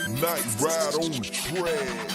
Night ride on the track.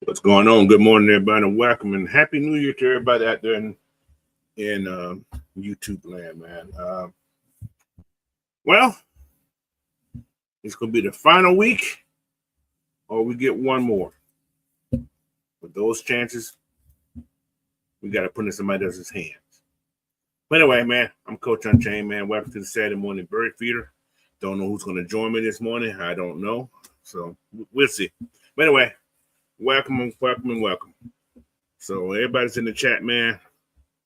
What's going on? Good morning, everybody, and welcome and happy New Year to everybody out there in YouTube land, man. Well, it's gonna be the final week, or we get one more. With those chances, we got to put in somebody else's hands. But anyway, man, I'm Coach Unchained, man. Welcome to the Saturday morning bird feeder. Don't know who's gonna join me this morning. I don't know, so we'll see. But anyway. Welcome. So everybody's in the chat, man.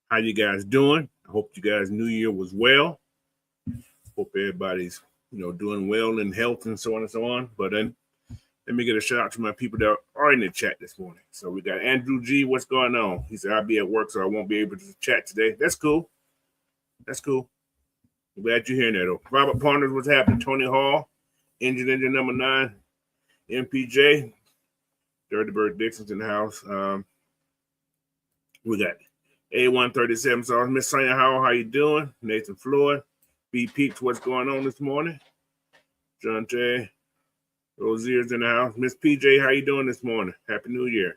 How you guys doing? I hope you guys' New Year was well. Hope everybody's, doing well in health and so on and so on. But then let me get a shout out to my people that are in the chat this morning. So we got Andrew G. What's going on? He said, I'll be at work, so I won't be able to chat today. That's cool. I'm glad you're hearing that, though. Robert Ponders, what's happening? Tony Hall, engine number 9, MPJ. Dirty Bird Dixon's in the house. We got A137 Sauce. Miss Sonia Howell, how you doing? Nathan Floyd. B. Peeps, what's going on this morning? John J. Rozier's in the house. Miss PJ, how you doing this morning? Happy New Year.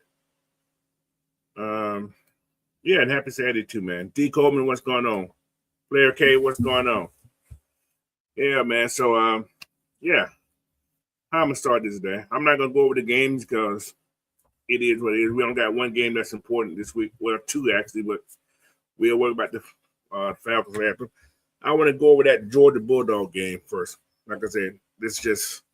Yeah, and happy Saturday too, man. D. Coleman, what's going on? Player K, what's going on? Yeah, man. So, yeah. How I'm going to start this day. I'm not going to go over the games because it is what it is. We only got one game that's important this week. Well, 2 actually, but we'll worry about the Falcons after. I want to go over that Georgia Bulldog game first. Like I said, this is just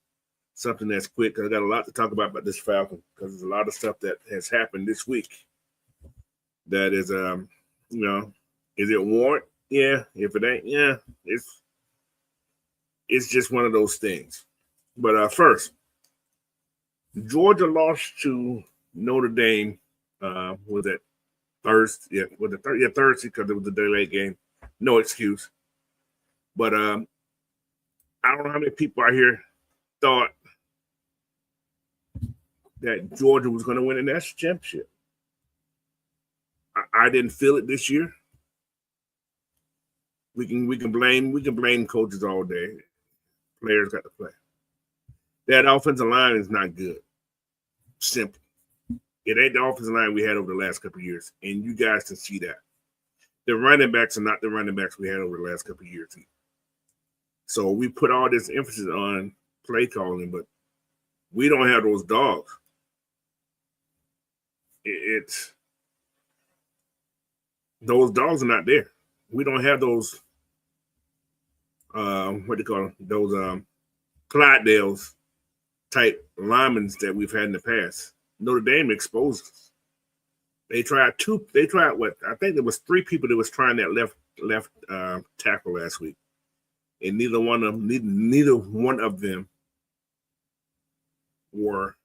something that's quick because I got a lot to talk about this Falcon because there's a lot of stuff that has happened this week that is, is it warrant? Yeah. If it ain't, yeah, it's just one of those things. But first, Georgia lost to Notre Dame. Was it Thursday? Yeah, was it Thursday because it was a delayed game. No excuse. But I don't know how many people out here thought that Georgia was going to win a national championship. I didn't feel it this year. We can blame coaches all day. Players got to play. That offensive line is not good. Simple. It ain't the offensive line we had over the last couple of years, and you guys can see that. The running backs are not the running backs we had over the last couple of years. So we put all this emphasis on play calling, but we don't have those dogs. Those dogs are not there. We don't have those. What do you call them? Those Clydesdales type linemen that we've had in the past. Notre Dame exposed us. They tried what? I think there was 3 people that was trying that left tackle last week, and neither one of them were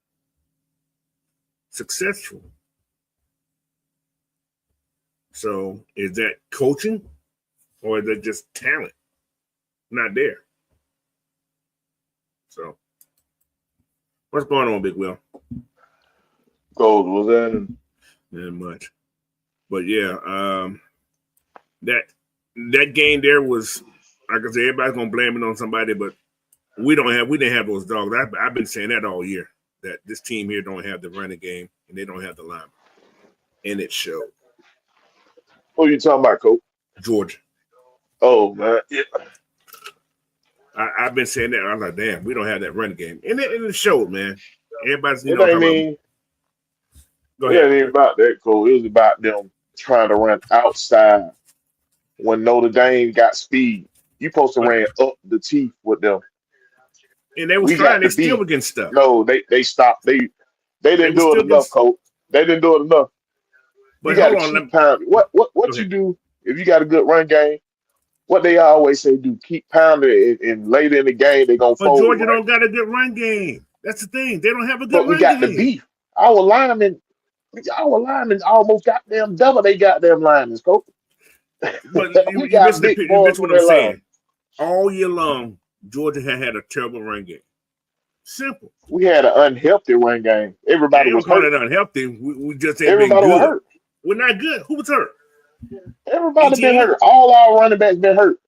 successful. So is that coaching, or is that just talent not there? So. What's going on, Big Will? Gold was that? Not much, but yeah, that game there was, like I said, everybody's gonna blame it on somebody, but we didn't have those dogs. I've been saying that all year, that this team here don't have the running game and they don't have the line, and it showed. Who you talking about, Coach? Georgia. Oh man, yeah. I've been saying that. I'm like, damn, we don't have that running game, and it showed, man. Everybody's It ain't about that, Coach. It was about them trying to run outside when Notre Dame got speed. You supposed to ran up the teeth with them. And they was trying. They still against stuff. No, they stopped. They didn't do it enough, Coach. They didn't do it enough. But you got to keep pounding. What you do if you got a good run game? What they always say, do keep pounding, and later in the game they're gonna fold. But Georgia don't got a good run game. That's the thing. They don't have a good run game. But we got the beef. Our linemen almost goddamn double they goddamn linemen, coach. But We you got missed big you boys missed on what I'm that line. saying. All year long, Georgia had a terrible run game. Simple. We had an unhealthy run game. I Everybody ain't was gonna call hurt. it unhealthy. We just ain't been Everybody was good. hurt. We're not good. Who was hurt? Everybody been ETN? hurt. All our running backs been hurt.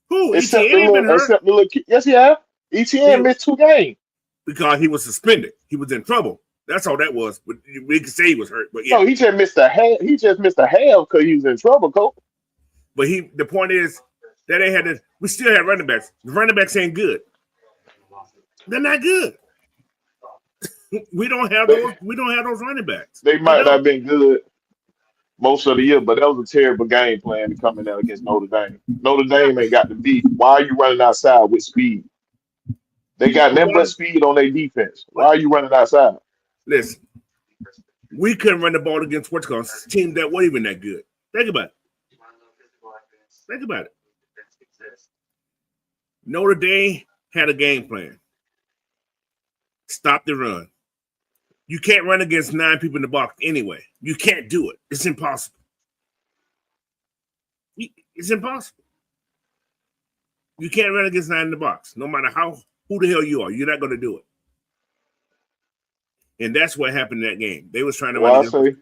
Who? Except the ETN little been hurt kid. Yes, he have. he, ETN missed 2 games. because he was suspended. He was in trouble. That's all that was. But we can say he was hurt. But yeah. No, he just missed a half. He just missed a half because he was in trouble, coach. But the point is that they had this. We still had running backs. The running backs ain't good. They're not good. We don't have those running backs. They might not have been good most of the year, but that was a terrible game plan to come in there against Notre Dame. Notre Dame ain't got the beat. Why are you running outside with speed? They got nothing but speed on their defense. Why are you running outside? Listen, we couldn't run the ball against what's called teams that weren't even that good. Think about it. Notre Dame had a game plan. Stop the run. You can't run against 9 people in the box anyway. You can't do it. It's impossible. It's impossible. You can't run against 9 in the box, no matter who the hell you are. You're not going to do it. And that's what happened in that game. They was trying to run against.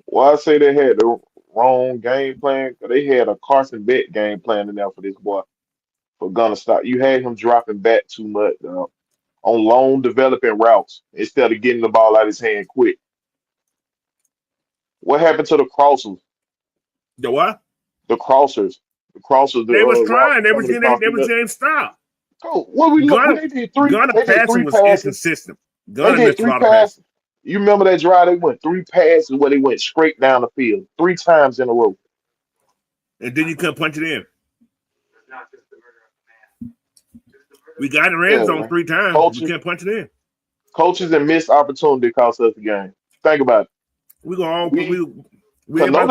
Why I say they had the wrong game plan? Because they had a Carson Beck game plan in there for this boy. For gonna stop. You had him dropping back too much on long developing routes instead of getting the ball out of his hand quick. What happened to the crossers? The what? The crossers. The crossers. They was trying. They was saying stop. Oh, what we look? They did three. Gunner They did passing 3 was passes. inconsistent. They did 3 passes. You remember that drive? They went 3 passes where they went straight down the field 3 times in a row. And then you couldn't punch it in. We got in the red zone 3 times. Coaches, we can't punch it in. Coaches and missed opportunity cost us the game. Think about it. Notre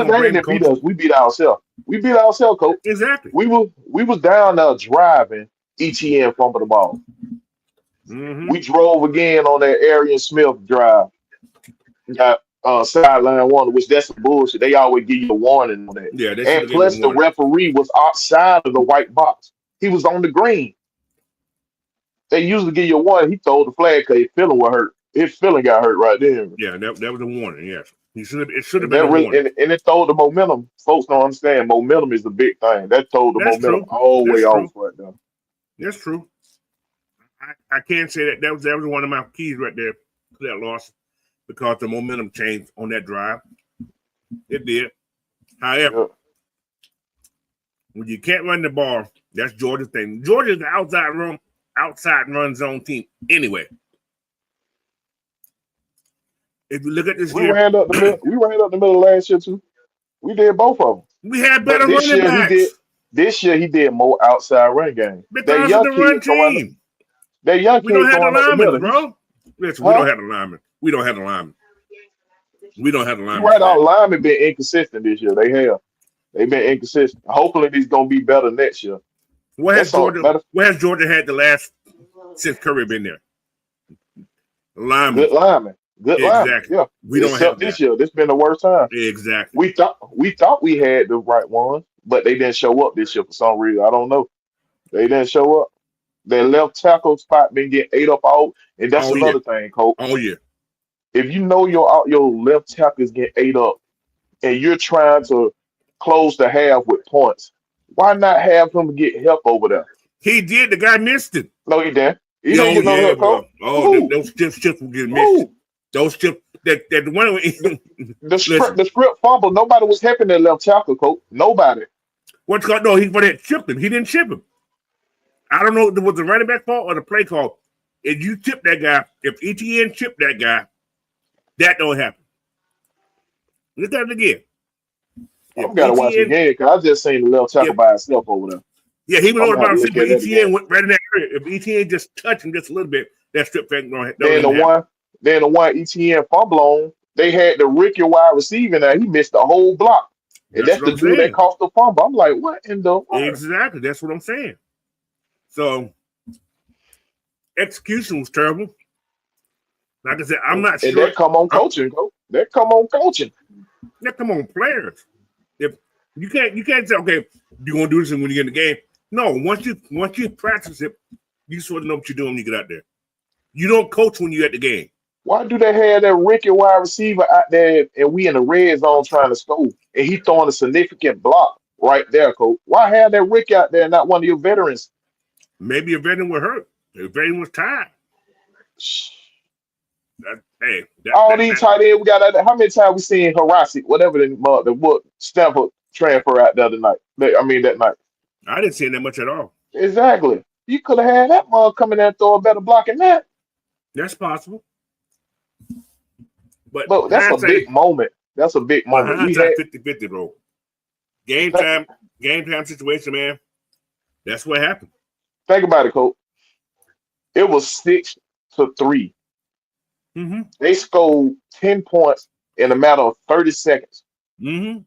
Dame didn't beat us. We beat ourselves. We beat ourselves, coach. Exactly. We was down there driving. ETN fumbled the ball. Mm-hmm. We drove again on that Arian Smith drive. Got sideline warning, which that's some bullshit. They always give you a warning on that. Yeah, and plus the referee was outside of the white box. He was on the green. They usually give you a warning. He threw the flag because his feeling was hurt. His feeling got hurt right there. Yeah, that was a warning. Yes, it should have been a warning. And it threw the momentum. Folks don't understand. Momentum is the big thing. That threw the momentum all the way off right there. That's true. I can't say that was one of my keys right there to that loss because the momentum changed on that drive. It did. However, when you can't run the ball, that's Georgia's thing. Georgia's the outside run zone team anyway. If you look at this we ran up the middle last year too. We did both of them. We had better running backs. This year he did more outside run game. Because of the run team. That young kid don't have the linemen, bro. Listen, we don't have the linemen. We don't have the linemen. Right, our linemen been inconsistent this year. They've been inconsistent. Hopefully he's gonna be better next year. What has Georgia had the last since Kirby been there? Linemen. Good linemen. Good exactly. Yeah. We don't have this year. This been the worst time. Exactly. We thought we had the right ones, but they didn't show up this year for some reason. I don't know. They didn't show up. Their left tackle spot been getting ate up and that's another thing, Coach. Oh yeah. If you know your left tackle is getting ate up and you're trying to close the half with points, why not have him get help over there? He did. The guy missed it. No, he didn't. He didn't get no help, Coach. Those chips will get missed. Those chips that the one the script fumble. Nobody was helping that left tackle, Coach. Nobody. What's called? No, he chipped him. He didn't chip him. I don't know if it was the running back fault or the play call. If you tip that guy, if ETN chipped that guy, that don't happen. Look at it again. I've got to watch it again because I just seen the left tackle by himself over there. Yeah, he was on about but ETN went right in that area. If ETN just touched him just a little bit, that strip fake don't happen. Then the one ETN fumble on, they had the Ricky wide receiver there. He missed the whole block. And that's the dude that cost the fumble. I'm like, what in the world? Exactly. That's what I'm saying. So execution was terrible. Like I said, I'm not and sure. That come on coaching, bro. That come on coaching. That come on players. If you can't say, okay, you're gonna do this when you get in the game. No, once you practice it, you sort of know what you're doing when you get out there. You don't coach when you're at the game. Why do they have that Ricky wide receiver out there and we in the red zone trying to score and he throwing a significant block right there, coach? Why have that Ricky out there and not one of your veterans? Maybe a veteran was hurt. A veteran was tired. All these tight ends we got out there. How many times we seen Harasi, whatever the Stanford transfer out the other night? That night. I didn't see that much at all. Exactly. You could have had that mug come in there and throw a better block than that. That's possible. But that's a big moment. That's a big moment. We had 50-50 role. Game time situation, man. That's what happened. Think about it, coach. It was 6-3. Mm-hmm. They scored 10 points in a matter of 30 seconds. Mm-hmm.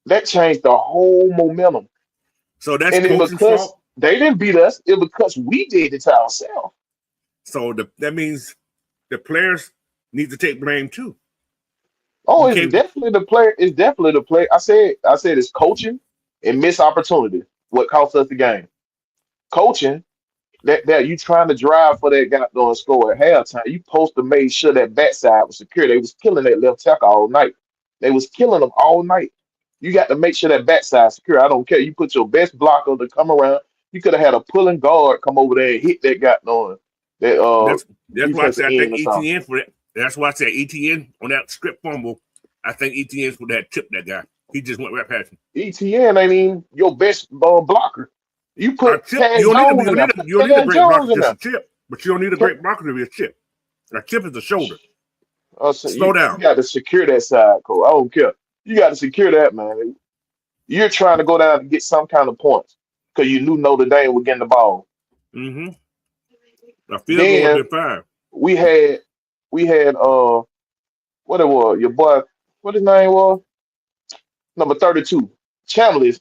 That changed the whole momentum. So that's coach's fault? They didn't beat us. It was because we did it to ourselves. So that means the players need to take blame too. Oh, it's definitely the player. It's definitely the player. I said it's coaching and missed opportunity. What cost us the game? Coaching. That you trying to drive for that goddamn score at halftime. You supposed to make sure that backside was secure. They was killing that left tackle all night. They was killing them all night. You got to make sure that backside secure. I don't care. You put your best blocker to come around. You could have had a pulling guard come over there and hit that goddamn. That's why I said I think ETN for that. That's why I said ETN on that strip fumble. I think ETN would have tipped that guy. He just went right past him. ETN ain't even your best blocker. You put you don't need a great blocker just a chip, but you don't need a great blocker to be a chip. A chip is a shoulder. Slow down. You got to secure that side, Cole. I don't care. You got to secure that, man. You're trying to go down and get some kind of points because you knew Notre Dame would get the ball. Mm-hmm. I feel going to be fine. We had what it was, your boy, what his name was? Number 32. Chandler's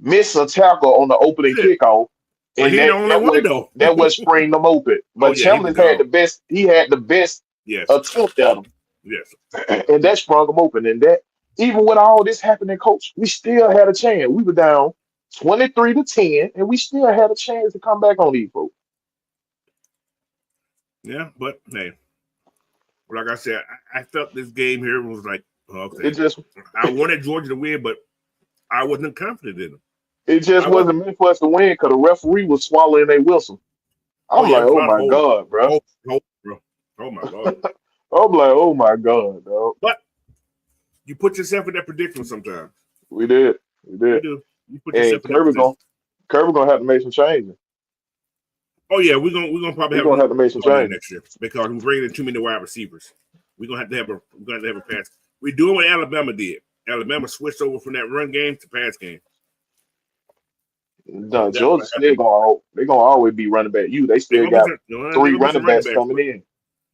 missed a tackle on the opening kickoff. And that was spring them open. But Chandler's had the best, he had the best attempt at him. Yes. And that sprung him open. And that, even with all this happening, coach, we still had a chance. We were down 23-10, and we still had a chance to come back on these folks. Yeah, but hey, like I said, I felt this game here was like, okay. I wanted Georgia to win, but I wasn't confident in them. It just wasn't meant for us to win because the referee was swallowing their whistle. I'm like, oh my God, bro. Oh my God. I'm like, oh my God, dog. But you put yourself in that predicament sometimes. We did. You do. You put yourself in Kirby gonna have to make some changes. Oh yeah, we're gonna probably have to make some changes next year because we're bringing in too many wide receivers. We're gonna have to have a pass. We're doing what Alabama did. Alabama switched over from that run game to pass game. No, Georgia still gonna always be running back. They still got 3 running backs coming in.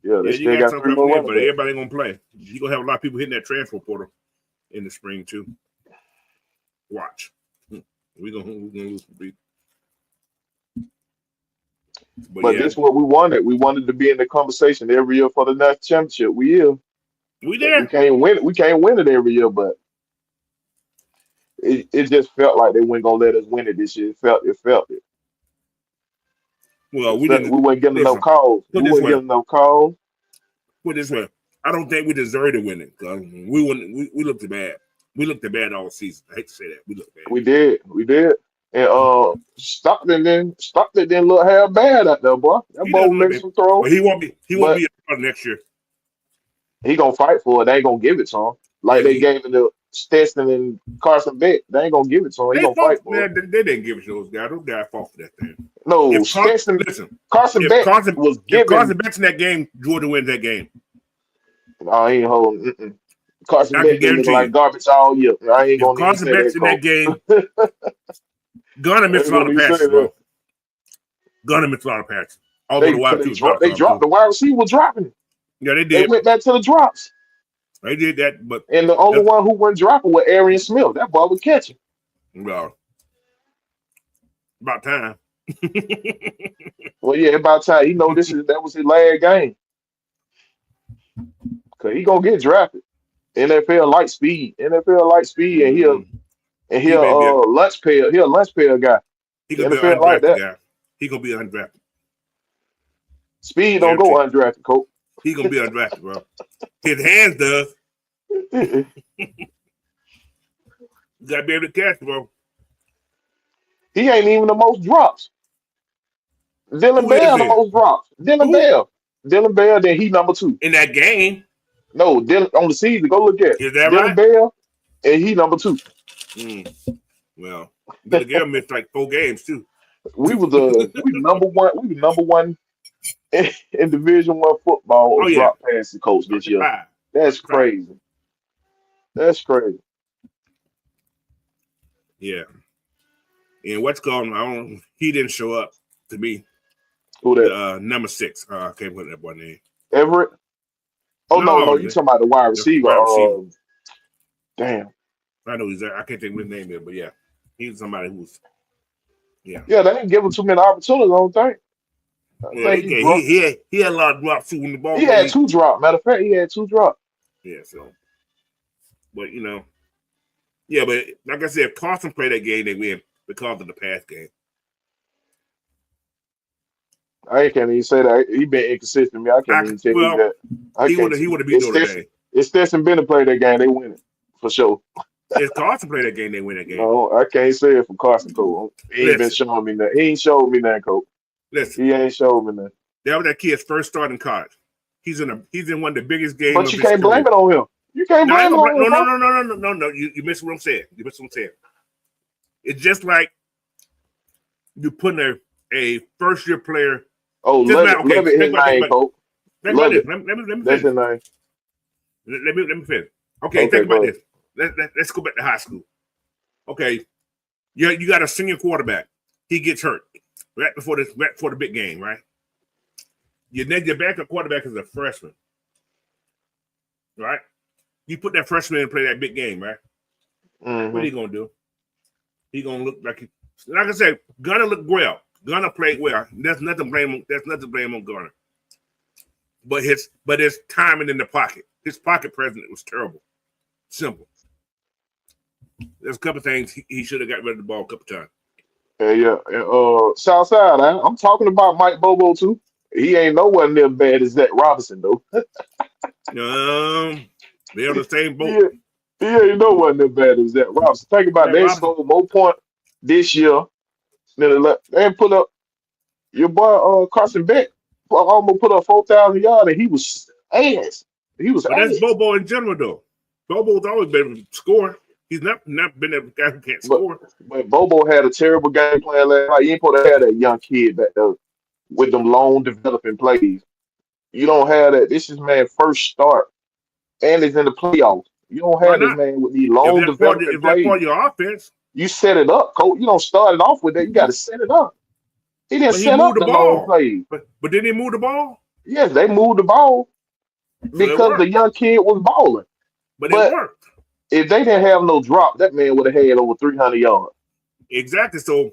Yeah, they still got 3 more running but everybody gonna play. You're gonna have a lot of people hitting that transfer portal in the spring too. Watch. We're gonna lose the beat. But that's what we wanted. We wanted to be in the conversation every year for the national championship. We there. We can't win it. We can't win it every year, but it just felt like they weren't gonna let us win it this year. It felt it. Well, we weren't getting enough calls. Put this way. I don't think we deserve to win it because we looked bad. We looked bad all season. I hate to say that. We looked bad. We did. And Stockton didn't look half bad out there, boy. That boy makes some throws. But he won't be a part next year. He gonna fight for it. They ain't gonna give it to him. Like they gave it to Stetson and Carson Beck. They ain't gonna give it to him. He gonna fight for it. They didn't give it to those guys. Those guys fought for that thing. No, Carson Beck was given. If Carson Beck's in that game, Georgia wins that game. No, he ain't holding. Carson Beck looking like garbage all year. I ain't gonna. Carson Beck's in that game. Gonna miss a lot of passes, bro. Gonna miss a lot of passes. Although they dropped the wide receiver was dropping it. Yeah, they did. They went back to the drops. They did that, but and the only one who wasn't dropping was Arian Smith. That ball was catching. Well, about time. Well, yeah, about time. That was his last game. Cause he gonna get drafted. NFL light speed, and He may be a lunch pail guy. he The gonna be NFL an like undrafted that. guy. He gonna be undrafted. Speed don't go Guaranteed. undrafted, coach. He gonna be undrafted, bro. His hands does. You gotta be able to catch, bro. He ain't even the most drops. Dylan Who is Bell the it? most drops. Who? Dylan Bell, then he number 2. In that game? No, Dylan on the season. Go look at Is that Dylan right? Bell, and he number 2. Well, Billy Gale missed like 4 games too. We was number one. We were number one in Division One football Oh, yeah. drop passing coach this year. 35. That's 35. crazy. That's crazy. Yeah. And what's going on? He didn't show up to me. Who that? Number 6. I can't put that boy name. Everett. Oh no, you talking about the wide receiver? Wide receiver. Damn. I know he's there. I can't think of his name there, but yeah, he's somebody who's Yeah, they didn't give him too many opportunities. I don't think. He had a lot of drops too when the ball. He had 2 drops. Matter of fact, he had 2 drops. Yeah, so, but but like I said, if Carson played that game, they win because of the pass game. I can't even say that. He been inconsistent. I can't even tell you that. He would have beat Notre Dame. If Stetson Bennett played that game, they win it for sure. If Carson played that game, they win that game. No, I can't say it for Carson, coach. He ain't been showing me that. He ain't showed me that, coach. Listen, he ain't showed me that. That was that kid's first start in college. He's in one of the biggest games. But you can't blame it on him. You can't blame it on him. No. You missed what I'm saying. It's just like you putting a first year player. Oh, love it. His name, coach. Let me That's his name. Let me finish. Okay, think about this. Let's go back to high school. Okay, you got a senior quarterback. He gets hurt right before the big game, right? Your backup quarterback is a freshman, right? You put that freshman in to play that big game, right? Mm-hmm. What are you gonna do? He gonna look like I said, Gunner looked well. Gunner played well. There's nothing to blame on Gunner. But his timing in the pocket, his pocket presence was terrible. Simple. There's a couple things he should have got rid of the ball a couple times. Yeah. Southside, I'm talking about Mike Bobo too. He ain't nowhere near bad as Zach Robinson though. They're on the same boat. He ain't nowhere near bad as Zach Robinson. Think about they scored more points this year than they put up. Your boy Carson Beck almost put up 4,000 yards, and he was ass. But that's Bobo in general though. Bobo's always been able to score. He's not been a guy who can't score. But Bobo had a terrible game plan last night. You ain't supposed to have that young kid back there with them long developing plays. You don't have that. This is man's first start, and he's in the playoffs. You don't have this man with these long developing plays. If that's part of your offense, you set it up, coach. You don't start it off with that. You got to set it up. He didn't set up the long plays. But didn't he move the ball? Yes, they moved the ball because the young kid was balling. But it worked. If they didn't have no drop, that man would have had over 300 yards. Exactly. So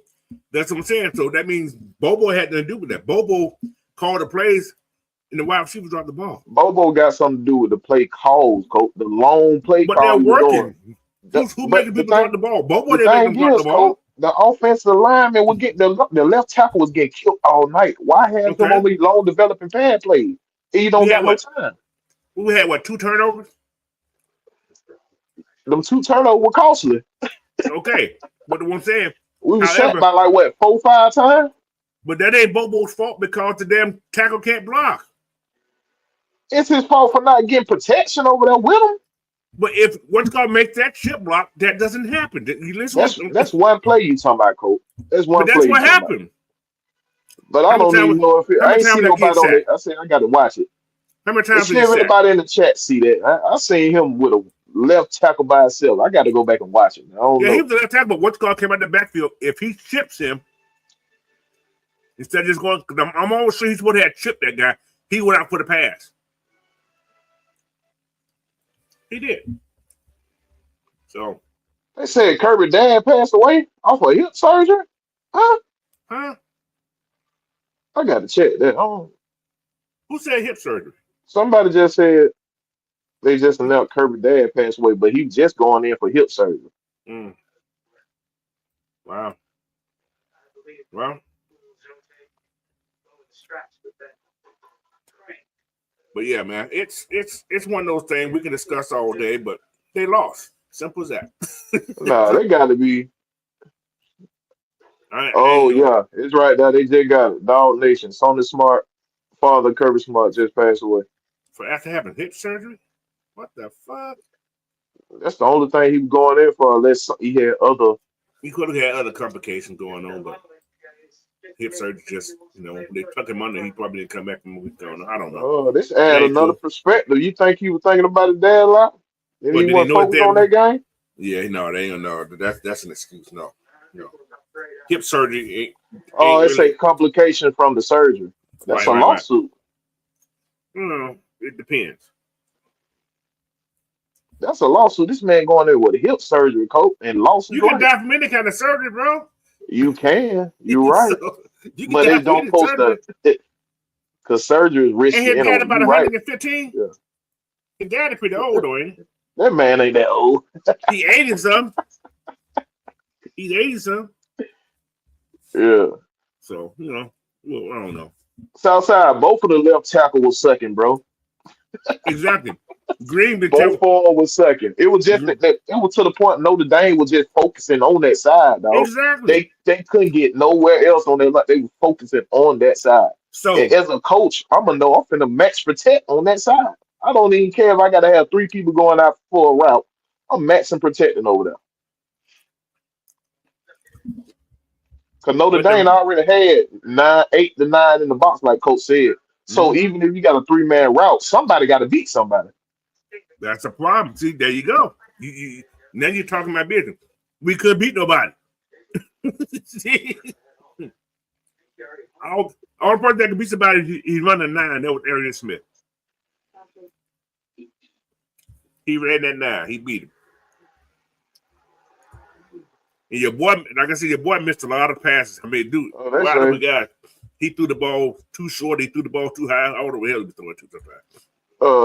that's what I'm saying. So that means Bobo had nothing to do with that. Bobo called the plays, and the wide receivers dropped the ball. Bobo got something to do with the play calls, coach. The long play calls. But they're working. Who making people drop the ball? Bobo didn't make them drop the ball. The offensive lineman would get the left tackle was getting killed all night. Why have him on these long developing pad plays? He don't got no time. We had 2 turnovers? Them 2 turnovers were costly. Okay. But what I'm saying, we were set by 4 or 5 times. But that ain't Bobo's fault because the damn tackle can't block. It's his fault for not getting protection over there with him. But if what's gonna make that chip block, that doesn't happen. That's one play you talking about, coach. That's one play. That's what happened. But I don't even know if I ain't seen nobody on it. I said I got to watch it. How many times did anybody in the chat see that? I seen him with a left tackle by himself. I got to go back and watch it. I don't know. He was the left tackle, but what's called came out the backfield. If he chips him, instead of just going, because I'm almost sure he's supposed to have chipped that guy. He went out for the pass. He did. So they said Kirby dad passed away off of hip surgery. Huh? I got to check that. Who said hip surgery? Somebody just said They just announced Kirby dad passed away, but he just going in for hip surgery. Mm. Wow. Well, but yeah, man, it's one of those things we can discuss all day, but they lost. Simple as that. Nah, they got to be. Yeah, it's right there. They just got it. Dog Nation. Sony Smart, father Kirby Smart, just passed away. For after having hip surgery? What the fuck? That's the only thing he was going in for, unless he had other. He could have had other complications going on, but hip surgery just, they took him under. He probably didn't come back from what was going on. I don't know. Oh, this add another perspective. You think he was thinking about his dad a lot? Did he want to focus on that game? Yeah, no, they ain't know. That's an excuse. No. Hip surgery ain't it's really a complication from the surgery. That's a lawsuit. No, it depends. That's a lawsuit. This man going there with a hip surgery, coach, and lost his life. You can life. die from any kind of surgery, bro. You can. You're right. But they don't post that because surgery is risky. And his dad about 115? Right. Yeah. His dad is pretty old, though, ain't he? That man ain't that old. He 80-something. He's 80-something. Yeah. So, I don't know. Southside, both of the left tackle was sucking, bro. Exactly. Green both of them was sucking. It was just it was to the point Notre Dame was just focusing on that side, dog. Exactly. They couldn't get nowhere else on their like they were focusing on that side. So and as a coach, I'm finna max protect on that side. I don't even care if I gotta have 3 people going out for a route. I'm maxing protecting over there. Because Notre Dame already had 8 to 9 in the box, like Coach said. So even if you got a 3-man route, somebody got to beat somebody. That's a problem. See, there you go. Now you're talking my business. We couldn't beat nobody. all the person that could beat somebody, he's running 9. That was Arian Smith. He ran that 9. He beat him. And your boy, like I said, your boy missed a lot of passes. I mean, dude, he threw the ball too short. He threw the ball too high. I don't know where he was throwing too sometimes.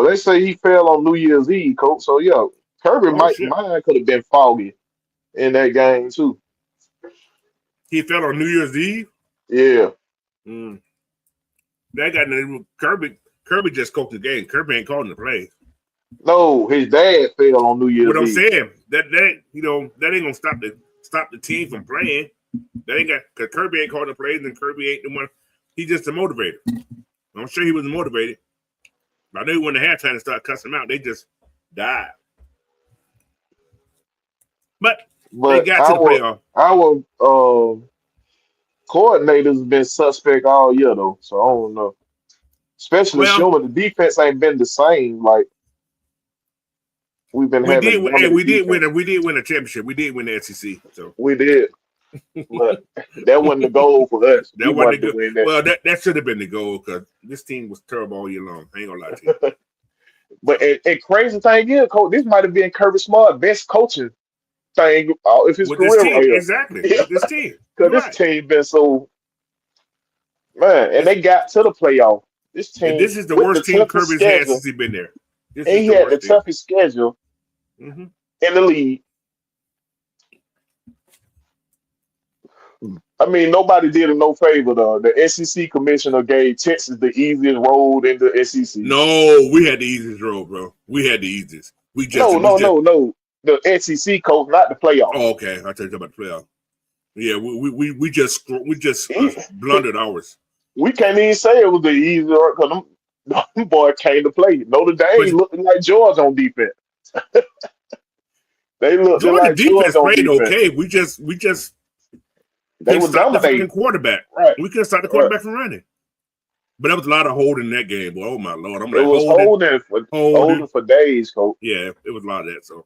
They say he fell on New Year's Eve, coach. So yeah, Kirby mine could have been foggy in that game too. He fell on New Year's Eve. Yeah. That guy Kirby just coached the game. Kirby ain't calling the play. No, his dad fell on New Year's Eve. What I'm saying, that ain't gonna stop the team from playing. That ain't got because Kirby ain't calling the plays and Kirby ain't the one. He's just a motivator. I'm sure he was motivated. But I knew when the halftime to start cussing them out, they just died. But they got to the playoff. Our coordinator's been suspect all year though, so I don't know. Especially showing the defense ain't been the same. Like we've been having. We did win a championship. We did win the SEC. So we did. But that wasn't the goal for us. That wasn't the goal. Well, that should have been the goal because this team was terrible all year long. I ain't gonna lie to you. But and crazy thing is, coach, this might have been Kirby Smart best coaching thing if his career. This team, exactly. Yeah. With this team, because this team been so and they got to the playoff. This team. And this is the worst team Kirby's had since he's been there. And he had the toughest schedule in the league. I mean, nobody did him no favor, though. The SEC commissioner gave Texas the easiest road in the SEC. No, we had the easiest road, bro. We had the easiest. No. The SEC coach, not the playoff. Oh, okay. I'll tell you about the playoff. Yeah, we just blundered ours. We can't even say it was the easiest because them boys came to play. Notre Dame looking like George on defense. They looked like defense played okay. We just they were dominating the quarterback. Right. We couldn't stop the quarterback from running. But there was a lot of holding in that game. Boy. Oh my Lord! It was holding for days, coach. Yeah, it was a lot of that. So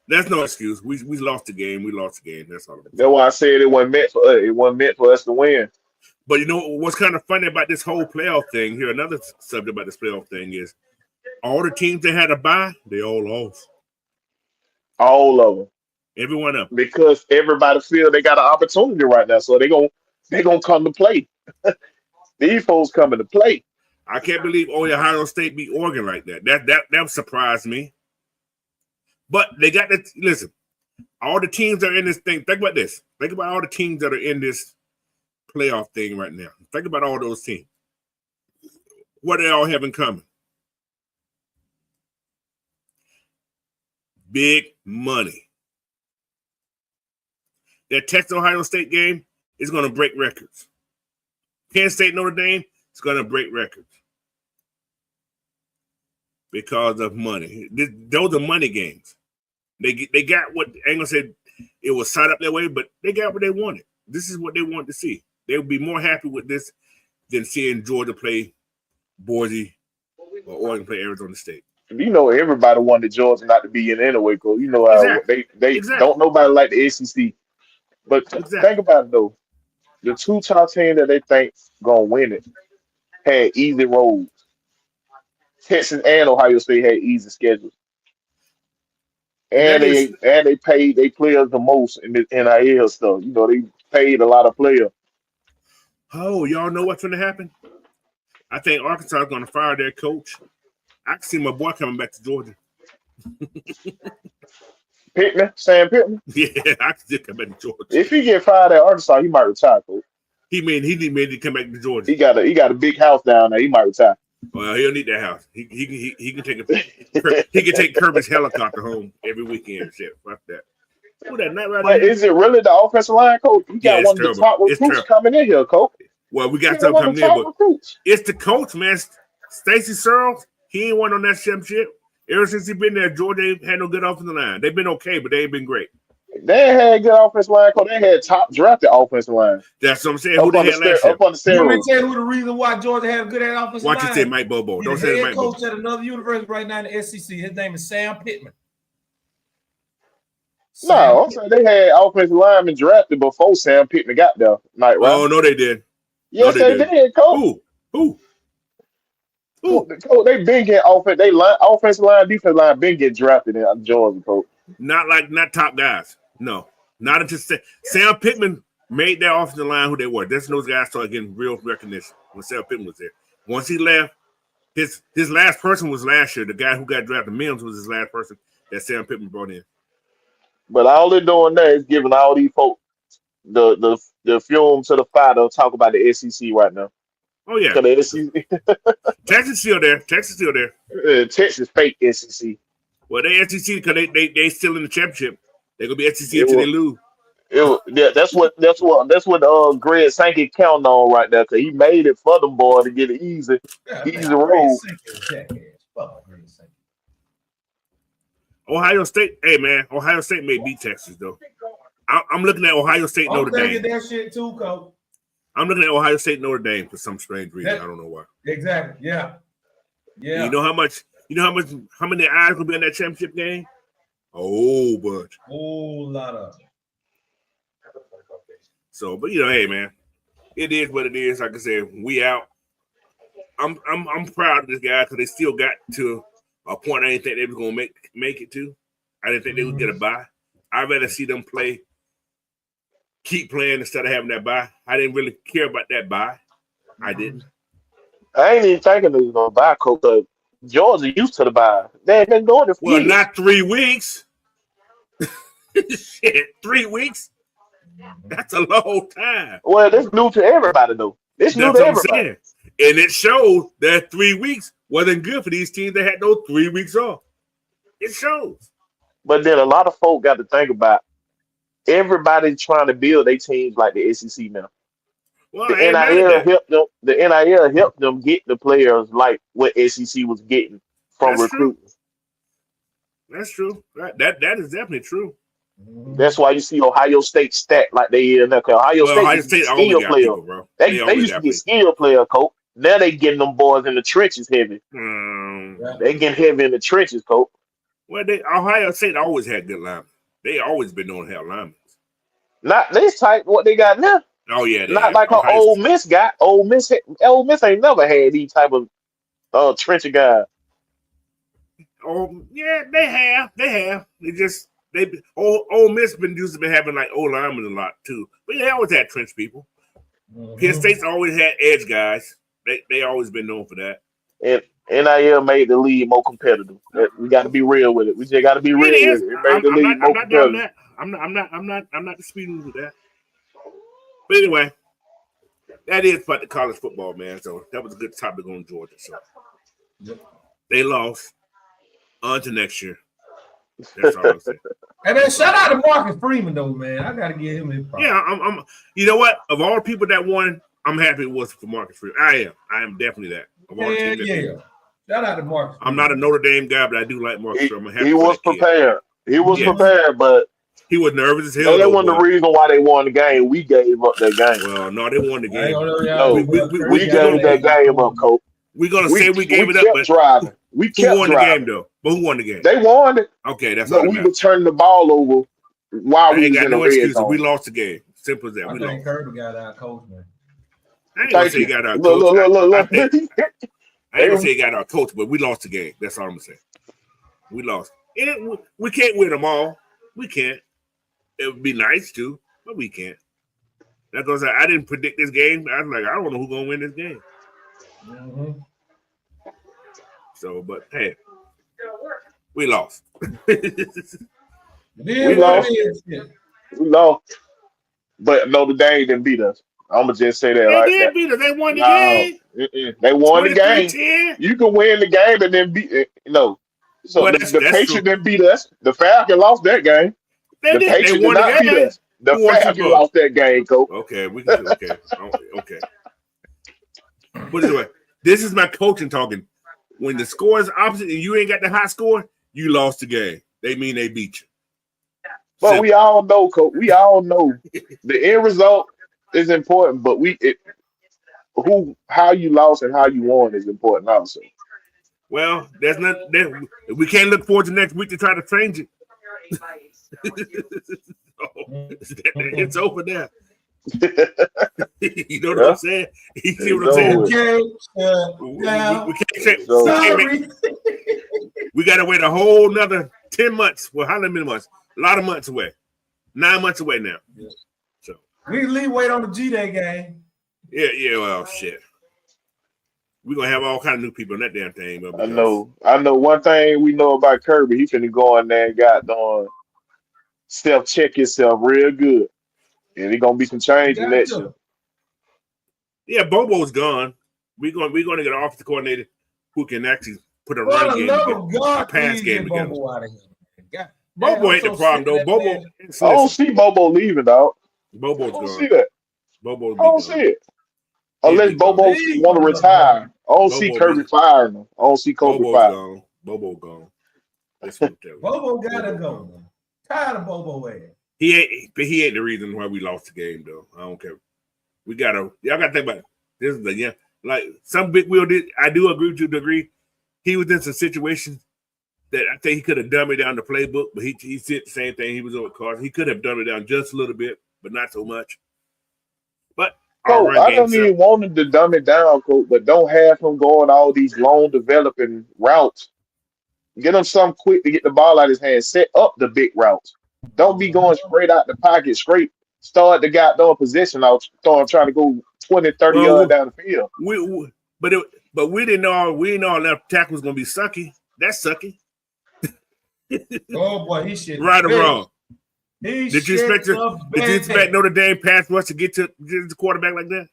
that's no excuse. We lost the game. We lost the game. That's all. That's why I said it wasn't meant for us. It wasn't meant for us to win. But you know what's kind of funny about this whole playoff thing here? Another subject about this playoff thing is all the teams that had a bye, they all lost. All of them. Every one of them. Because everybody feel they got an opportunity right now, so they gonna come to play. These folks coming to play. I can't believe Ohio State beat Oregon like that. That surprised me. But they got that. Listen, all the teams that are in this thing. Think about this. Think about all the teams that are in this playoff thing right now. Think about all those teams. What they all have in common? Big money. That Texas-Ohio State game is going to break records. Penn State, Notre Dame is going to break records because of money. Those are money games. They got what England said it was set up that way, but they got what they wanted. This is what they wanted to see. They would be more happy with this than seeing Georgia play Boise or Oregon play Arizona State. You know, everybody wanted Georgia not to be in anyway, because you know how they don't nobody like the SEC. But think about it though, the two top teams that they think gonna win it had easy roads. Texas and Ohio State had easy schedules, and they paid their players the most in the NIL stuff. You know, they paid a lot of players. Oh, y'all know what's going to happen? I think Arkansas is going to fire their coach. I can see my boy coming back to Georgia. Sam Pittman? Yeah, I can see him come back to Georgia. If he get fired at Arkansas, he might retire, coach. He made to come back to Georgia. He got a big house down there. He might retire. Well, he'll need that house. He can take Kirby's helicopter home every weekend. Shit, fuck that. Ooh, that night right but there. is it really the offensive line, coach? You got one of the top recruits coming in here, coach. Well, we got something coming in, but it's the coach, man. Stacey Searles, he ain't won on that championship. Ever since he been there, Georgia ain't had no good offensive line. They've been okay, but they ain't been great. They had good offensive line because they had top drafted offensive line. That's what I'm saying. Who they had last year? Let me tell you who the reason why Georgia had a good offensive line. Watch you say Mike Bobo. Don't say Mike Bobo. Head coach at another university right now in the SEC. His name is Sam Pittman. I'm saying they had offensive linemen drafted before Sam Pittman got there. Right? Oh, no, they did. Yes, they did, coach. Who? Coach, they been getting offensive line, defensive line been getting drafted in Georgia, coach. Not top guys. No. Not until Sam Pittman made that offensive line who they were. That's when those guys started getting real recognition when Sam Pittman was there. Once he left, his last person was last year. The guy who got drafted, Mims, was his last person that Sam Pittman brought in. But all they're doing there is giving all these folks the fuel to the fire to talk about the SEC right now. Oh yeah, the SEC. Texas still there. Texas fake SEC. Well, they SEC because they still in the championship. They're gonna be SEC until they lose. That's what Greg Sankey counting on right there, because he made it for them boy to get an easy road. Ohio State, hey man, Ohio State may beat Texas though. I'm looking at Ohio State Notre Dame. That shit too, coach. I'm looking at Ohio State Notre Dame for some strange reason. I don't know why. Exactly. Yeah. You know how many eyes will be in that championship game? A whole bunch. Whole lot of them. So, but hey man, it is what it is. Like I said, we out. I'm proud of this guy because they still got to a point I didn't think they was gonna make it to. I didn't think they would get a bye. I'd rather see them keep playing instead of having that bye. I didn't really care about that bye. I didn't. I ain't even thinking they was gonna bye, coach. Georgia used to the bye. They ain't been doing it for years. Not 3 weeks. Shit, 3 weeks? That's a long time. Well, that's new to everybody, though. It's new to everybody. And it shows that 3 weeks wasn't good for these teams that had those 3 weeks off. It shows. But then a lot of folk got to think about everybody trying to build their teams like the SEC now. Well, the NIL helped them. The NIL helped them get the players like what SEC was getting from recruiting. That's true. That is definitely true. That's why you see Ohio State stacked like they is now. Ohio State skill player. People, bro. They used to get skill player, coach. Now they getting them boys in the trenches heavy. They getting heavy in the trenches, coach. Well, Ohio State always had good linemen. They always been known to have linemen. Not this type. What they got now? Oh yeah, not like an Ole Miss got. Ole Miss ain't never had these type of trencher guys. Oh yeah, they have. Ole Miss used to be having like old linemen a lot too, but they always had trench people. Penn State's always had edge guys. They always been known for that. And NIL made the league more competitive. We got to be real with it. We just got to be It real is. with it. It made the league more I'm not down competitive. that. I'm not disputing with that. But anyway, that is about the college football, man. So that was a good topic on Georgia. So they lost. On to next year. That's all I'm saying. And then shout out to Marcus Freeman though, man. I gotta give him his props. Yeah, I'm. You know what? Of all the people that won, I'm happy it was for Marcus Freeman. I am definitely that. Of all the teams that did. Shout out to Marcus. I'm not a Notre Dame guy, but I do like Marcus Freeman. He was prepared. He was prepared, but he was nervous as hell. That wasn't the reason why they won the game. We gave up that game. Well, no, they won the game. We gave that game up, Coach. We're gonna say we gave it up, but driving. We kept who won the game though? But who won the game? They won it. Okay, that's all. But we were turning the ball over while we was in the red zone. We lost the game. Simple as that. I think Kirby got our coach, man. I ain't gonna say he got our coach. Look. I ain't gonna say he got our coach, but we lost the game. That's all I'm gonna say. We lost. We can't win them all. We can't. It would be nice to, but we can't. That's because I didn't predict this game. I was like, I don't know who's gonna win this game. Mm-hmm. So, but hey, we lost. We lost. But Notre Dame didn't beat us. I'm gonna just say that. They did beat us. They won the game. They won the game. You can win the game and then beat it. So the Patriots didn't beat us. The Falcons lost that game. The Patriots did not beat us. The Falcons lost that game, Coach. Okay, we can. Okay. Put it away. This is my coaching talking. When the score is opposite and you ain't got the high score, you lost the game. They mean they beat you. But we all know, Coach. We all know the end result is important, but how you lost and how you won is important also. Well, there's not. We can't look forward to next week to try to change it. It's over there. You know what I'm saying? You see what I'm saying? We can't say. We got to wait a whole another 10 months. Well, how many months? A lot of months away. 9 months away now. Yeah. So we can wait on the G-Day game. Yeah. Well, shit. We're gonna have all kind of new people in that damn thing. I know. One thing we know about Kirby, he finna go in there and got on self-check himself real good. And he gonna be some change in that shit. Yeah, Bobo's gone. We're gonna get an offensive coordinator who can actually put a run game together, a pass game together. Bobo ain't the problem though. Bobo. I don't see Bobo leaving, dog. Bobo's gone. I don't see that. Bobo's I don't see it. Unless Bobo want to retire. I don't see Kirby firing him. I don't see Kobe firing. Bobo gone. That's what I'm telling you. Bobo gotta go, man. Tired of Bobo ass. He ain't the reason why we lost the game though. I don't care. Y'all gotta think about it. This is like some big wheel did. I do agree with you to agree. He was in some situations that I think he could have dummied down the playbook, but he said the same thing. He was on cars. He could have dummied down just a little bit, but not so much. But Coach, I don't even want him to dumb it down, Coach, but don't have him going all these long developing routes. Get him something quick to get the ball out of his hand. Set up the big routes. Don't be going straight out the pocket, straight start the goddamn position out, trying to go 20, 30 yards down the field. But we didn't know left tackle was gonna be sucky. That's sucky. Oh boy, he should. Right or wrong? Did you expect Notre Dame pass rush to get to the quarterback like that?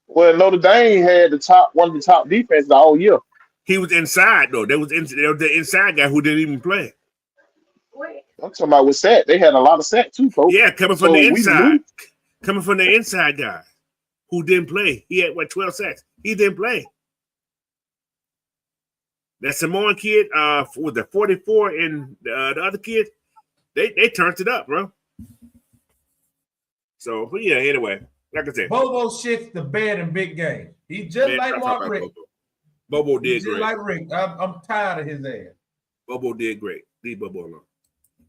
Well, Notre Dame had one of the top defenses all year. He was inside though. There was the inside guy who didn't even play. I'm talking about with sack. They had a lot of sack too, folks. Yeah, coming from the inside. Coming from the inside guy who didn't play. He had 12 sacks. He didn't play. That Samoan kid, with the 44 and the other kid, they turned it up, bro. So, but yeah, anyway, like I said, Bobo shits the bed in big game. He just like Mark Rick. Bobo did great. Like Rick. I'm tired of his ass. Bobo did great. Leave Bobo alone.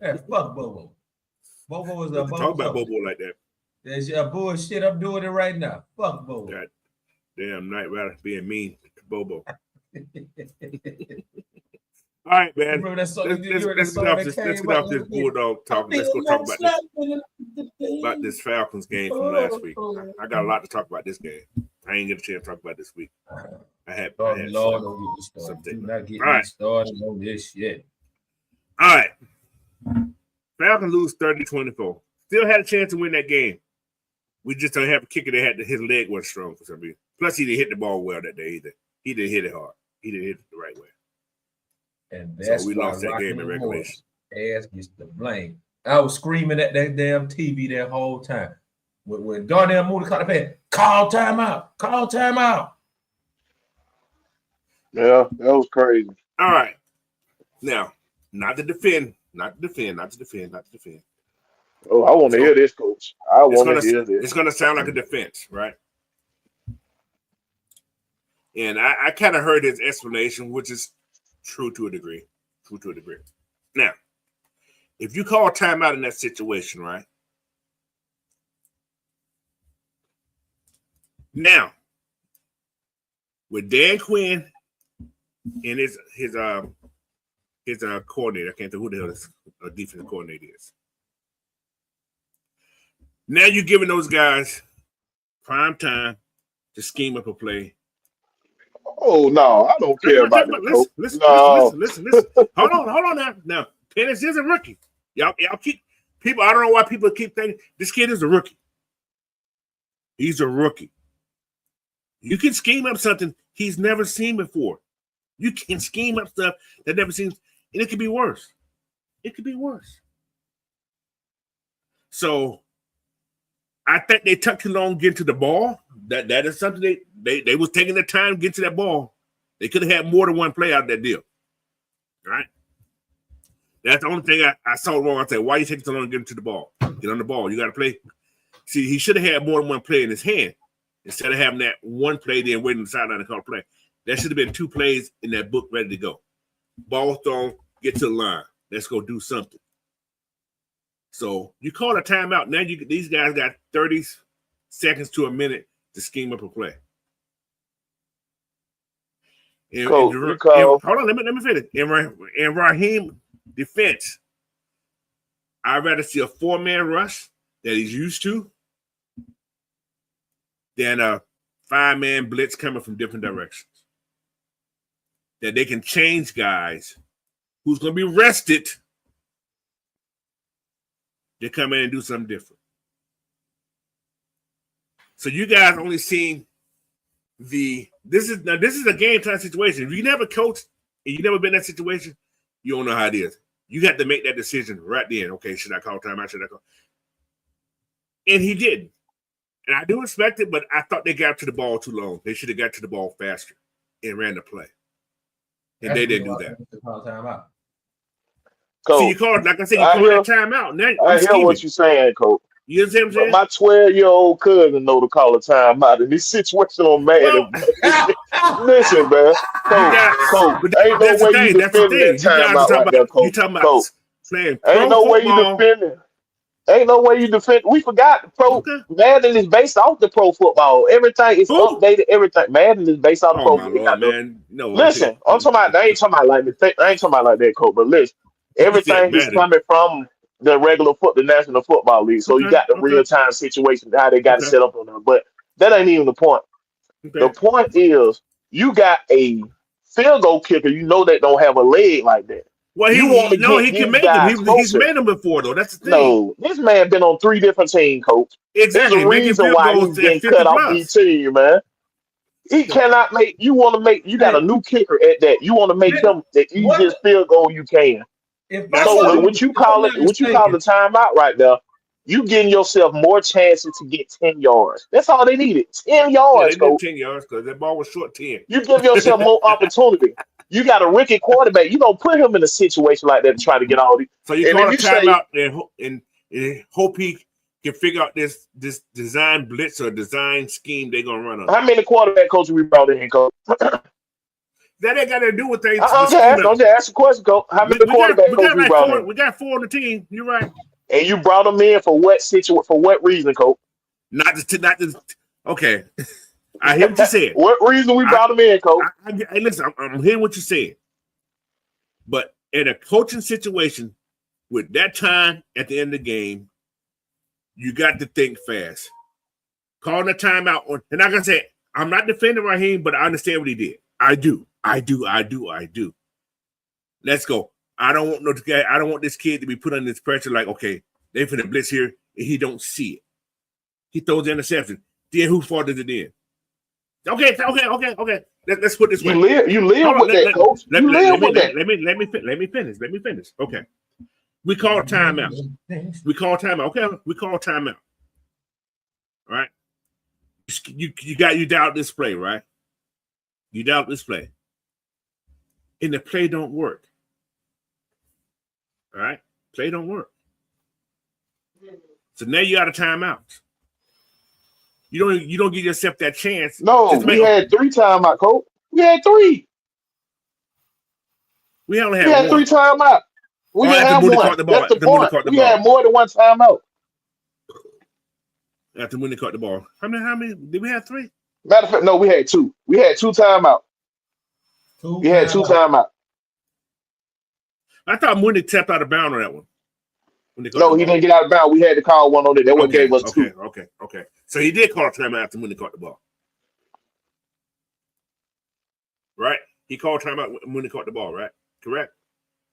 Yeah, fuck Bobo. Bobo is a talk about Bobo like that. That's bullshit. I'm doing it right now. Fuck Bobo. God damn, Night Rider being mean to Bobo. All right, man. Let's get off this Bulldog talk. Let's go talk about this Falcons game from last week. I got a lot to talk about this game. I ain't get a chance to talk about this week. I had Lord, don't get me started. something. Do not get All me right. started on this shit. All right. Falcons lose 30-24. Still had a chance to win that game. We just don't have a kicker that his leg wasn't strong for some reason. Plus, he didn't hit the ball well that day either. He didn't hit it hard. He didn't hit it the right way. And that's so we why lost that game in regulation. Ass gets the blame. I was screaming at that damn TV that whole time. When Darnell Mooney caught the pass, call timeout. Call timeout. Yeah, that was crazy. All right. Now, not to defend. Oh, I want to hear this, Coach. I want to hear this. It's going to sound like a defense, right? And I kind of heard his explanation, which is true to a degree. Now, if you call timeout in that situation, right? Now, with Dan Quinn and his coordinator, I can't think who the hell this defensive coordinator is. Now you're giving those guys prime time to scheme up a play. Oh no, I don't care about that. Listen. Hold on now. Now, Penix is a rookie. Y'all keep people. I don't know why people keep thinking this kid is a rookie. He's a rookie. You can scheme up something he's never seen before. You can scheme up stuff that never seen, and it could be worse. So I think they took too long getting to the ball. That is something they was taking their time to get to that ball. They could have had more than one play out of that deal. All right. That's the only thing I saw wrong. I said, why are you taking so long to get to the ball? Get on the ball. You got to play. See, he should have had more than one play in his hand instead of having that one play then waiting on the sideline to call play. That should have been 2 plays in that book ready to go. Ball thrown, get to the line. Let's go do something. So you call a timeout. Now these guys got 30 seconds to a minute to scheme up a play. Hold on, let me finish. In Raheem defense, I'd rather see a 4-man rush that he's used to than a 5-man blitz coming from different directions. That they can change guys who's going to be rested. They come in and do something different. So you guys only seen this is a game time situation. If you never coached and you never been in that situation, you don't know how it is. You got to make that decision right then. Okay, should I call timeout? Should I call? And he didn't. And I do respect it, but I thought they got to the ball too long. They should have got to the ball faster and ran the play. And they didn't do that. Coach, so you called, like I said, you called that timeout. Now I hear what you're saying, Coach. You understand what I'm saying? My 12-year-old cousin know to call a timeout, and this situation on man. Listen, man. Coach, ain't no way you defending that timeout right there, Coach. You talking about playing pro ain't no way football. you defending. Ain't no way you defend. We forgot the pro. Madden is based off the pro football. Everything is updated. Everything. Madden is based off the pro football. Man. No, listen, I'm talking about. I ain't talking about like that, Coach. But listen, everything is coming from the regular the National Football League. So you got the real time situation how they got it set up on them. But that ain't even the point. The point is you got a field goal kicker. You know that don't have a leg like that. Well, he can make them. He's made them before, though. That's the thing. No, this man been on 3 different teams, Coach. Exactly. There's a reason why he's getting cut off each team, man. He cannot make. You want to make. You got a new kicker at that. You want to make him the easiest field goal you can. So what you call the timeout right there, you getting yourself more chances to get 10 yards. That's all they needed. 10 yards, Coach. 10 yards because that ball was short 10. You give yourself more opportunity. You got a rookie quarterback. You don't put him in a situation like that to try to get all these. So you call a timeout and hope he can figure out this design blitz or design scheme they're gonna run on. How many quarterback coaches we brought in, Coach? That ain't got to do with things. I'm just asking a question, Coach. How many quarterback coaches we brought in? We got 4 on the team. You're right. And you brought them in for what situation? For what reason, Coach? Not to. Okay. I hear what you said. What reason we brought him in, Coach? Hey, listen, I'm hearing what you said. But in a coaching situation, with that time at the end of the game, you got to think fast. Calling a timeout, and like I said, I'm not defending Raheem, but I understand what he did. I do. Let's go. I don't want this kid to be put under this pressure. Like, okay, they finna blitz here, and he don't see it. He throws the interception. Then whose fault is it then? Okay. Let's put this way. You live with that, coach. Let me finish. Okay. We call timeout. Okay. We call timeout. All right. You doubt this play, right? You doubt this play. And the play don't work. All right? Play don't work. So now you got a timeout. You don't give yourself that chance. No, we had 3 timeout, coach. We had 3. We only had 3 timeout. We didn't have one. That's the point. We had more than 1 timeout. After when they caught the ball. How many? Did we have 3? Matter of fact, no, we had 2. We had 2 timeout. We had 2 timeout. I thought Mooney tapped out of bounds on that one. No, he didn't get out of bounds. We had to call one on it. That one gave us 2. Okay. So he did call a timeout after Mooney caught the ball. Right? He called timeout when Mooney caught the ball, right? Correct?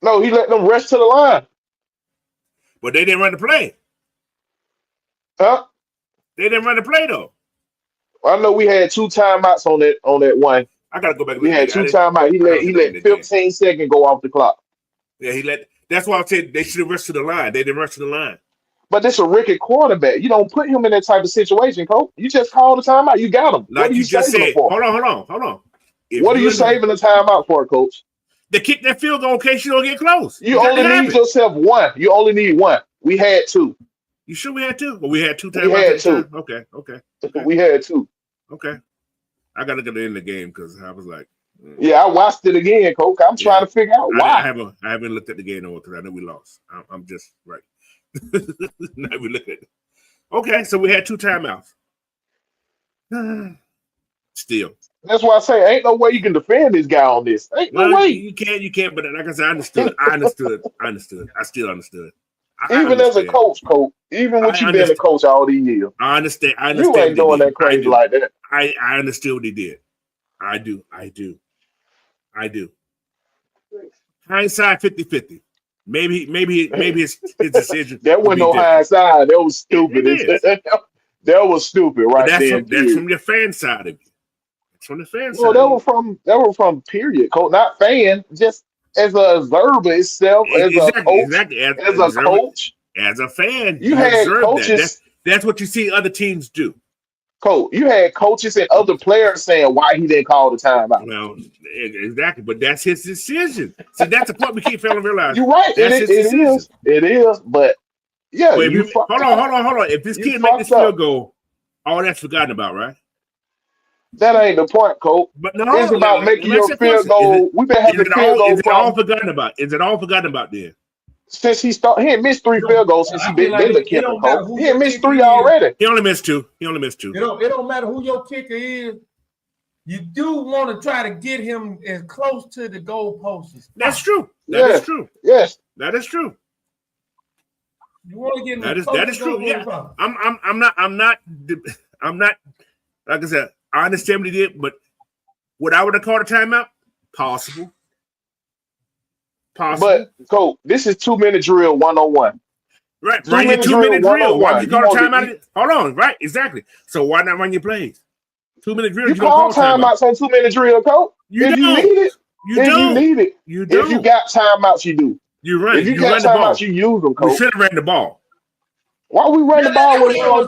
No, he let them rush to the line. But they didn't run the play. Huh? They didn't run the play, though. I know we had 2 timeouts on that one. I got to go back. We had 2 timeouts. He let 15 seconds go off the clock. Yeah, that's why I said they should have rushed to the line. They didn't rush to the line. But this is a rookie quarterback. You don't put him in that type of situation, coach. You just call the timeout. You got him. Like what are you just said. For? Hold on. What are you saving the timeout for, coach? To kick that field goal in case you don't get close. You only need yourself 1. You only need 1. We had 2. You sure we had 2? Well, we had 2 timeouts. We had 2. Okay. We had 2. Okay. I got to get in the game because I was like, yeah, I watched it again, coach. I'm trying to figure out why. I haven't looked at the game because I know we lost. I'm just right. Now we look at it. Okay, so we had 2 timeouts. Still. That's why I say ain't no way you can defend this guy on this. Ain't no way. You can't, but like I said, I understood. I still understood. Even as a coach, even when you've been a coach all these years. I understand. You ain't doing that crazy like that. I understood what he did. I do. Hindsight 50-50. Maybe his decision. That wasn't no hindsight. That was stupid. That was stupid right there. That's from your fan side of you. That's from the fan side. Well, that was from period, coach. Not fan, just as an observer itself, as a coach. As a fan, you had coaches. That's what you see other teams do. Coach, you had coaches and other players saying why he didn't call the timeout. Well, exactly, but that's his decision. See, that's the point we keep failing to realize. You're right. It is. But yeah, hold on. If this kid makes this field goal, all that's forgotten about, right? That ain't the point, coach. But no, it's about making your field goal. We've been having field goal. Is it all forgotten about? Is it all forgotten about then? Since he ain't missed 3 field goals since he been the kicker, coach. He ain't missed 3 already. He only missed 2. It don't matter who your kicker is. You do want to try to get him as close to the goal post. That's true. That is true. Yes, that is true. You want to get him that is true. Yeah, I'm not. Like I said, I understand what he did, but would I have called a timeout? Possible. But coach, this is 2-minute drill 101. Right, run your 2-minute drill. Why you call a timeout? Hold on, right, exactly. So why not run your plays? 2-minute drill. You call timeouts on 2-minute drill, coach. If you need it, if you got timeouts, you do. You run. If you got timeouts, you use them, coach. We should have ran the ball. Why we run the ball when it's on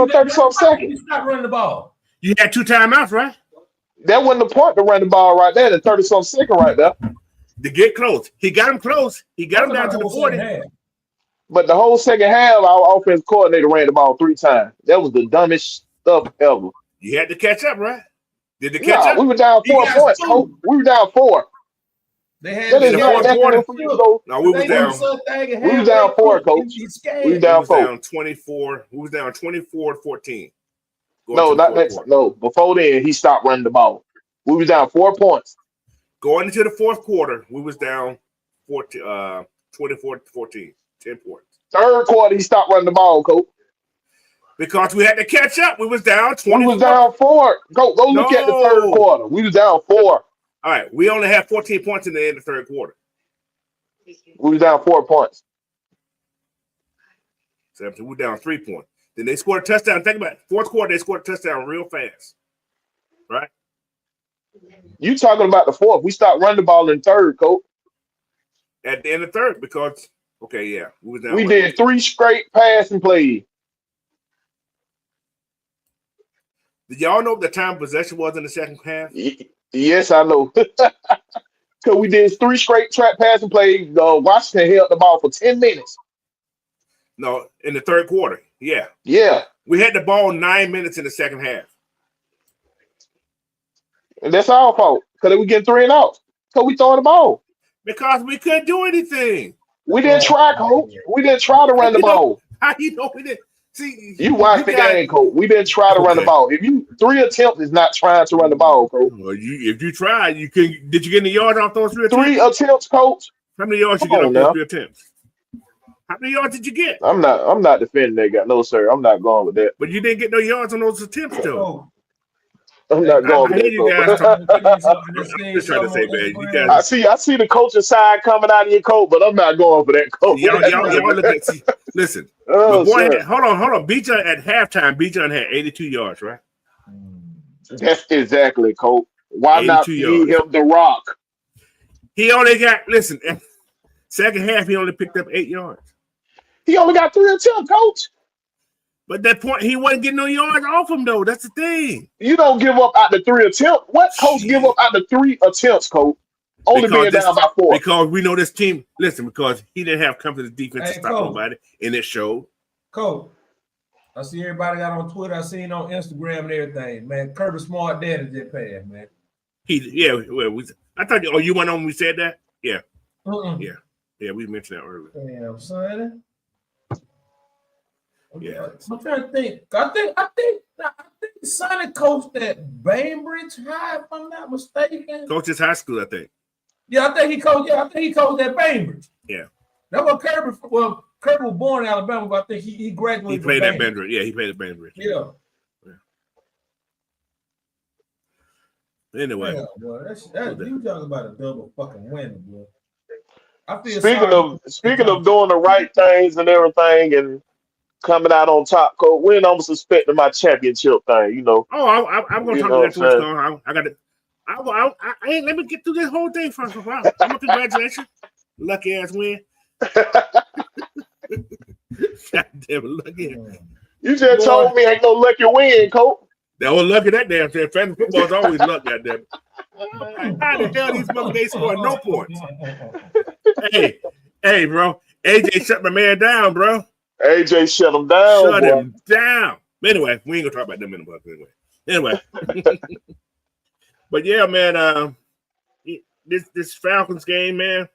30-something seconds? You stop running the ball. You had 2 timeouts, right? That wasn't the point to run the ball right there. The 30-something second right there. To get close. He got him close. He got him down to the 40. But the whole second half, our offensive coordinator ran the ball 3 times. That was the dumbest stuff ever. You had to catch up, right? Did they catch up? We were down 4 points. We were down 4. They had the fourth quarter. No, we was down. We was down 4, coach. We was down 4. Down 24. We was down 24-14. No. Before then, he stopped running the ball. We was down 4 points. Going into the 4th quarter, we was down 24-14, 10 points. 3rd quarter, he stopped running the ball, coach. Because we had to catch up. We was down 20. We was down 4. Go look at the third quarter. We was down 4. All right. We only had 14 points in the end of the third quarter. We was down 4 points. So we're down 3 points. Then they scored a touchdown. Think about it. Fourth quarter, they scored a touchdown real fast. Right? You talking about the fourth. We stopped running the ball in third, Coach. At the end of third, because, okay, yeah. We did 3 straight passing plays. Did y'all know what the time possession was in the second half? Yes, I know. Because we did 3 straight track passing plays. Washington held the ball for 10 minutes. No, in the third quarter. Yeah. Yeah. We had the ball 9 minutes in the second half. And that's our fault. Because we get 3 and outs. Because we throwing the ball. Because we couldn't do anything. We didn't try, Coach. We didn't try to run the ball. How you know we didn't? See, you watched the game, Coach. We didn't try to run the ball. If you 3 attempts is not trying to run the ball, Coach. Well, if you tried, you can. Did you get any yards off those 3 attempts? 3 attempts, Coach. How many yards you get off those 3 attempts? How many yards did you get? I'm not defending that guy. No, sir. I'm not going with that. But you didn't get no yards on those attempts, though. I'm not going with that. You guys I'm just trying to say, man. You guys. I see the coaching side coming out of your coat, but I'm not going for that coach. Y'all look at. Listen. Oh, boy, hold on. Bijan at halftime. Bijan had 82 yards, right? That's exactly, Coach. Why not feed him the rock? He only got. Listen. Second half, he only picked up 8 yards. He only got 3 attempts, Coach. But that point, he wasn't getting no yards off him, though. That's the thing. You don't give up at the 3 attempts. What coach give up at the 3 attempts, Coach? Only being down by 4. Because we know this team. Listen, because he didn't have confidence defense to stop nobody, and it showed. Coach, I see everybody got on Twitter. I seen on Instagram and everything. Man, Kirby Smart daddy just passed, man. I thought. Oh, you went on when we said that? Yeah. Yeah, we mentioned that earlier. Damn, son. Yeah. I'm trying to think. I think Sonny coached at Bainbridge High, if I'm not mistaken. Coaches high school, I think. Yeah, I think he coached at Bainbridge. Yeah. That was Kirby. Well, Kirby was born in Alabama, but I think he graduated. He played at Bainbridge. Yeah, he played at Bainbridge. Yeah. Anyway. Yeah, boy, you talking about a double fucking win, boy. I feel speaking of doing the right things and everything and coming out on top, Coach, when I'm suspecting my championship thing, you know. Oh, I'm going to talk about that. I got it. Let me get through this whole thing first. I'm a congratulations. Lucky ass win. God damn it, lucky. You just told me ain't no lucky win, Coach. That was lucky that damn thing. Fantasy football is always luck, goddamn it. How the hell these motherfuckers ain't scoring no points? Hey, bro. AJ shut my man down, bro. AJ shut him down. Shut him down. Anyway, we ain't gonna talk about them in a buck anyway. But yeah, man. This Falcons game, man.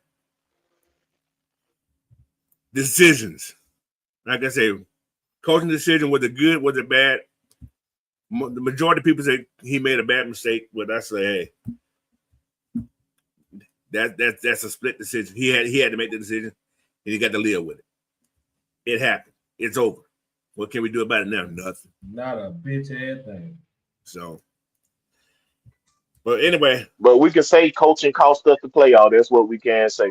Decisions. Like I say, coaching decision, was it good? Was it bad? The majority of people say he made a bad mistake, but I say, hey, that's a split decision. He had to make the decision, and he got to live with it. It happened. It's over. What can we do about it now? Nothing. Not a bitch ass thing. So, but anyway. But we can say coaching cost us the playoff. That's what we can say.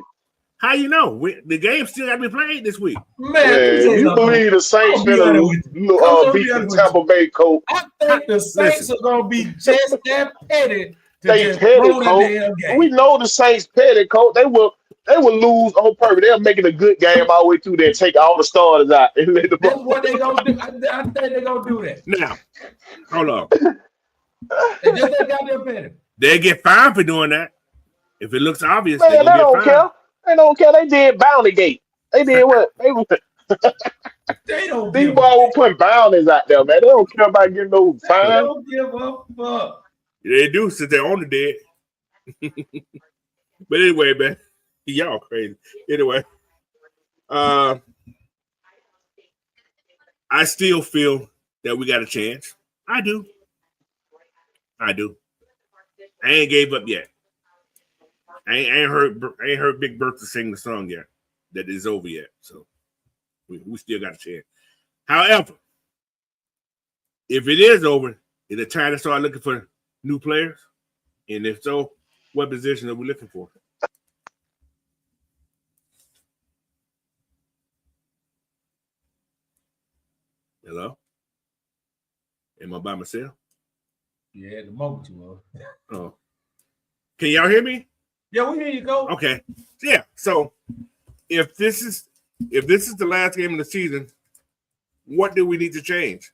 How you know? The game still got to be played this week. Man, you believe the Saints finna beat the Tampa Bay, Coach? I think the Saints are going to be just that petty. They petty, Coach. We know the Saints petty, Coach. They will lose on purpose. They're making a good game all the way through there and take all the starters out. That's what they're going to do. I think they're going to do that. Now, hold on. They just that goddamn petty. They get fined for doing that. If it looks obvious, man, they don't care. They don't care. They did Bounty Gate. They did what? They don't. These boys will put bounties out there, man. They don't care about getting no fine. They don't give a fuck. They do since they're on the dead. But anyway, man, y'all crazy. Anyway, I still feel that we got a chance. I do. I ain't gave up yet. I ain't heard Big Bertha sing the song yet. That is over yet. So we still got a chance. However, If it is over, is it time to start looking for new players? And if so, what position are we looking for? Hello? Am I by myself? Yeah, at the moment you are. Oh. Can y'all hear me? Yeah, we hear you, go. Okay. Yeah. So if this is the last game of the season, what do we need to change?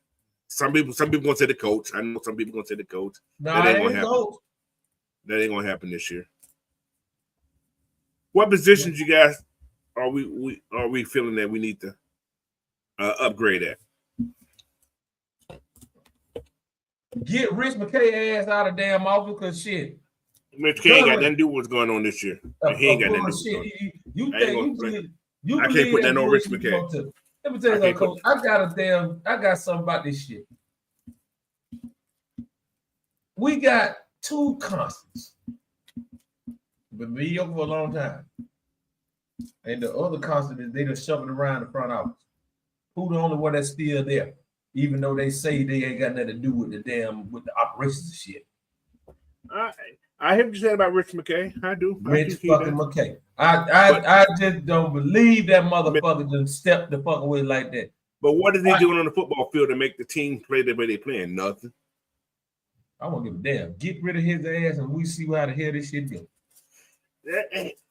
Some people gonna say the coach. I know some people gonna say the coach. Nah, that ain't gonna happen. That ain't gonna happen this year. What positions you guys are we feeling that we need to upgrade at? Get Rich McKay ass out of damn office because shit. Rich McKay ain't got nothing to do with what's going on this year. He ain't got nothing to do with it. I can't put that on Rich McKay. Let me tell you something, Coach. I got something about this shit. We got two constants. Been mediocre for a long time. And the other constant is they just shoving around the front office. Who the only one that's still there? Even though they say they ain't got nothing to do with with the operations and shit. I hear what you said about Rich McKay. I do. Rich fucking McKay. I just don't believe that motherfucker just stepped the fuck away like that. But what is he doing on the football field to make the team play the way they playing? Nothing. I won't give a damn. Get rid of his ass and we see how the hell this shit go.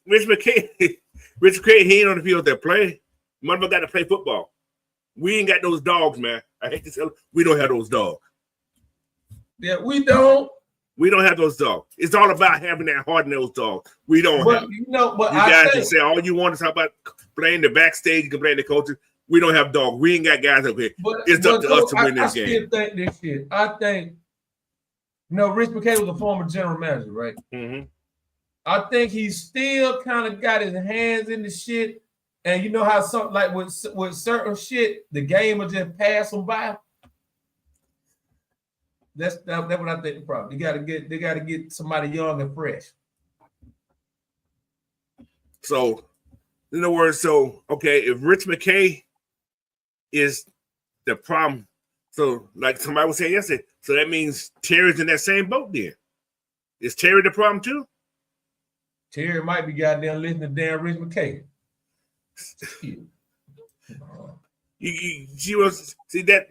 Rich McKay, he ain't on the field that play. Motherfucker got to play football. We ain't got those dogs, man. I hate to tell you, we don't have those dogs. Yeah, we don't. We don't have those dogs. It's all about having that hard-nosed dog. We don't have it. You guys can say all you want is how about playing the backstage, you can play the coaches. We don't have dogs. We ain't got guys up here. It's up to us to win this game. I still think this shit. I think, Rich McKay was a former general manager, right? Mm-hmm. I think he still kind of got his hands in the shit. And you know how something like with certain shit, the game will just pass them by. That's what I think the problem. They gotta get somebody young and fresh. So, in other words, if Rich McKay is the problem, so like somebody was saying yesterday, so that means Terry's in that same boat then. Is Terry the problem too? Terry might be goddamn listening to damn Rich McKay. You see that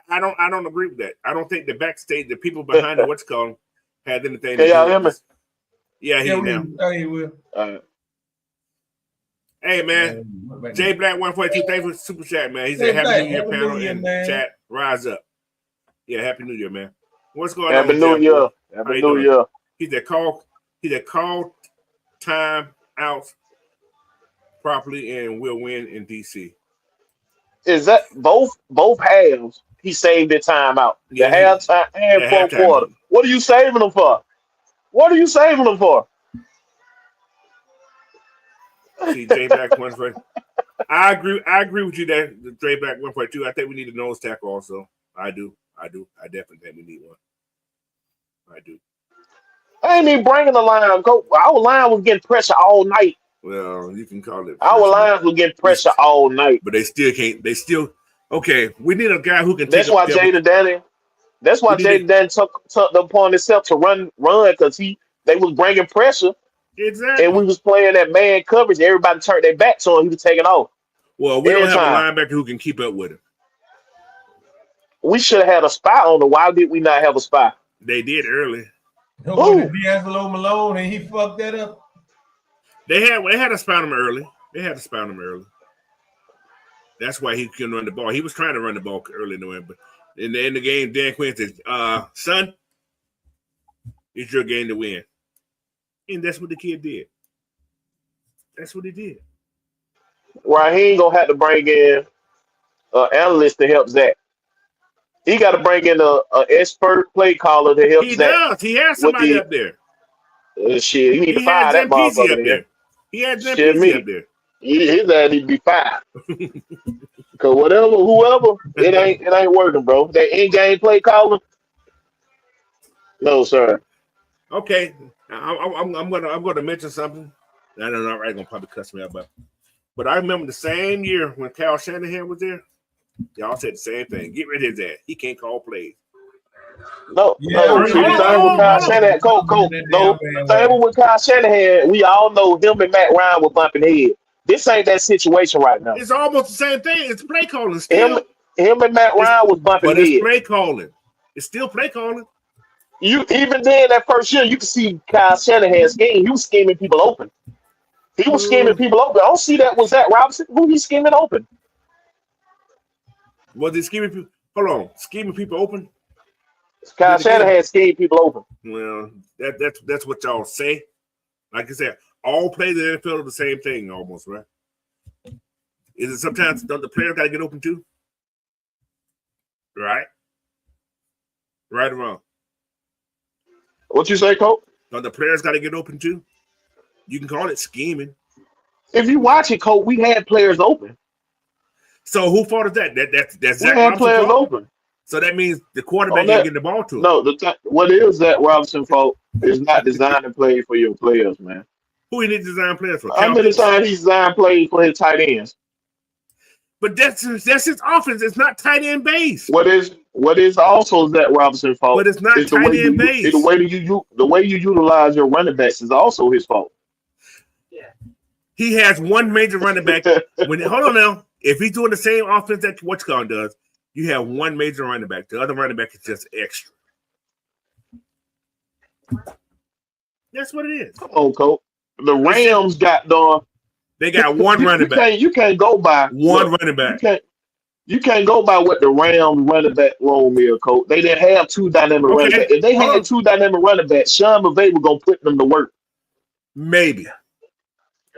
I don't agree with that. I don't think the backstage, the people behind it, what's called, had anything to do with this. Yeah, he now. He will. Hey man, J Black 142, thanks for the super chat, man. He said Happy New Year panel in the chat. Rise up. Yeah, Happy New Year, man. What's going on? Happy New Year. Happy New Year. He that called time out properly and will win in DC. Is that both halves? He saved the time out. The halftime and fourth quarter. What are you saving them for? See, J Black 142. I agree with you that the J Black 142. I think we need a nose tackle also. I do. I definitely think we need one. I do. I ain't even bringing the line. Our line was getting pressure all night. Well, you can call it. Our lines were getting pressure all night. But they still can't. Okay, we need a guy who can. That's why Jaden Danny took the upon himself to run because they was bringing pressure. Exactly. And we was playing that man coverage. Everybody turned their backs on him. He was taking off. Well, we don't have a linebacker who can keep up with him. We should have had a spy on him. Why did we not have a spy? They did early. D'Angelo Malone, and he fucked that up. They had to spy him early. That's why he couldn't run the ball. He was trying to run the ball early in the way, but in the end of the game, Dan Quinn said, son, it's your game to win. And that's what the kid did. That's what he did. Right, he ain't going to have to bring in an analyst to help Zach. He got to bring in an expert play caller to help Zach. He does. He has somebody up there. Shit, he need to fire that motherfucker up there. He had that PC up there. His ass need to be fired. Because whoever, it ain't working, bro. That in-game play calling, no, sir. Okay, I'm gonna mention something. I don't know. I'm gonna probably cuss me out, but I remember the same year when Kyle Shanahan was there. Y'all said the same thing. Get rid of his ass. He can't call plays. No. See, the thing with Kyle Shanahan, Colt. No, the thing with Kyle Shanahan, we all know him and Matt Ryan were bumping heads. This ain't that situation right now. It's almost the same thing. It's play calling still. Him and Matt Ryan was bumping heads. But it's play calling. It's still play calling. You even then that first year, you can see Kyle Shanahan scheme. He was scheming people open. He was scheming people open. I don't see that was Zach Robinson. Who he scheming open? Was he scheming people? Hold on, scheming people open. Kyle Shanahan schemed people open. Well, that's what y'all say. Like I said, all players in the NFL are the same thing almost, right? Is it sometimes don't the players got to get open too? Right? Right or wrong? What you say, Coach? Don't the players got to get open too? You can call it scheming. If you watch it, Coach, we had players open. So who fault is that? That's Zach Robinson. We had players open. So that means the quarterback ain't getting the ball to him. No, what is Zach Robinson fault is not designing plays for your players, man. Who he need to design players for? How many times he's designed plays for his tight ends? But that's his offense. It's not tight end based. What is also Zach Robinson fault? But it's not tight end based. The way you utilize your running backs is also his fault. Yeah. He has one major running back. Hold on now. If he's doing the same offense that Whatcon does, you have one major running back. The other running back is just extra. That's what it is. Come on, Coach. The Rams got done. They got one running back. You can't go by one running back. You can't go by what the Rams running back room is, Coach. They didn't have two dynamic running backs. If they had two dynamic running backs, Sean McVay was gonna put them to work. Maybe.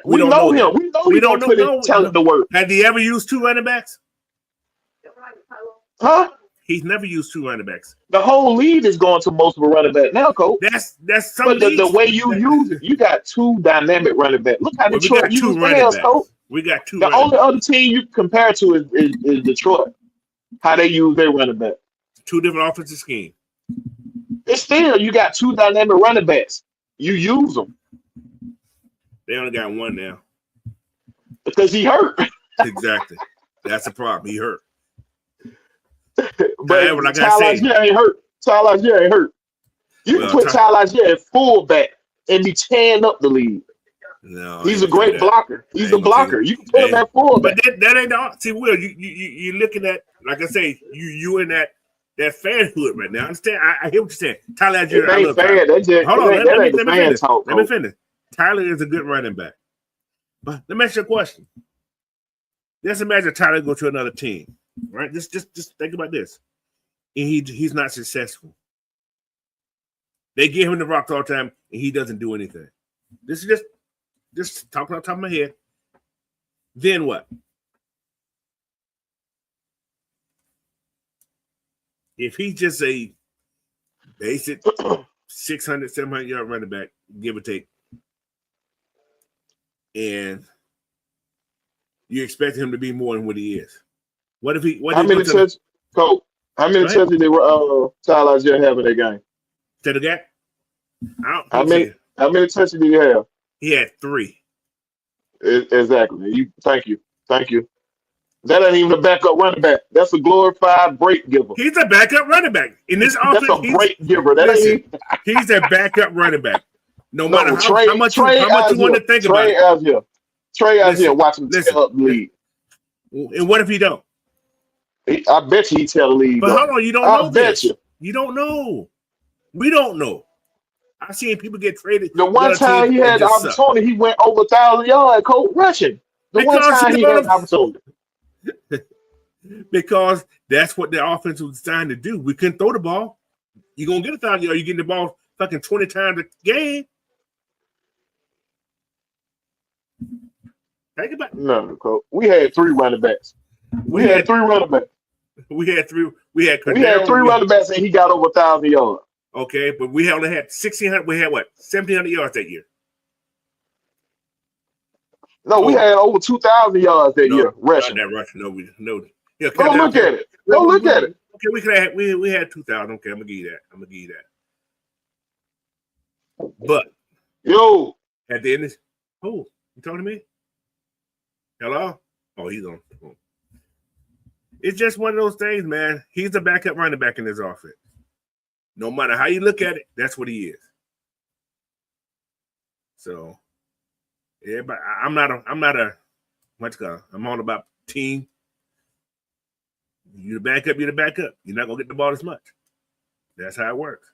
We know him. We know he don't put his talent to work. Had he ever used two running backs? Huh? He's never used two running backs. The whole league is going to multiple running back now, Coach. That's something. But the way you use it, you got two dynamic running backs. Look how Detroit uses theirs, Coach. We got two. The only other team you compare to is Detroit. How they use their running back. Two different offensive schemes. It's still you got two dynamic running backs. You use them. They only got one now. Because he hurt. Exactly. That's the problem. He hurt. But like Tyler ain't hurt. Tyler ain't hurt. You can put Tyler at fullback and be tearing up the league. No, he's a great blocker. He's a blocker. You can put him at fullback. But that ain't the see. Will you're looking at, like I say, you in that fanhood right now. I understand? I hear what you're saying. Tyler, I love Tyler. Hold on, let me finish. Tyler is a good running back. But let me ask you a question. Let's imagine Tyler go to another team, right? Just think about this. And he's not successful. They give him the rock all the time, and he doesn't do anything. This is just talking on top of my head. Then what? If he's just a basic 600, 700-yard running back, give or take, and you expect him to be more than what he is. What if he? How many touches? Coach, how many touches did Tyler just have in that game? To the gap? How many touches did he have? He had 3. Exactly. Thank you. That ain't even a backup running back. That's a glorified break giver. He's a backup running back. In this offense, that's a break giver. He's a backup running back. No matter how much you want to think about it. Trey Algier, watch him tear up the league. And what if he don't? I bet you he tell the league. But hold on, you don't know this. You don't know. We don't know. I've seen people get traded. The one time he had the opportunity, he went over 1,000 yards, Coach, rushing. The one time he had the opportunity. Because that's what the offense was designed to do. We couldn't throw the ball. You're going to get 1,000 yards. You're getting the ball fucking 20 times a game. Think about it. No, Coach. We had 3 running backs. We had 3 running backs. We had 3 running backs, and he got over 1,000 yards. Okay, but we only had 1,600. We had what? 1,700 yards that year. No, we had over 2,000 yards that year rushing. Not that rushing. No. Yeah, Go look at it. Okay, we could have. We had 2,000. Okay, I'm gonna give you that. But at the end of you talking to me? Hello? Oh, he's on. It's just one of those things, man. He's the backup running back in this offense. No matter how you look at it, that's what he is. So, yeah, but I'm not a what's called. I'm all about team. You're the backup. You're the backup. You're not gonna get the ball as much. That's how it works.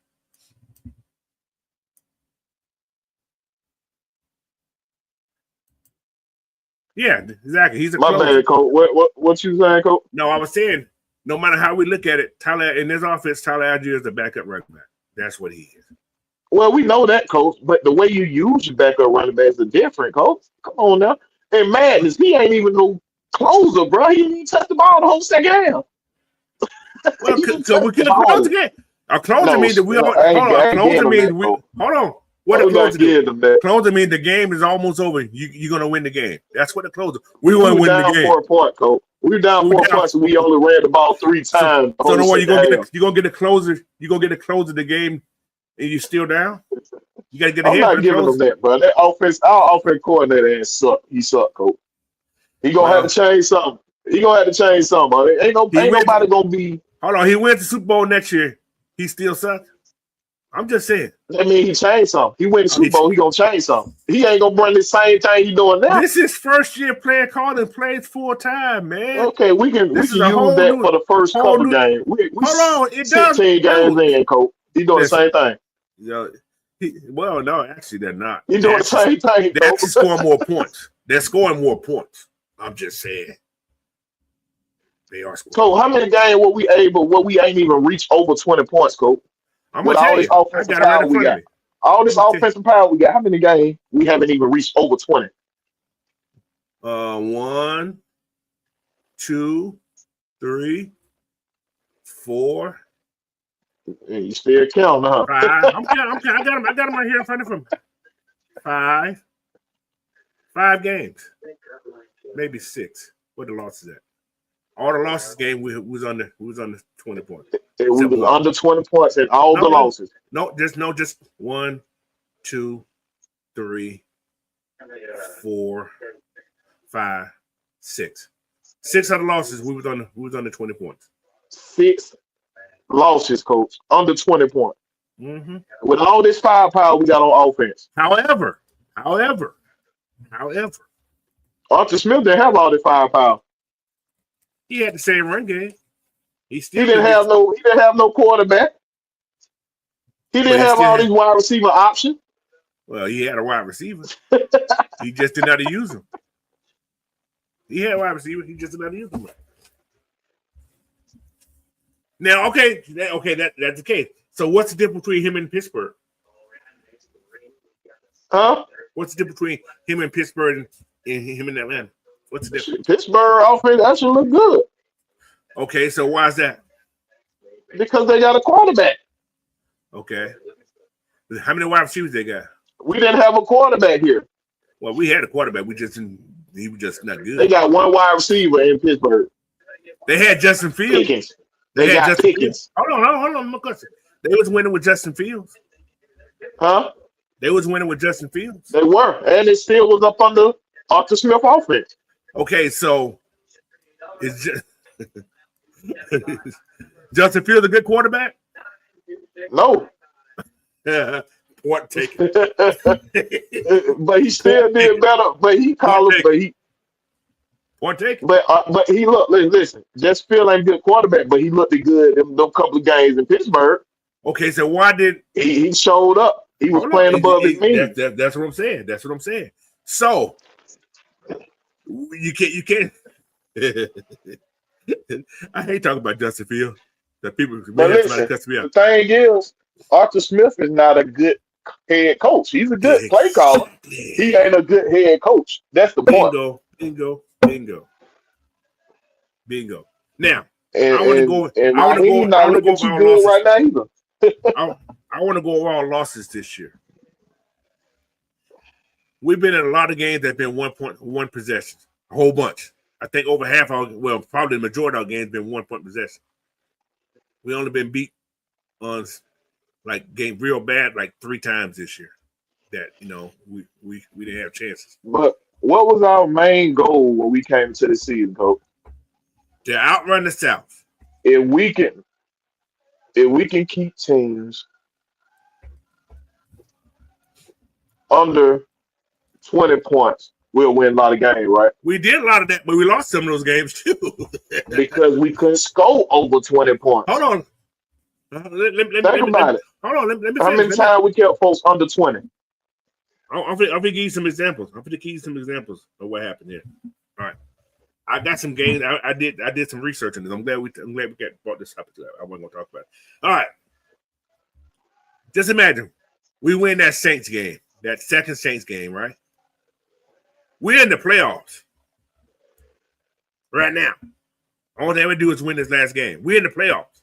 Yeah, exactly. He's a My closer. bad, Coach. What you saying, Coach? No, I was saying, no matter how we look at it, Tyler in this offense, Tyler Algier is the backup running back. That's what he is. Well, we know that, Coach, but the way you use your backup running backs is different, Coach. Come on now. And Madness, he ain't even no closer, bro. He didn't even touch the ball the whole second half. Well, so we could have closed the game. A closer means that we all hold on. A closer means we hold on. What a closer means? Closer means the game is almost over. You're gonna win the game. That's what the closer. We want to win the game. 4 points, Coach. We were down 4 points, and we only ran the ball 3 times. So no, what you gonna get a closer? You gonna get a closer the game, and you still down? You gotta get ahead. I'm not giving them that, bro. That offense, our offense coordinator has sucked. He sucked, Coach. He gonna have to change something. Bro. Ain't nobody gonna be. Hold on, he went to Super Bowl next year. He still sucks. I'm just saying. That means he changed something. He went to Super Bowl. He gonna change something. He ain't gonna bring the same thing he doing now. This is first year playing call and plays full time, man. Okay, we can use that for the first couple games. We hold on, it does 16 games in, Coach. He doing the same thing. Well, no, actually, they're not. He doing the same thing. They're actually scoring more points. They're scoring more points. I'm just saying. They are scoring. So how many games were we ain't even reach over 20 points, Coach? I'm gonna tell you, offensive power we got. All this offensive power we got. How many games we haven't even reached over 20? 1, 2, 3, 4. You still counting, huh? 5. I'm counting. I got them right here in front of him. 5 games, maybe 6. What the losses at? All the losses game we was under 20 points. It was under 20 points in all the losses. Just 1, 2, 3, 4, 5, 6. 6 other losses we was under 20 points. 6 losses, Coach, under 20 points. Mm-hmm. With all this firepower we got on offense. However, Arthur Smith didn't have all this firepower. He had the same run game. He didn't have no quarterback. He didn't have all these wide receiver options. Well, he had a wide receiver. He just didn't know how to use them. He had a wide receiver. He just didn't know how to use them. Now, okay, that's the case. So what's the difference between him and Pittsburgh? Huh? What's the difference between him and Pittsburgh and him and Atlanta? What's the difference? Pittsburgh offense actually look good. Okay, so why is that? Because they got a quarterback. Okay. How many wide receivers they got? We didn't have a quarterback here. Well, we had a quarterback. He was just not good. They got one wide receiver in Pittsburgh. They had Justin Fields. Pickens. They got Justin Pickens. Hold on. My question. They was winning with Justin Fields. Huh? They was winning with Justin Fields. They were. And it still was up under Arthur Smith offense. Okay, so is Justin Fields a good quarterback? No. Point taken. But he still did better. But he called him. But he. Point taken. But he looked. Listen, Justin Fields ain't a good quarterback, but he looked good in those couple of games in Pittsburgh. Okay, so why did he showed up? He was playing above his means. That's what I'm saying. That's what I'm saying. So you can't. I hate talking about Justin Fields. That people. But listen, the thing is, Arthur Smith is not a good head coach. He's a good play caller. He ain't a good head coach. That's the point. Bingo. Now, I want to go. He's not looking too good right now either. I want to go over our losses this year. We've been in a lot of games that have been 1 possession, a whole bunch. I think over half probably the majority of our games been 1 point possession. We only been beat on game real bad 3 times this year. That we didn't have chances. But what was our main goal when we came into the season, Coach? To outrun the South. If we can keep teams under 20 points, we'll win a lot of games, right? We did a lot of that, but we lost some of those games too. Because we couldn't score over 20 points. Hold on. Think about it. Hold on. Let me How many times we kept folks under 20? I'm going to give you some examples. I'm going to give you some examples of what happened here. All right. I got some games. I did some research on this. I'm glad we brought this up. I wasn't going to talk about it. All right. Just imagine we win that Saints game, that second Saints game, right? We're in the playoffs right now. All they would do is win this last game. We're in the playoffs.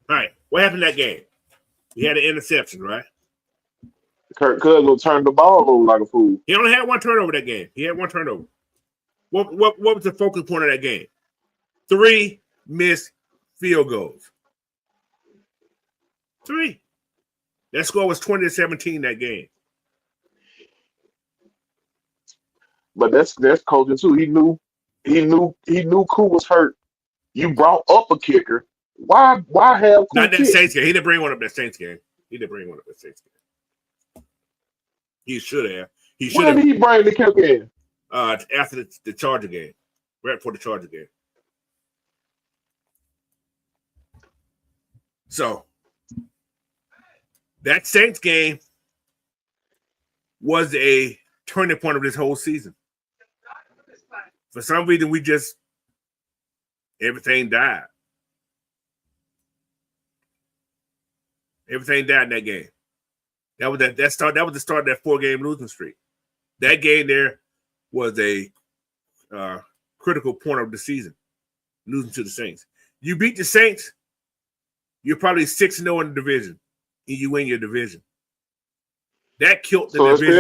All right. What happened in that game? We had an interception, right? Kirk Cousins turned the ball over like a fool. He only had one turnover that game. He had one turnover. What was the focal point of that game? 3 missed field goals. 3. That score was 20-17 that game. But that's coaching too. He knew Koo was hurt. You brought up a kicker. Why have Koo not that kick? Saints game? He didn't bring one up that Saints game. He should have. When did he bring the kicker in? After the Charger game, right before the Charger game. So that Saints game was a turning point of this whole season. For some reason, everything died. Everything died in that game. That was the start of that 4-game losing streak. That game there was a critical point of the season, losing to the Saints. You beat the Saints, you're probably 6-0 in the division, and you win your division. That killed the division.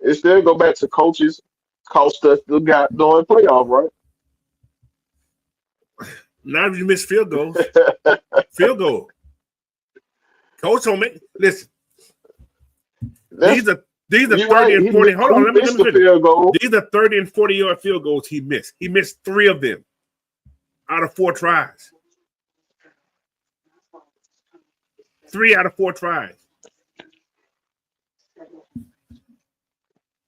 It still go back to coaches cost us the guy doing playoff, right? Not if you miss field goals. Field goal. Coach don't make. Listen. These are 30 and 40. Hold on, let me finish. These are 30 and 40-yard field goals he missed. He missed 3 of them out of 4 tries. 3 out of 4 tries.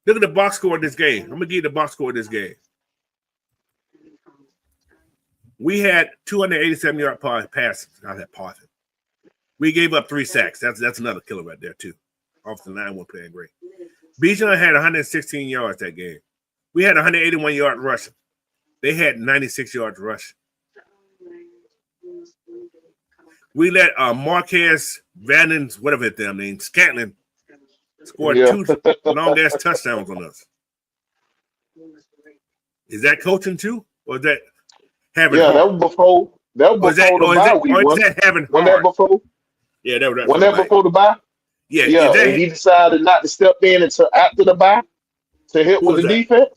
Look at the box score of this game. I'm going to give you the box score of this game. We had 287-yard passes. Not that passing. We gave up 3 sacks. That's another killer right there, too. Off the line, we're playing great. Bijan had 116 yards that game. We had 181 yards rushing. They had 96 yards rushing. We let Marquez Vannens, whatever his damn name, Scantlin, scored 2 long-ass touchdowns on us. Is that coaching too? Or is that having heart? That was before the bye week. Or is that having heart? That before? Yeah, that was that before the bye? Yeah. And he decided not to step in until after the bye to help with the defense.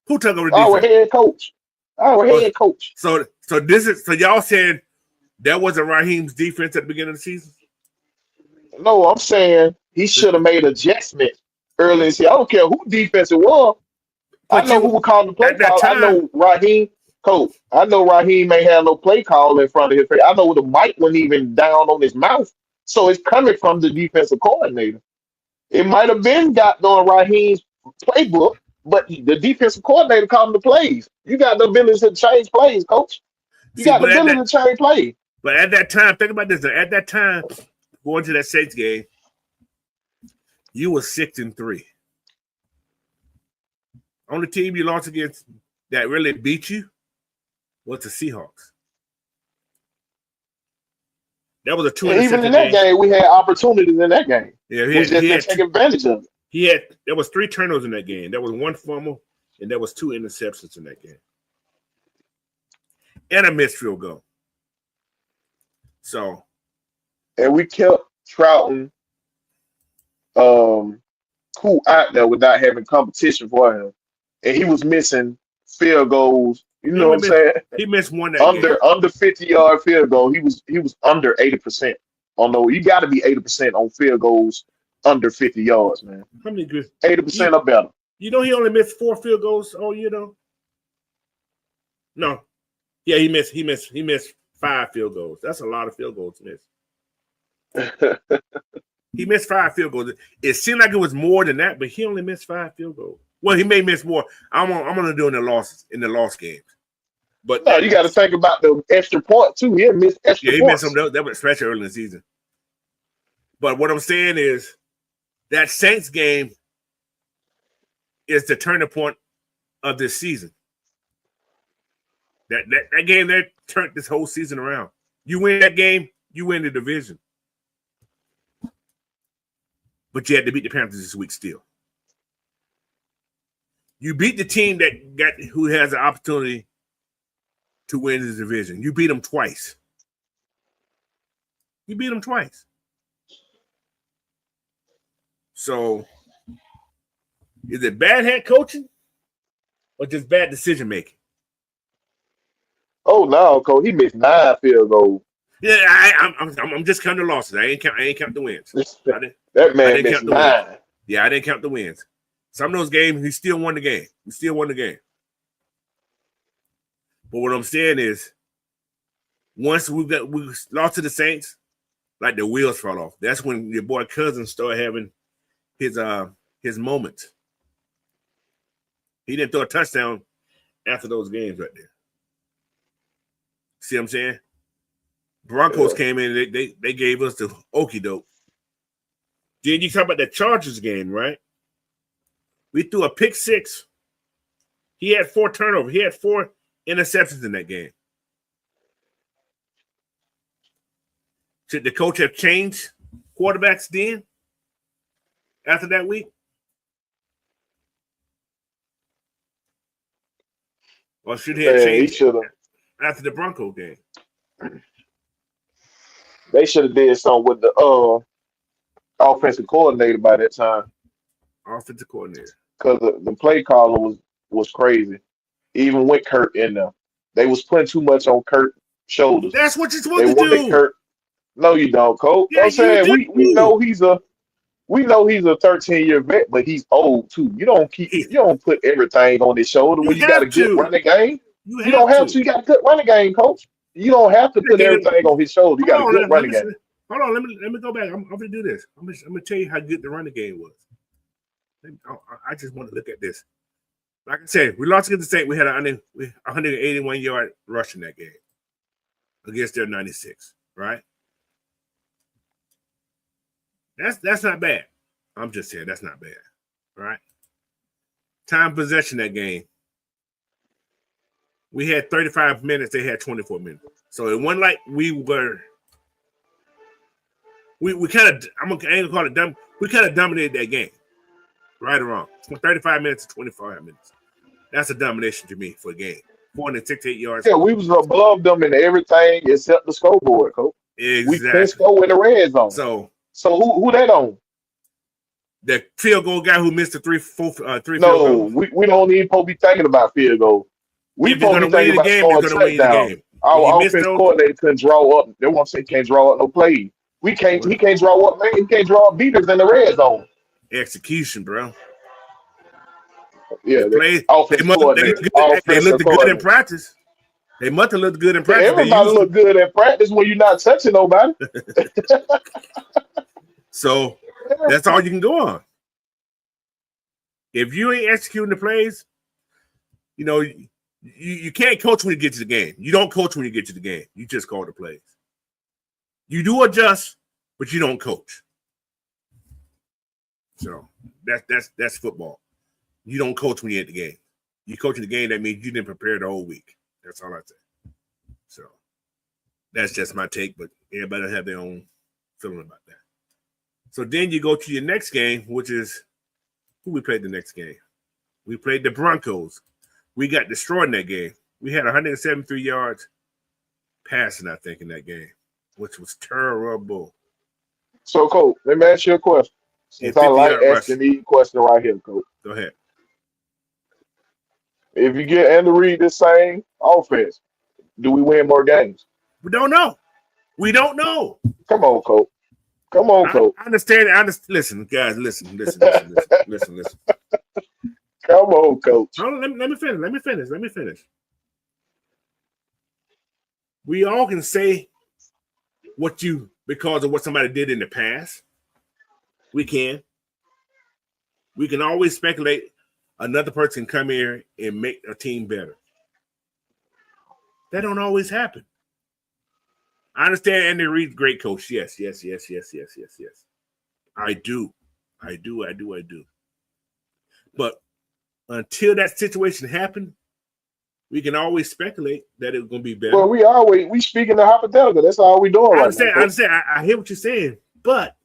Who took over the defense? Our head coach. Head coach. So y'all saying that wasn't Raheem's defense at the beginning of the season? No, I'm saying he should have made adjustments early and say, I don't care who defense it was. I know who would call the play call. I know Raheem, coach. I know Raheem may have no play call in front of his face. I know the mic wasn't even down on his mouth. So it's coming from the defensive coordinator. It might have been got on Raheem's playbook, but the defensive coordinator called the plays. You got the ability to change plays, coach. You got the ability to change plays. But at that time, think about this. At that time, going to that Saints game, you were 6-3. Only team you lost against that really beat you was the Seahawks. That was a 2 even in that game, we had opportunities in that game. Yeah, he had take advantage of it. There was 3 turnovers in that game. There was 1 fumble, and there was 2 interceptions in that game. And a missed field goal. So, and we kept Trouton Koo out there without having competition for him. And he was missing field goals. You know what I'm saying? He missed one under 50-yard field goal. He was under 80%. You got to be 80% on field goals under 50 yards, man. How many good? 80% or better. You know he only missed 4 field goals all year though. No. Yeah, he missed 5 field goals. That's a lot of field goals missed. He missed 5 field goals. It seemed like it was more than that, but he only missed 5 field goals. Well, he may miss more. I'm gonna do in the lost games. But no, you got to think about the extra point too. He missed extra points. Missed some. That was especially early in the season. But what I'm saying is that Saints game is the turning point of this season. That game that turned this whole season around. You win that game, you win the division. But you had to beat the Panthers this week still. You beat the team who has the opportunity to win the division. You beat them twice. So, is it bad head coaching or just bad decision making? Oh no, Cole, he missed 9 field goals. Yeah, I'm just counting the losses. I ain't count the wins. That man missed 9. Yeah, I didn't count the wins. Some of those games, he still won the game. But what I'm saying is, once we lost to the Saints, like the wheels fell off. That's when your boy Cousins started having his moment. He didn't throw a touchdown after those games right there. See what I'm saying? Broncos came in, they gave us the okie doke. Then you talk about the Chargers game, right? We threw a pick 6. He had 4 turnovers. He had 4 interceptions in that game. Should the coach have changed quarterbacks then after that week? Or should he have changed after the Bronco game? They should have did something with the offensive coordinator by that time. Offensive coordinator. Because the play caller was crazy. Even with Kurt in there. They was putting too much on Kurt's shoulders. That's what you're supposed to do. Kurt. No, you don't, Coach. Yeah, I'm saying we know he's a 13-year vet, but he's old too. You don't put everything on his shoulder when you got a good running game. You don't have to. You got a good running game, Coach. You don't have to put everything on his shoulder. You got a good running game. Hold on, let me go back. I'm gonna do this. I'm gonna tell you how good the running game was. I just want to look at this. Like I said, we lost against the Saints. We had 181-yard rush in that game against their 96, right? That's not bad. I'm just saying that's not bad, right? Time possession that game. We had 35 minutes. They had 24 minutes. So it wasn't like we kind of, I ain't gonna call it dumb. We kind of dominated that game, right or wrong. 35 minutes to 25 minutes. That's a domination to me for a game. 468 yards. Yeah, we was above them in everything except the scoreboard, Coach. Exactly. We couldn't score in the red zone. So who that on? The field goal guy who missed the three field goals. We don't even supposed to be thinking about field goal. We supposed to be thinking about scoring touchdown. Our offense coordinator couldn't draw up. They won't say he can't draw up no plays. He can't draw up, man. He can't draw up beaters in the red zone. Execution, bro. Yeah, they looked good in practice. They must have looked good in practice. Everybody look good in practice when you're not touching nobody. So that's all you can go on. If you ain't executing the plays, you can't coach when you get to the game. You don't coach when you get to the game. You just call the plays. You do adjust, but you don't coach. So that's football. You don't coach when you're at the game. You coach in the game, that means you didn't prepare the whole week. That's all I say. So that's just my take, but everybody will have their own feeling about that. So then you go to your next game, which is who we played the next game. We played the Broncos. We got destroyed in that game. We had 173 yards passing, I think, in that game, which was terrible. So, Coach, let me ask you a question. Since I like asking these questions right here, Coach. Go ahead. If you get Andy Reid the same offense, do we win more games? We don't know. Come on, Coach. I understand. Listen, guys. Listen. Come on, Coach. Let me finish. We all can say because of what somebody did in the past. We can. We can always speculate another person come here and make a team better. That don't always happen. I understand Andy Reid's great coach. Yes. I do. But until that situation happened, we can always speculate that it's going to be better. Well, we speaking the hypothetical. That's all we doing I right now. I understand. I hear what you're saying, but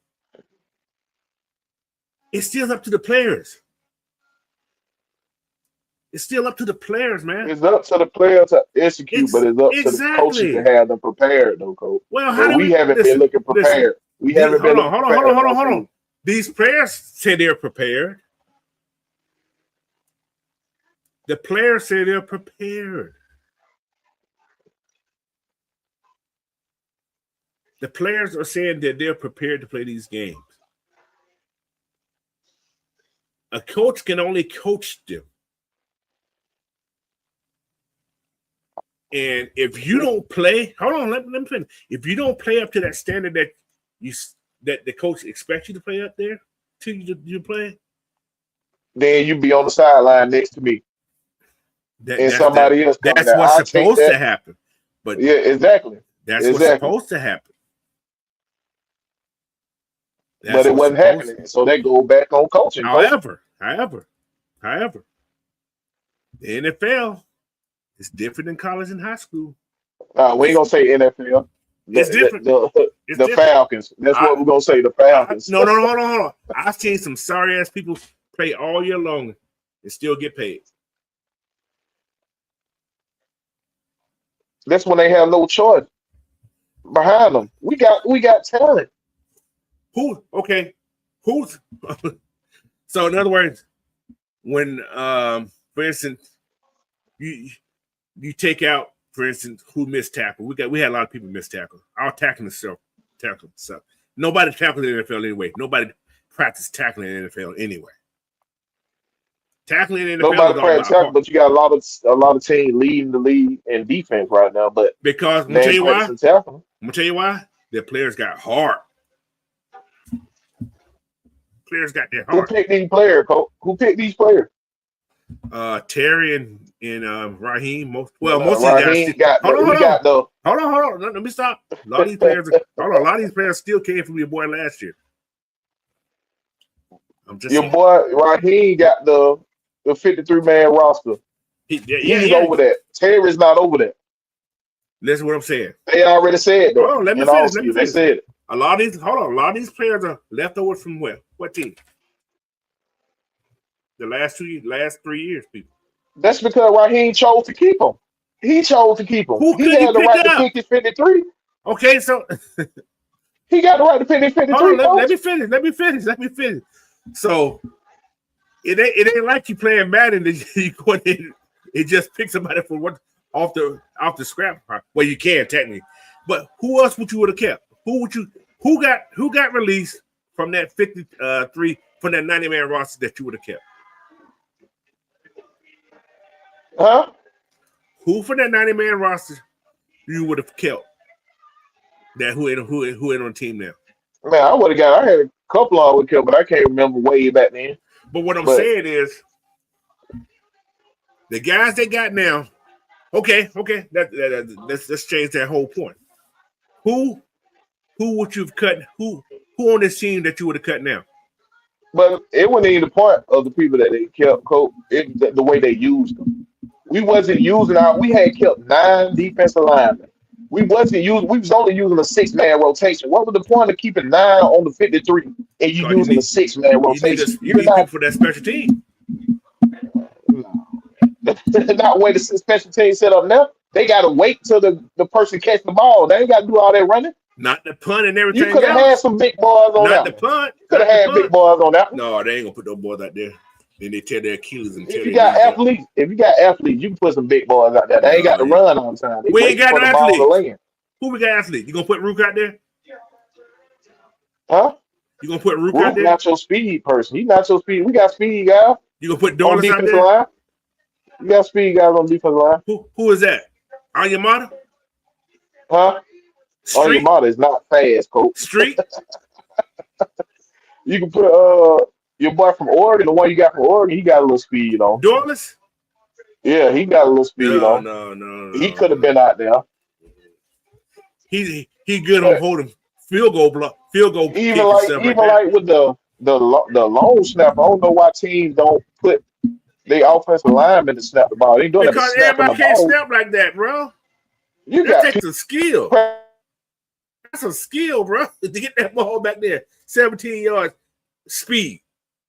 it's still up to the players. It's still up to the players, man. It's up to the players to execute, but it's up to the coaches to have them prepared, though, coach. Well, we haven't been looking prepared. Hold on. These players say they're prepared. The players say they're prepared. The players are saying that they're prepared to play these games. A coach can only coach them. And if you don't play, hold on, let me finish. If you don't play up to that standard that the coach expects you to play up there, till you play, then you be on the sideline next to me. That's what's supposed to happen. But yeah, exactly. That's what's supposed to happen. But it wasn't happening. So they go back on coaching. However, the NFL is different than college and high school. We ain't gonna say NFL. It's different. The Falcons. That's what we're gonna say. The Falcons. No, hold on. I've seen some sorry ass people play all year long and still get paid. That's when they have no choice behind them. We got talent. Who's so in other words, when for instance you take out, for instance, who missed tackle. We had a lot of people miss tackle. Our tackling itself. Nobody tackled in the NFL anyway. Nobody practiced tackling in the NFL anyway. Tackling in the NFL. Nobody practiced tackling, but you got a lot of teams leading the league in defense right now. But because I'm gonna tell you why. Their players got hard. Players got their heart. Who picked these players, Coach? Who picked these players? Terry and Raheem. Most of these guys. Hold on. Let me stop. A lot of these players still came from your boy last year. Boy Raheem got the 53-man roster. He's over that. Terry's not over that. Listen to what I'm saying. They already said that. Oh, let me finish. They said it. A lot of these players are left over from where? What team? The last 3 years, people. That's because Raheem chose to keep him. He chose to keep him. He had the right to pick his 53. Okay, so he got the right to pick his 53. Let me finish. So it ain't like you playing Madden that you go in and just pick somebody for what off the scrap. Well, you can technically, but who else would you have kept? Who got released from that 53 from that 90-man roster that you would have kept? Huh? Who from that 90-man roster you would have kept? That who ain't on the team now? Man, I had a couple I would kept, but I can't remember way back then. But what I'm saying is the guys they got now. Okay. Let's change that whole point. Who would you have cut? Who on this team that you would have cut now? But it wasn't even the point of the people that they kept, Coach. The way they used them. We wasn't using we had kept 9 defensive linemen. We was only using a 6-man rotation. What was the point of keeping 9 on the 53 and using a 6-man rotation? You need people for that special team. Not the way the special team set up now. They got to wait till the person catch the ball. They ain't got to do all that running. Not the punt and everything. You could have had some big boys on that. Not the punt. You could have had big boys on that. No, they ain't gonna put those boys out there. Then they tear their Achilles and if you got athletes, you can put some big boys out there. They ain't got to run all the time. We ain't got no athletes. Who we got athletes? You gonna put Rook out there? Huh? You gonna put Rook out there? He's not your speed person. He's not your speed. We got speed guys. You gonna put Dorless out there? Line. You got speed guys on defensive line. Who is that? Anyamata? Huh? Street, Onyemata is not fast, coach. Street. You can put your boy from Oregon, the one you got from Oregon, he got a little speed on. Douglas. Yeah, he got a little speed No, on. no, no, He no. could have been out there. He good on But holding field goal kick even and like stuff like even that. like with the long snap, I don't know why teams don't put their offensive linemen to snap the ball. They doing that to Because snapping the everybody can't ball. snap like that, bro. You That got takes a skill. That's a skill, bro. To get that ball back there, 17 yards speed.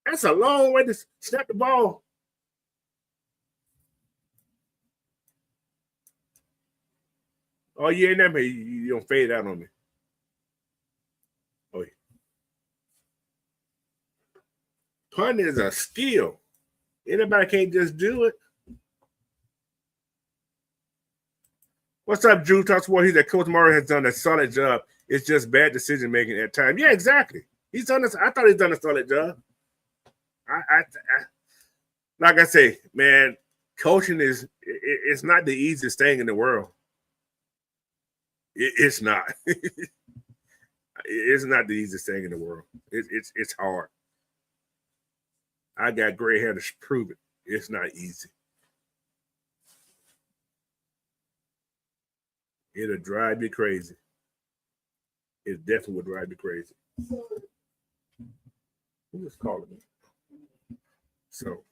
That's a long way to snap the ball. Oh, yeah, never you don't fade out on me. Oh, yeah. Punting is a skill. Anybody can't just do it. What's up, Drew? Talks about that Coach Murray has done a solid job. It's just bad decision making at times. Yeah, exactly. He's done this. I thought he's done a solid job. I like I say, man, coaching it's not the easiest thing in the world. It's not. It's not the easiest thing in the world. It's hard. I got gray hair to prove it. It's not easy. It'll drive you crazy. It definitely would drive you crazy. Who is calling me? So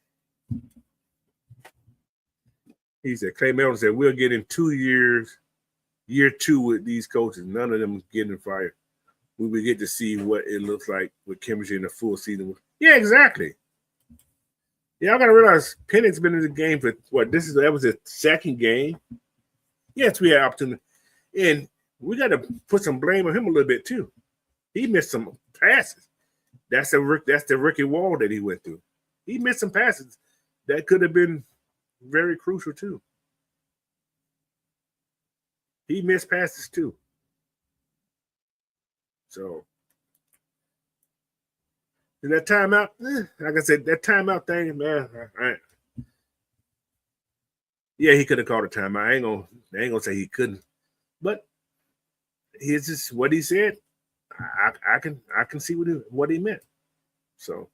he said, Clay Melton said, we'll get in 2 years, year 2 with these coaches. None of them getting fired. We will get to see what it looks like with chemistry in the full season. Yeah, exactly. Y'all got to realize Penix been in the game for what? That was his second game. Yes, we had opportunity. And we got to put some blame on him a little bit too. He missed some passes. That's the rookie wall that he went through. He missed some passes that could have been very crucial too. He missed passes too. So, and that timeout, like I said, that timeout thing, man. Yeah, he could have called a timeout. I ain't gonna say he couldn't, but here's just what he said. I can see what he meant. So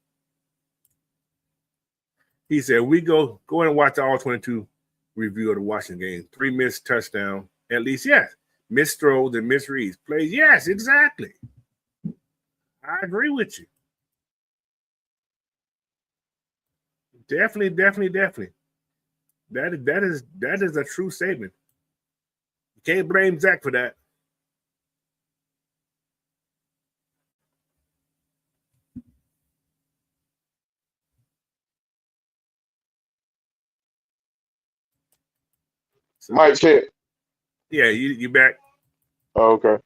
he said, we go and watch all 22 review of the Washington game. 3 missed touchdowns, at least, yes. Missed throws and missed reads. Plays, yes, exactly. I agree with you. Definitely. That is a true statement. You can't blame Zach for that. So, Mike check. Yeah, you back. Oh, okay.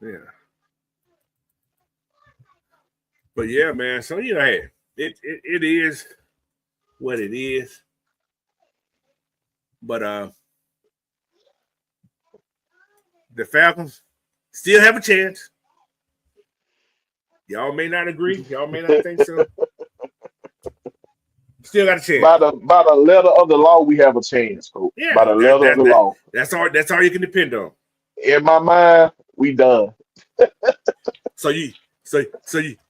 Yeah. But yeah, man. So hey, it is what it is. But the Falcons still have a chance. Y'all may not agree. Y'all may not think so. Still got a chance. By the letter of the law, we have a chance, coach. Yeah, by the letter of the law. That's all you can depend on. In my mind, we done. So you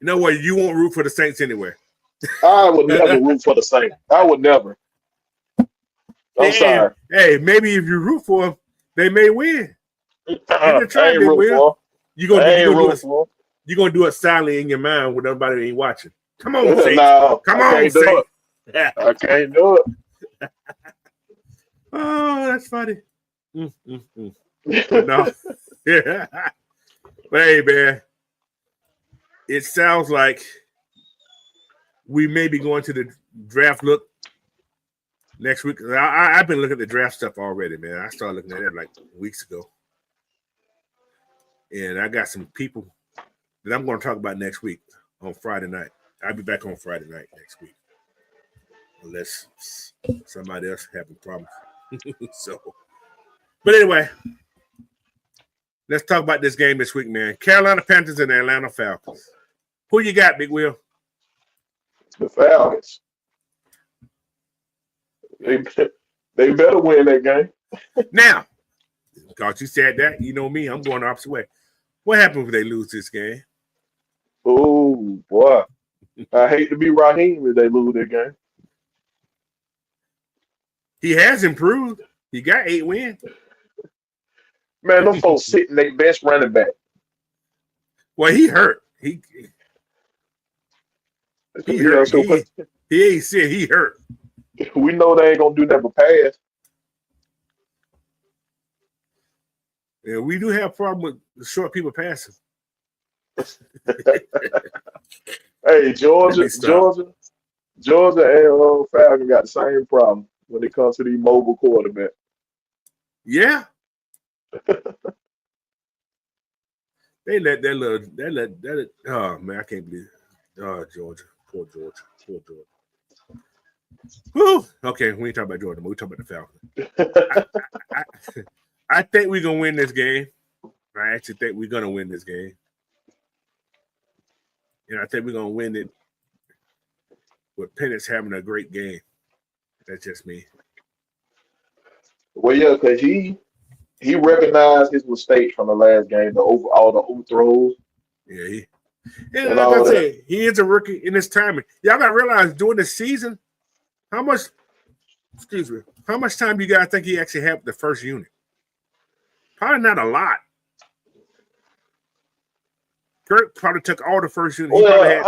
know what? You won't root for the Saints anyway. I would never root for the Saints. I would never. I'm sorry. Hey, maybe if you root for them, they may win. I ain't root for them. You're gonna do it silently in your mind when nobody ain't watching. Come on, Saints. No, Come on, Saints. I can't do it. Oh, that's funny. But no. Yeah. But hey, man, it sounds like we may be going to the draft look next week. I've been looking at the draft stuff already, man. I started looking at it like weeks ago. And I got some people that I'm going to talk about next week on Friday night. I'll be back on Friday night next week. Unless somebody else having problems. So, but anyway, let's talk about this game this week, man. Carolina Panthers and the Atlanta Falcons. Who you got, Big Will? The Falcons. They better win that game. Now, Because you said that, you know me, I'm going the opposite way. What happens if they lose this game? Oh boy, I hate to be Raheem if they lose that game. He has improved. He got 8 wins. Man, them folks sitting their best running back. Well, he hurt. He hurt. He ain't said he hurt. We know they ain't gonna do that but pass. Yeah, we do have a problem with short people passing. Hey, Georgia and Falcons got the same problem when it comes to these mobile quarterbacks. Yeah. They let oh man, I can't believe it. Oh, Georgia. Poor Georgia. Whew. Okay, we ain't talking about Georgia, but we talking about the Falcons. I think we're gonna win this game. I actually think we're gonna win this game. And I think we're gonna win it with Penix having a great game. That's just me. Well, yeah, because he recognized his mistakes from the last game, all the overthrows. Yeah, and like I said, he is a rookie in his timing. Y'all gotta realize during the season, how much time do you guys think he actually had with the first unit? Probably not a lot. Kirk probably took all the first unit. Well, I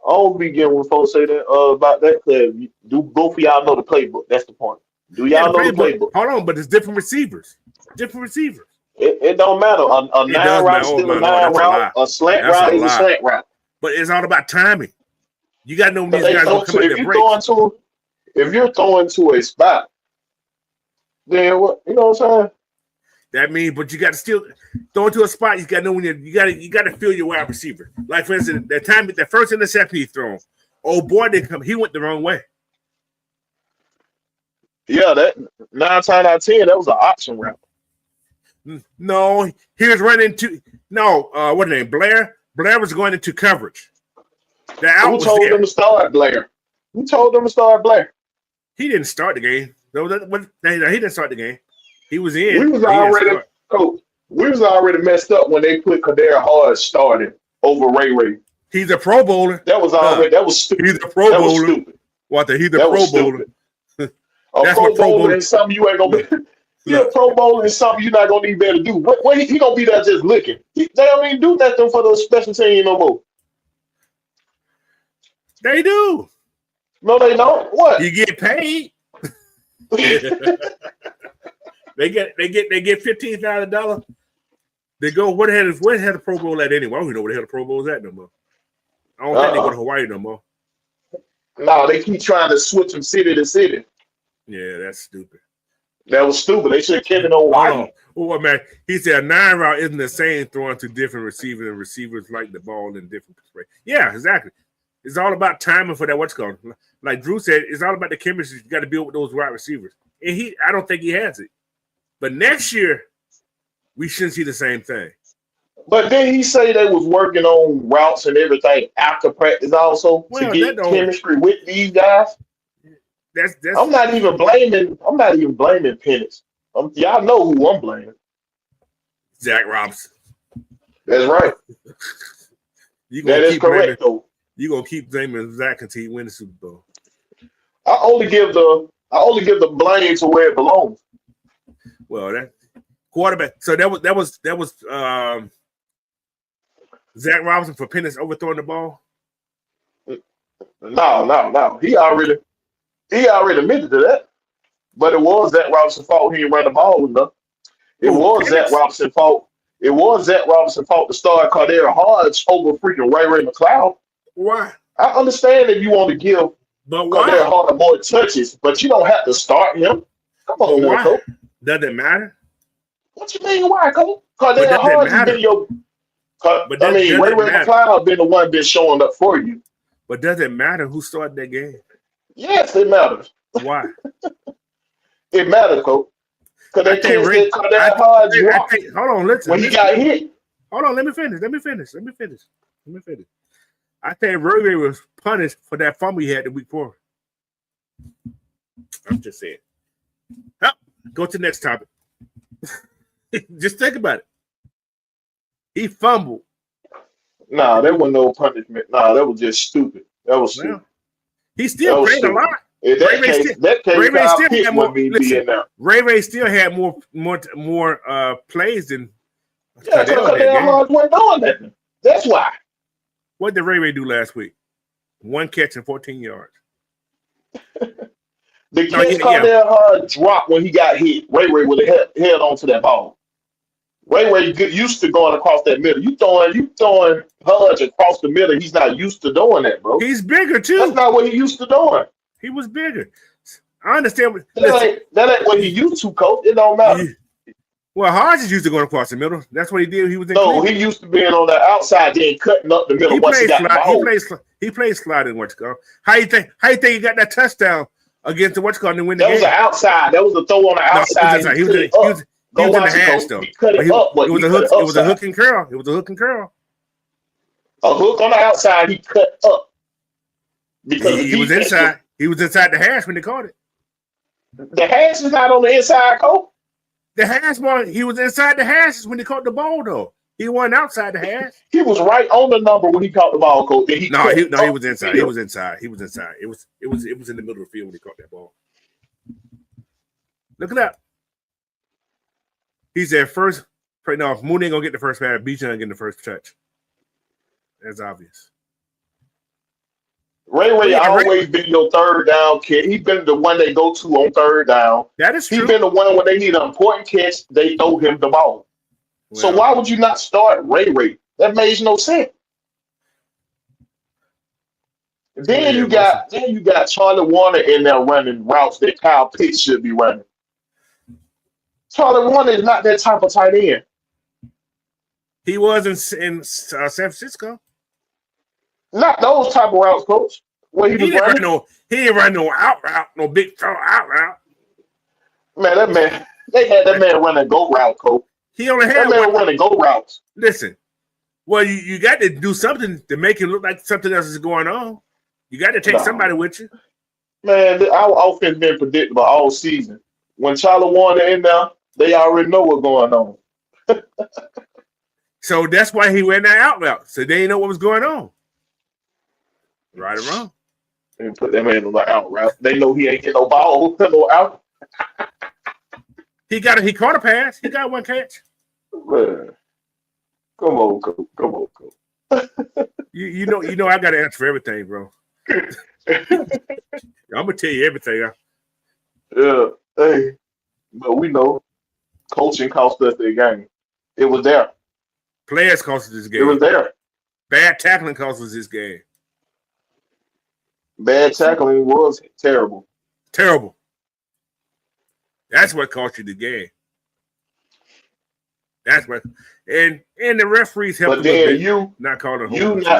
don't be getting when folks say that about that, because do both of y'all know the playbook? That's the point. Do y'all know the playbook? Hold on, but it's different receivers. It don't matter. A 9 route is still a 9 route. A slant route is a slant route. But it's all about timing. You got to know when these guys are coming at their breaks. If you're throwing to a spot, then what? You know what I'm saying? That means, but you got to still throw into a spot. You got to know when you got to feel your wide receiver. Like for instance, that first interception he thrown, oh boy, he went the wrong way. Yeah, that 9 times out of 10, that was an option route. No, he was running into what name? Blair. Blair was going into coverage. Who told them to start Blair? He didn't start the game. He didn't start the game. He was in. We was already messed up when they put Kadar Hard started over Ray. He's a Pro Bowler. That was already that was stupid. He's a Pro Bowler. Stupid. He's a Pro Bowler. A Pro Bowler is something you ain't gonna be. You're a Pro Bowler is something you're not gonna need better to do. What he gonna be there just looking? They don't even do nothing for the special team no more. They do. No, they don't. What? You get paid. They get $15,000. They go. Where the hell the Pro Bowl at anyway? I don't even know where the hell the Pro Bowl is at no more. I don't think they go to Hawaii no more. No, they keep trying to switch from city to city. Yeah, that's stupid. That was stupid. They should have kept it on Hawaii. Oh man, he said a 9 route isn't the same throwing to different receivers, and receivers like the ball in different perspectives. Yeah, exactly. It's all about timing for that. What's going? Like Drew said, it's all about the chemistry you got to build with those wide receivers. And I don't think he has it. But next year, we shouldn't see the same thing. But then he say they was working on routes and everything after practice also to get chemistry with these guys. I'm not even blaming Penix. Y'all know who I'm blaming. Zach Robinson. That's right. That is correct, though. You're gonna keep blaming Zach until he wins the Super Bowl. I only give the blame to where it belongs. Well, that quarterback. So that was Zach Robinson for Penix overthrowing the ball. No. He already admitted to that. But it was Zach Robinson's fault he didn't run the ball enough. It was Zach Robinson's fault. It was Zach Robinson's fault to start Cardell Hodge over freaking Ray McLeod. Why? I understand if you want to give Cardell Hodge more touches, but you don't have to start him. Come on, now, Coach. Does it matter? What you mean, why, Coach? Cardell Hodge has been your. Ray McLeod been the one been showing up for you. But does it matter who started that game? Yes, it matters. Why? It matters, Coach. Because they can't get Cardell Hodge. Hold on, listen. When he got hit. Hold on, let me finish. I think Ray was punished for that fumble he had the week before. I'm just saying. Go to the next topic. Just think about it. He fumbled. Nah, there was no punishment. Nah, that was just stupid. That was stupid. Well, he still played a lot. In that case, Kyle Pitts wouldn't be in there. Ray still had more plays than yeah, because their Hodge wasn't doing nothing. That's why. What did Ray do last week? 1 catch and 14 yards. The kids called their Hodge drop when he got hit. Ray would have held on to that ball. Ray used to going across that middle. You throwing Hodge across the middle. He's not used to doing that, bro. He's bigger too. That's not what he used to doing. He was bigger. I understand. That ain't what he used to, coach. It don't matter. Well, Hodge is used to going across the middle. That's what he did. He was he used to being on the outside, then cutting up the middle. He played sliding. What's called? How you think he got that touchdown against the what's called and win the game? That was an outside. That was a throw on the outside. He was in the hash though. He cut it up. It was a hook. It was a hook and curl. It was a hook and curl. A hook on the outside. He cut up because he was inside. He was inside the hash when they caught it. The hash is not on the inside, coach. The hash ball. He was inside the hash when they caught the ball though. He wasn't outside the hash. He was right on the number when he caught the ball, coach. He was inside. He was inside. He was inside. It was in the middle of the field when he caught that ball. Look at that. He said first. No, if Mooney ain't gonna get the first pass, Beach ain't getting the first touch. That's obvious. Ray always been your third down kid. He's been the one they go to on third down. That is true. He's been the one when they need an important catch, they throw him the ball. Well, so why would you not start Ray? That makes no sense. Then you got Charlie Warner in there running routes that Kyle Pitts should be running. Charlie Warner is not that type of tight end. He was in San Francisco. Not those type of routes, coach. He didn't run no out route, no big throw out route. Man, they had that man running go route, coach. He only had that man running go routes. Listen, well, you got to do something to make it look like something else is going on. You got to take somebody with you. Man, our offense been predictable all season. When Charlie Warner in there, they already know what's going on. So that's why he ran that out route. So they didn't know what was going on. Right or wrong. And put that man on the out route. They know he ain't get no ball, no out. He caught a pass. He got one catch. Man. Come on, coach. You know I got to answer for everything, bro. I'm gonna tell you everything. Yeah, hey, but we know coaching cost us the game. It was there. Players cost us this game. It was there. Bad tackling cost us this game. Bad tackling was terrible. Terrible. That's what cost you the game. That's what, and the referees helped. But then you not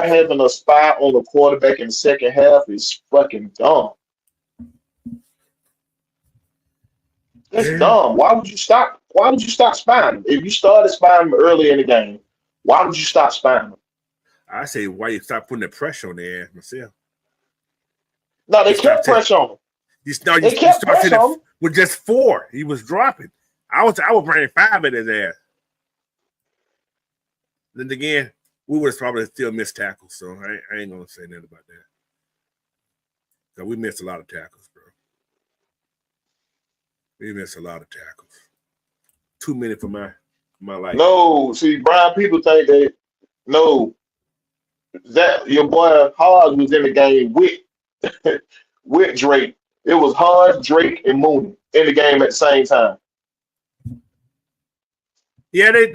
having a spy on the quarterback in the second half is fucking dumb. It's dumb. Why would you stop? Why would you stop spying him? If you started spying him early in the game, why would you stop spying him? I say, why you stop putting the pressure on their ass myself? No, they kept pressure on him. You started with just 4. He was dropping. I was bringing 5 in his ass. Then again, we would have probably still missed tackles, so I ain't gonna say nothing about that. So we missed a lot of tackles, bro. We missed a lot of tackles. Too many for my life. No, see, Brian, people think that your boy Hodge was in the game with Drake. It was Hodge, Drake, and Mooney in the game at the same time. Yeah, they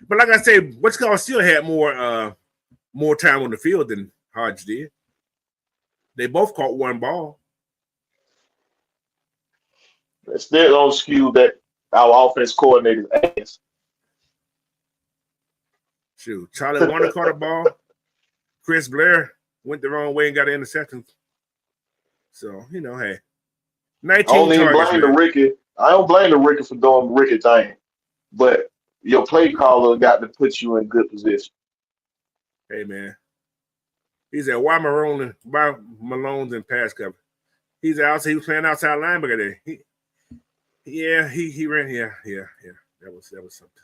but like I said, what's called still had more time on the field than Hodge did. They both caught one ball. It still don't skew that our offense coordinator's ass. Shoot, Charlie Warner caught a ball. Chris Blair went the wrong way and got an interception. So, hey. 19 I don't even targets, blame the Ricky. I don't blame the Ricky for doing the Ricky thing. But your play caller got to put you in good position. Hey, man. He said, why Malone's in pass cover? He was playing outside linebacker there. He ran. Yeah. That was something.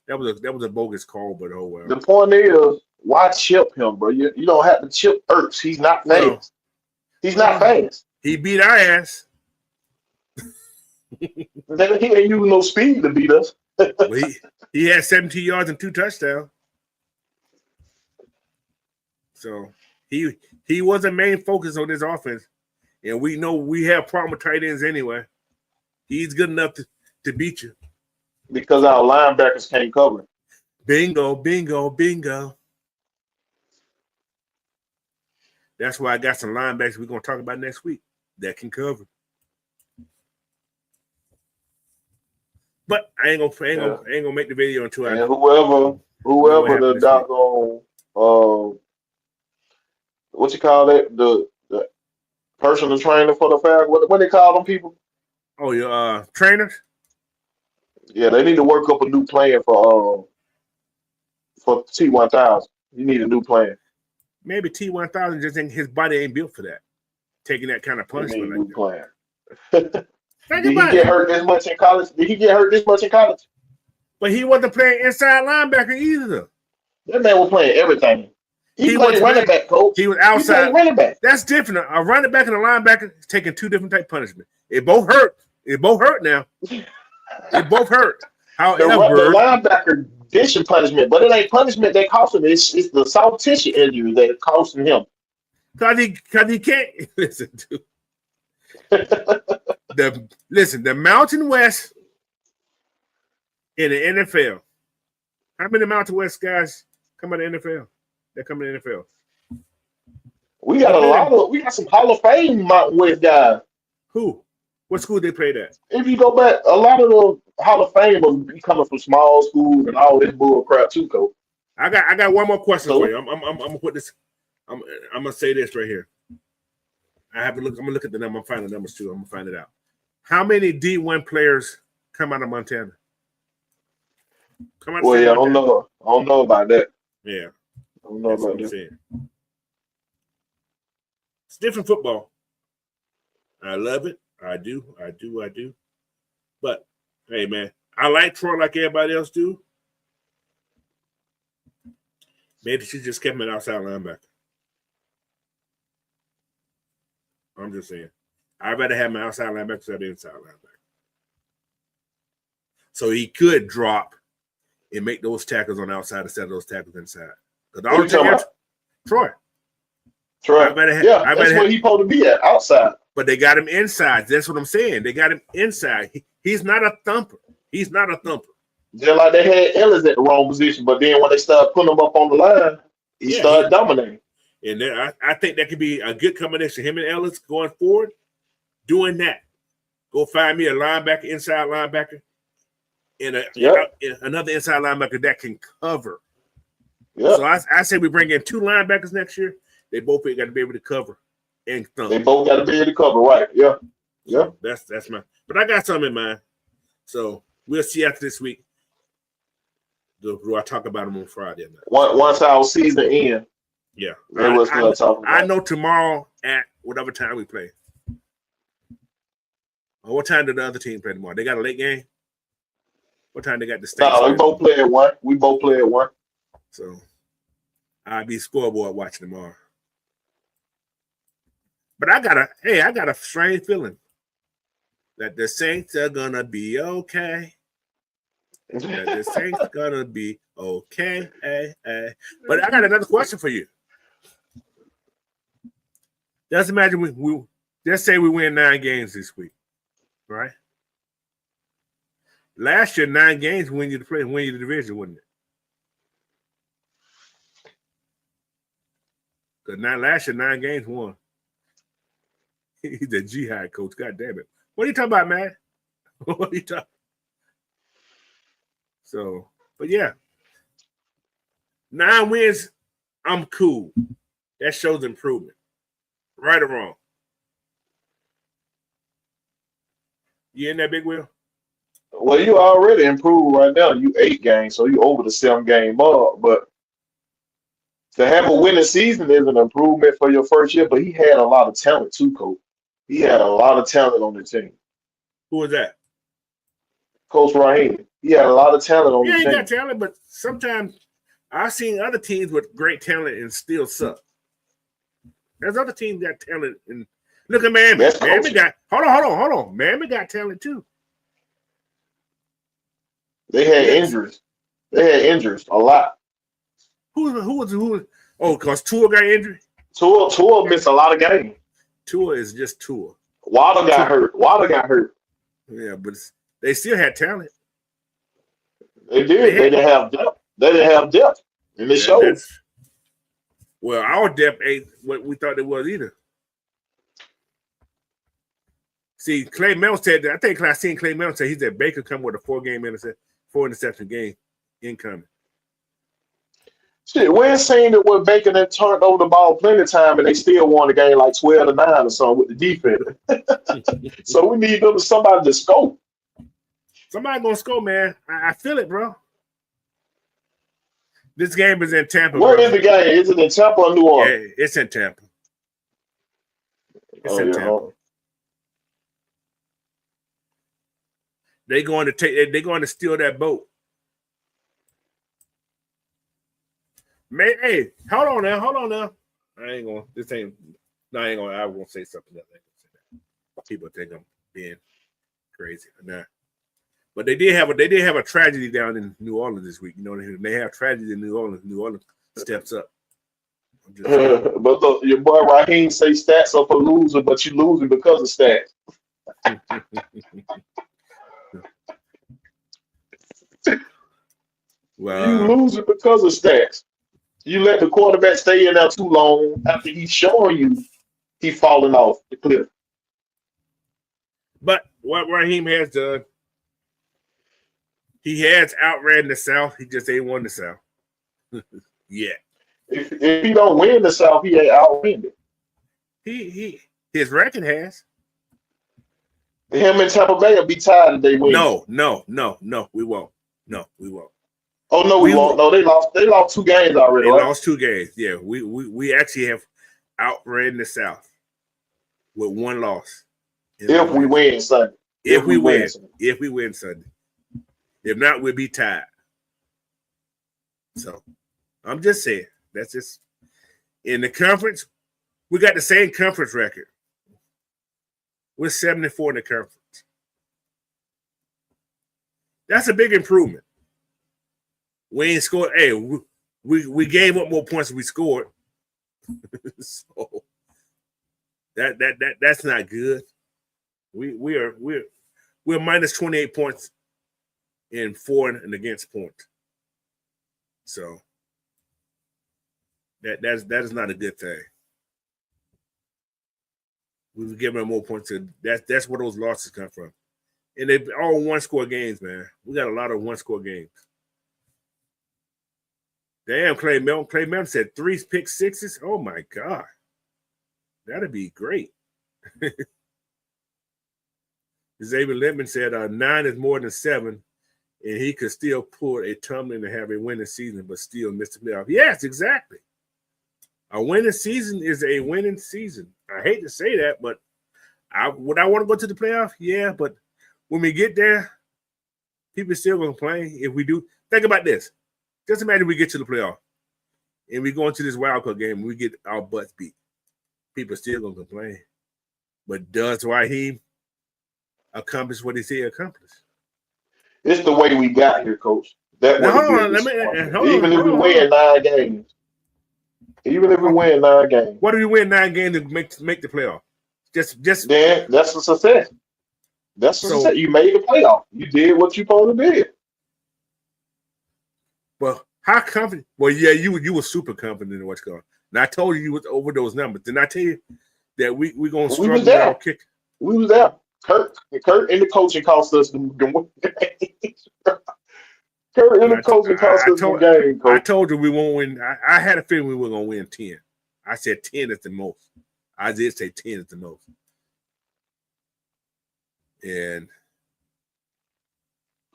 That was a bogus call, but oh well. The point is, why chip him, bro? You don't have to chip Ertz. He's not fast. He's not fast. He beat our ass. He ain't using no speed to beat us. Well, he had 17 yards and 2 touchdowns. So he was a main focus on this offense. And we know we have problem with tight ends anyway. He's good enough to beat you. Because our linebackers can't cover. Bingo, bingo, bingo. That's why I got some linebackers we're going to talk about next week that can cover. But I ain't gonna make the video until I. And whoever the doggone what you call that, the personal trainer for the Falcons, what they call them people? Oh, your trainers? Yeah, they need to work up a new plan for T1000. You need a new plan. Maybe T1000 just think his body ain't built for that. Taking that kind of punishment. New plan. Did he get hurt this much in college? But he wasn't playing inside linebacker either. That man was playing everything. He played running back, coach. He was outside. He played running back. That's different. A running back and a linebacker is taking 2 different type of punishment. It both hurt. It both hurt now. It both hurt. However, the linebacker dishing punishment, but it ain't punishment that cost him. It's the soft tissue injury that costing him. Cause he can't listen to the Mountain West in the NFL. How many Mountain West guys come out of the NFL? That come in the NFL. We got some Hall of Fame Mountain West guys. Who? What school they played at? If you go back, a lot of the Hall of Fame will be coming from small schools and all this bull crap too, coach. I got one more question for you. I'm gonna put this. I'm gonna say this right here. I have to look. I'm gonna look at the number. I'm finding the numbers too. I'm gonna find it out. How many D1 players come out of Montana? I don't know. I don't know about that. Yeah, I don't know about that. It's different football. I love it. I do. But hey, man, I like Troy like everybody else do. Maybe she just kept him an outside linebacker. I'm just saying. I'd rather have my outside linebacker instead of inside linebacker. So he could drop and make those tackles on the outside instead of those tackles inside. Troy. That's where he's supposed to be at, outside. But they got him inside. That's what I'm saying. They got him inside. He's not a thumper. Just like they had Ellis at the wrong position, but then when they started putting him up on the line, he started dominating. And then I think that could be a good combination. Him and Ellis going forward, doing that. Go find me a linebacker, inside linebacker, and another inside linebacker that can cover. Yep. So I say we bring in 2 linebackers next year. They both got to be able to cover and thump. They both got to be able to cover, right? Yeah. Yeah. That's my. But I got something in mind. So we'll see after this week. Do I talk about them on Friday night? Once our season ends. Yeah. I know tomorrow at whatever time we play. Or what time did the other team play tomorrow? They got a late game? What time they got the state? No, we both play at 1. So I'll be scoreboard watching tomorrow. But I got a strange feeling that the Saints are gonna be okay. That the Saints are gonna be okay. But I got another question for you. Just imagine we just say we win 9 games this week, right? Last year, 9 games win you the division, wouldn't it? Because last year, 9 games won. He's a jihad coach. God damn it. What are you talking about, man? What are you talking? So, but yeah. 9 wins, I'm cool. That shows improvement. Right or wrong? You in that, Big Will? Well, you already improved right now. You 8 games, so you over the 7-game mark. But to have a winning season is an improvement for your first year. But he had a lot of talent too, Coach. He had a lot of talent on the team. Who was that? Coach Raheem. He had a lot of talent on the Yeah, team. he got talent, but sometimes I've seen other teams with great talent and still suck. There's other teams got talent, and look at Miami. Miami got hold on. Miami got talent too. They had injuries. They had injuries a lot. Who was? Oh, because Tua got injured. Tua missed a lot of games. Tua is just Tua. Waddle got hurt. Yeah, but they still had talent. They did. They didn't have depth. And it showed. Well, our depth ain't what we thought it was either. See, Clay Melton said that. I think I seen Clay Melton say he said Baker come with a 4-interception game incoming. Shit, we're saying that when Baker then turned over the ball plenty of time and they still won the game like 12-9 or something with the defense. So we need somebody to score. Somebody gonna score, man. I feel it, bro. This game is in Tampa. Where is the game? Is it in Tampa or New Orleans? Yeah, it's in Tampa. It's in Tampa. They're going to steal that boat. Man, hey, hold on now. I was gonna say something else. People think I'm being crazy. Nah. But they did have a tragedy down in New Orleans this week. You know, they have tragedy in New Orleans. New Orleans steps up. But look, your boy Raheem say stats are for loser, but you losing because of stats. Well, you losing because of stats. You let the quarterback stay in there too long after he's showing you he's falling off the cliff. But what Raheem has done, he has outran the South. He just ain't won the South. Yeah. If he don't win the South, he ain't outwin it. His record has. Him and Tampa Bay will be tied if they win. No, we won't. No, we won't. Oh no, we won't. No, they lost 2 games already. They right? lost 2 games. Yeah, we actually have outran the South with 1 loss. If we win Sunday. If we win Sunday. If not, we'll be tied. So I'm just saying, that's just in the conference. We got the same conference record. We're 7-4 in the conference. That's a big improvement. We ain't scored. Hey, we gave up more points than we scored. So that's not good. We're minus 28 points in for and against points. So that is not a good thing. We were giving them more points. That's where those losses come from. And they all 1-score games, man. We got a lot of 1-score games. Damn, Clay Melton. Clay Melton said 3 pick sixes. Oh my God. That'd be great. Xavier Littman said 9 is more than 7, and he could still pull a tumbling to have a winning season, but still miss the playoff. Yes, exactly. A winning season is a winning season. I hate to say that, but would I want to go to the playoff? Yeah, but when we get there, people still going to complain. If we do, think about this. Just imagine we get to the playoff, and we go into this wild card game, and we get our butts beat. People still going to complain. But does Raheem accomplish what he said accomplished? It's the way we got here, Coach. Even if we win 9 games. Even if we win 9 games. What do we win 9 games to make the playoff? Just then that's a success. That's a success. You made the playoff. You did what you supposed to do. Well, how confident? Well, yeah, you were super confident in what's going on. And I told you was over those numbers. Didn't I tell you that we're going to struggle with our kick? We was there. Kurt and the coaching cost us the game. Kurt and the coaching cost us the game, Coach. I told you we won't win. I had a feeling we were going to win 10. I said 10 is the most. I did say 10 is the most. And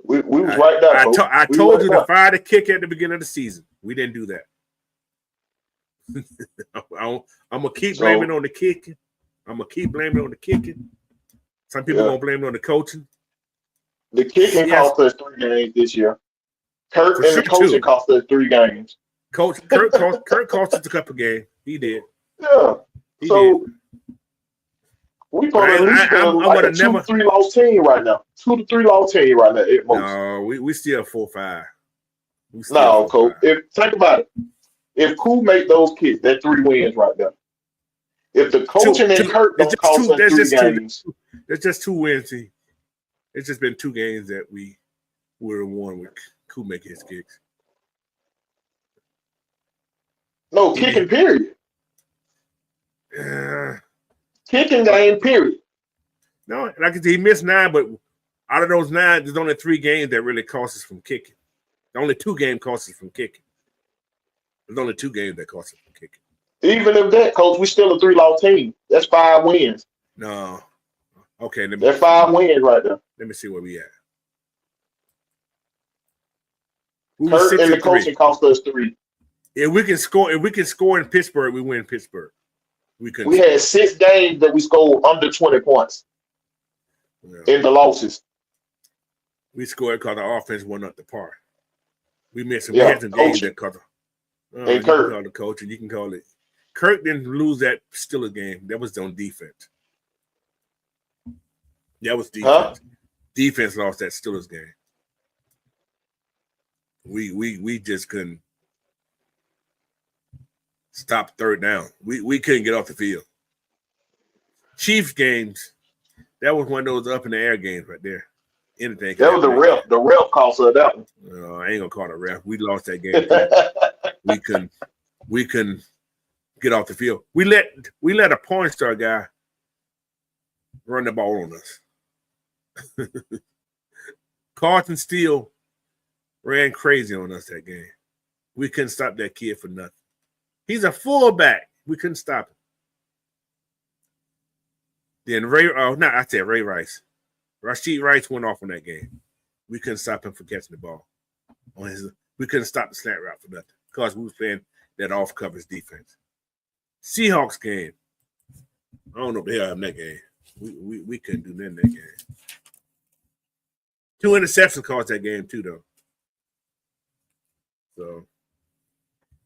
we was right there. I told you to fire the kick at the beginning of the season. We didn't do that. I'm gonna keep blaming on the kicking. I'm gonna keep blaming on the kicking. Some people gonna blame it on the coaching. The kicking cost us 3 games this year. Kirk and the coaching cost us 3 games. Kirk cost us a couple games. He did. Yeah. So we probably at least like a 2 to 3 loss team right now. 2 to 3 loss team right now at most. No, we still 4-5. No, Coach. Think about it. If Cool make those kicks, that's 3 wins right there. If the coaching and Kirk don't cost us 3 games, that's just 2 wins. It's just been 2 games that we would have won with Cool making his kicks. No, kicking period. Kicking game period. No, like I said, he missed 9, but out of those 9, there's only 3 games that really cost us from kicking. The only 2 games cost us from kicking. There's only 2 games that cost us from kicking. Even if that, Coach, we still a 3-loss team. That's 5 wins. No. Okay. That's 5 wins right there. Let me see where we at. Kirk and the coaching cost us 3. If we can score in Pittsburgh, we win Pittsburgh. We had 6 games that we scored under 20 points in the losses. We scored because our offense wasn't up to par. We missed some games that cover. And Kirk. You can call the coach, and you can call it. Kirk didn't lose that Steelers game. That was on defense. That was defense. Huh? Defense lost that Steelers game. We just couldn't stop 3rd down. We couldn't get off the field. Chiefs games, that was one of those up in the air games right there. Anything. That was the ref. The ref cost us that one. No, I ain't gonna call it a ref. We lost that game. we couldn't get off the field. We let a porn star guy run the ball on us. Carlton Steele ran crazy on us that game. We couldn't stop that kid for nothing. He's a fullback. We couldn't stop him. Then Ray Rice. Rashid Rice went off on that game. We couldn't stop him from catching the ball. We couldn't stop the slant route for nothing because we were playing that off coverage defense. Seahawks game. I don't know what the hell happened that game. We couldn't do nothing that game. 2 interceptions caused that game too, though. So,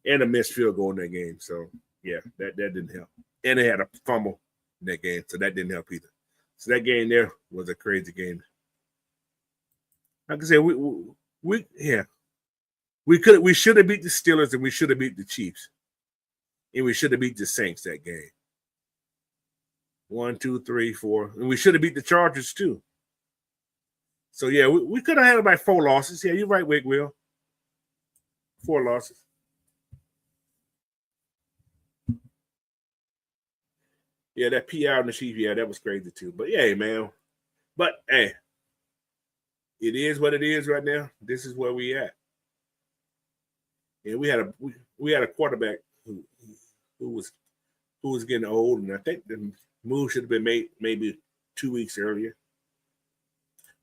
and a missed field goal in that game. So, yeah, that didn't help. And they had a fumble in that game, so that didn't help either. So that game there was a crazy game. Like I said, we should have beat the Steelers and we should have beat the Chiefs, and we should have beat the Saints that game. 1, 2, 3, 4, and we should have beat the Chargers too. So yeah, we could have had about 4 losses. Yeah, you're right, Wigwell. 4 losses. Yeah, that PR on the Chiefs, yeah, that was crazy too. But yeah, man. But hey, it is what it is right now. This is where we at. And we had a quarterback who was getting old, and I think the move should have been made maybe 2 weeks earlier.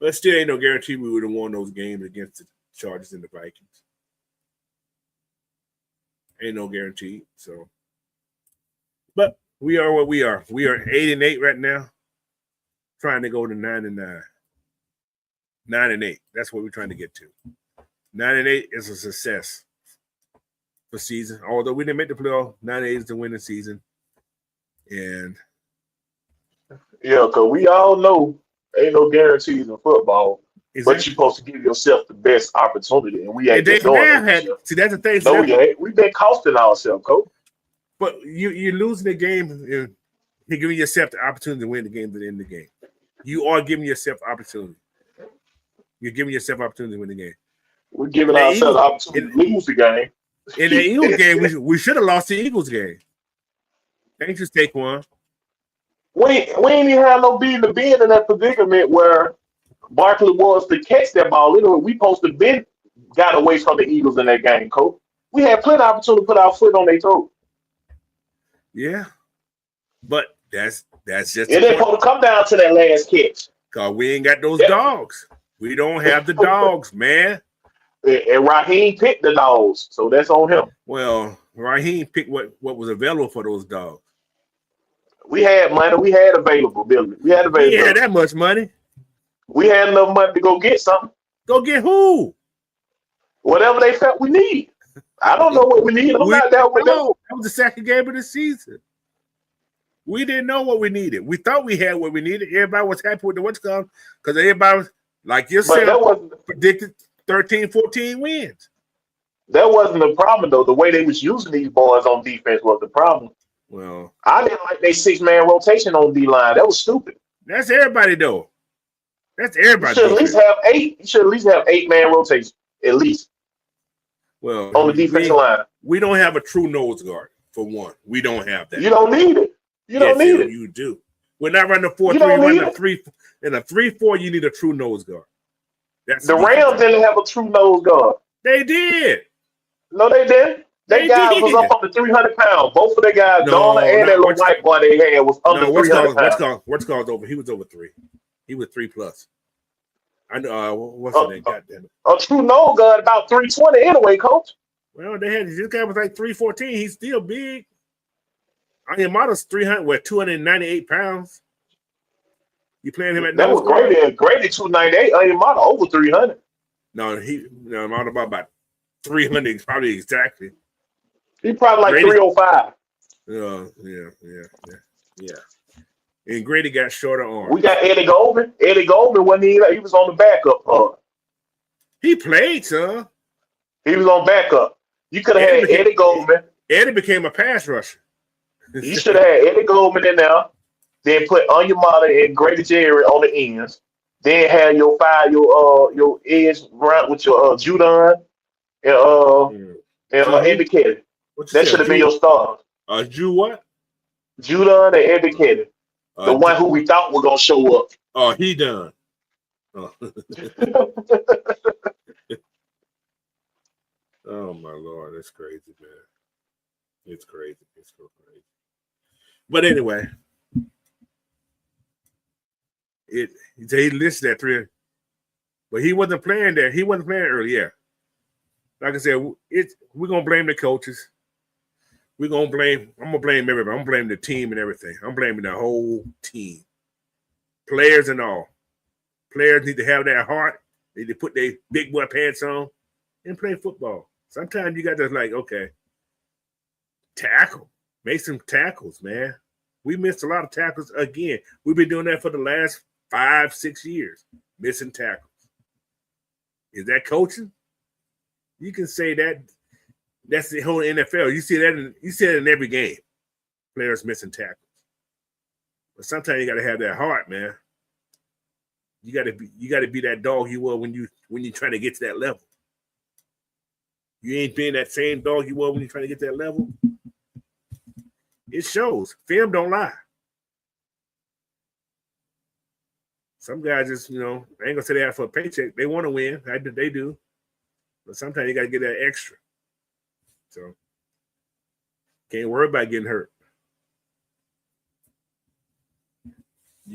But still ain't no guarantee we would have won those games against the Chargers and the Vikings. Ain't no guarantee. So, but we are what we are. We are 8-8 right now, trying to go to 9-9. 9-8. That's what we're trying to get to. 9-8 is a success for season. Although we didn't make the playoff, 9-8 is the winning season. And yeah, because we all know ain't no guarantees in football. Exactly. But you're supposed to give yourself the best opportunity, and we ain't been doing it. See, that's the thing. No, we've been costing ourselves, Coach. But you're losing the game, and you're giving yourself the opportunity to win the game at the end of the game. You are giving yourself opportunity. You're giving yourself opportunity to win the game. We're giving ourselves the opportunity to lose the game. In the Eagles game, we should have lost the Eagles game. Thanks to Saquon. We ain't even have no being to be in that predicament where Barkley was to catch that ball. Anyway, we supposed to be got away from the Eagles in that game, Coach. We had plenty of opportunity to put our foot on their throat. Yeah, but that's just it ain't supposed to come down to that last catch. Cause we ain't got those dogs. We don't have the dogs, man. And Raheem picked the dogs, so that's on him. Well, Raheem picked what was available for those dogs. We had money. We had availability. We had that much money. We had enough money to go get something. Go get who? Whatever they felt we need. I don't know what we need. I'm not down with that. That was the second game of the season. We didn't know what we needed. We thought we had what we needed. Everybody was happy with the what's called because everybody was like yourself predicted 13, 14 wins. That wasn't the problem though. The way they was using these boys on defense was the problem. Well, I didn't like their 6-man rotation on D line. That was stupid. That's everybody though. That's everybody. You should at least have 8. You should at least have 8-man rotation at least. Well, on the defensive line, we don't have a true nose guard for one. We don't have that. You don't need it. You don't need it. You do. We're not running a 4-3. Running a 3 in a 3-4. You need a true nose guard. That's the Rams didn't have a true nose guard. They did. No, they didn't. They guys was up under 300 pounds. Both of the guys, Donna and that little white boy they had was under 300 pounds. What's called over? He was over 3. He was 3+. I know. What's the name? Goddamn it. A true nose guard about 320 anyway, coach. Well, this guy was like 314. He's still big. Ayamada's 298 pounds. You playing him at that was Grady 298. Ayamada over 300. No, Ayamada about 300, probably exactly. He probably like Grady, 305. Yeah. And Grady got shorter arms. We got Eddie Goldman. Eddie Goldman wasn't he was on the backup part. He played, son. He was on backup. You could have had Eddie Goldman. Eddie became a pass rusher. You should have had Eddie Goldman in there. Then put Onyemata and Grady Jerry on the ends. Then have your edge round with your Judon and Andy Kelly. That should have been your stars. What? Judon and Andy Kelly. The one who we thought was gonna show up. Oh, he done. Oh. Oh my Lord, that's crazy, man. It's crazy. It's so crazy. But anyway, he listed that 3, but he wasn't playing there. He wasn't playing earlier. Like I said, we're gonna blame the coaches. I'm gonna blame everybody. I'm gonna blame the team and everything. I'm blaming the whole team, players and all. Players need to have that heart. They need to put their big boy pants on and play football. Sometimes you got to tackle, make some tackles, man. We missed a lot of tackles again. We've been doing that for the last 5-6 years, missing tackles. Is that coaching? You can say that. That's the whole NFL. You see that in every game. Players missing tackles. But sometimes you got to have that heart, man. You got to be that dog you were when you're trying to get to that level. You ain't being that same dog you were when you're trying to get to that level. It shows. Film don't lie. Some guys just, I ain't gonna say they have for a paycheck. They want to win. They do. But sometimes you got to get that extra. So can't worry about getting hurt. I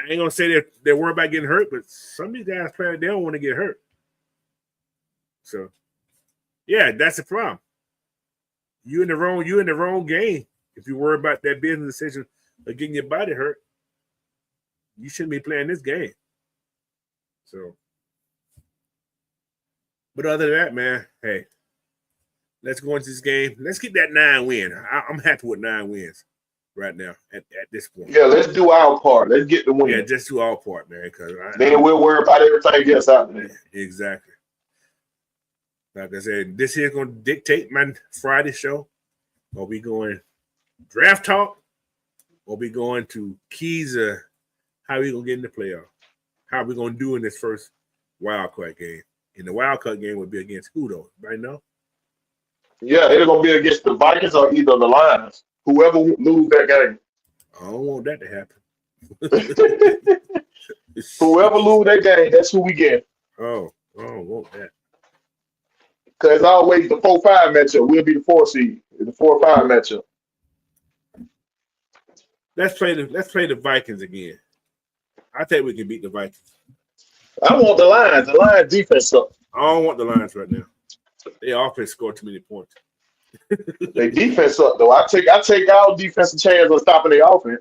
ain't gonna say they're worried about getting hurt, but some of these guys play, they don't want to get hurt. So yeah, that's the problem. You in the wrong game. If you worry about that business decision of getting your body hurt, you shouldn't be playing this game. So, but other than that, man, hey, let's go into this game. Let's get that 9 win. I'm happy with 9 wins right now at this point. Yeah, let's do our part. Let's get the win. Yeah, just do our part, man. Then we'll worry about everything else out there. Exactly. Like I said, this here is going to dictate my Friday show. Are we going draft talk? Or are we going to keys how we going to get in the playoff? How are we going to do in this first wild card game? And the wild card game would be against who, though? Right now? Yeah, it's going to be against the Vikings or either the Lions. Whoever lose that game. I don't want that to happen. Whoever lose that game, that's who we get. Oh, I don't want that. Because always the 4-5 matchup. We'll be the 4 seed. The 4-5 matchup. Let's play the Vikings again. I think we can beat the Vikings. I want the Lions. The Lions defense up. I don't want the Lions right now. Their offense scored too many points. They defense up though. I take our defensive chance on stopping their offense.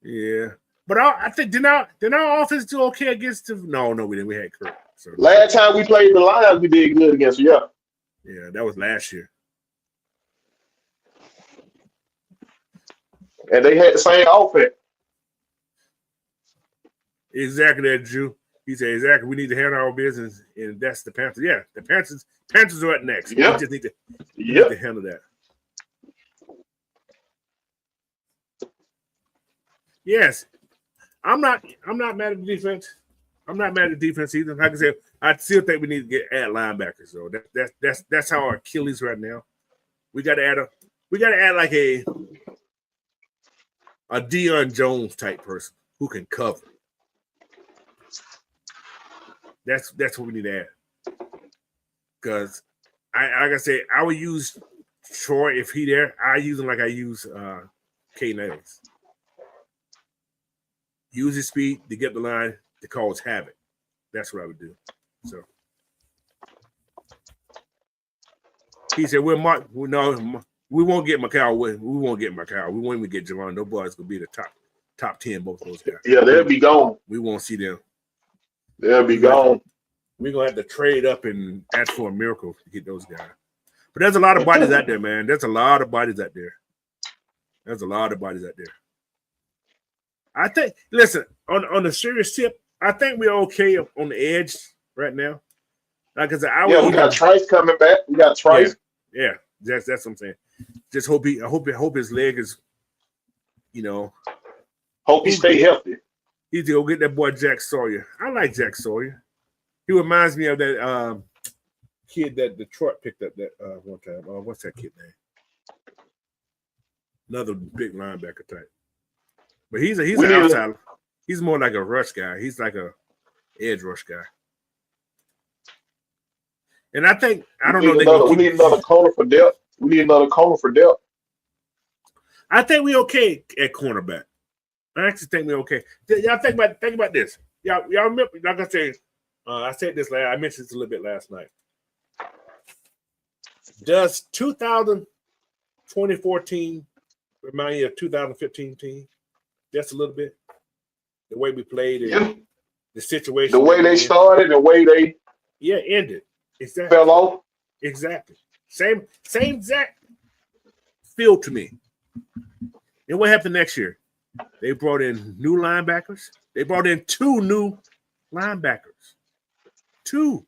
Yeah. But I think did our offense do okay against the? No, we didn't. We had Kirk. So. Last time we played the Lions, we did good against them. Yeah. Yeah, that was last year. And they had the same offense. Exactly that, Drew. He said, exactly, we need to handle our business, and that's the Panthers. Yeah, the Panthers are up next. Yep. We just need to handle that. Yes. I'm not mad at the defense. I'm not mad at the defense either. Like I said, I still think we need to add linebackers, though. That's our Achilles right now. We gotta add like a Deion Jones type person who can cover. That's what we need to add. Because like I said, I would use Troy if he there. I use him like I use K Nails. Use his speed to get the line to cause havoc. That's what I would do. So he said, "We're Mark. No, we won't get Macau. We won't get Macau. We won't even get Javon. Nobody's gonna be the top 10. Both those guys. Yeah, they'll be gone. We won't see them. They'll be gone. We're gonna have to trade up and ask for a miracle to get those guys. But there's a lot of bodies out there, man. There's a lot of bodies out there. I think. Listen, on the serious tip, I think we're okay on the edge right now. Like I said, we got Trice coming back. We got Trice. Yeah, that's what I'm saying. Just hope his leg is, hope he stay healthy. He's to go get that boy Jack Sawyer. I like Jack Sawyer. He reminds me of that kid that Detroit picked up that one time. What's that kid name? Another big linebacker type. But he's an outside. He's more like a rush guy. He's like a edge rush guy. And I think we need another corner for depth. I think we're okay at cornerback. I actually think we're okay. Y'all think about this. Y'all remember? Like I said, I said this I mentioned this a little bit last night. Does 2014 remind you of 2015 team? Just a little bit. The way we played and the situation. The way they started, the way they ended. Exactly. Fell off. Exactly. Same exact feel to me. And what happened next year? They brought in new linebackers. They brought in 2 new linebackers. 2.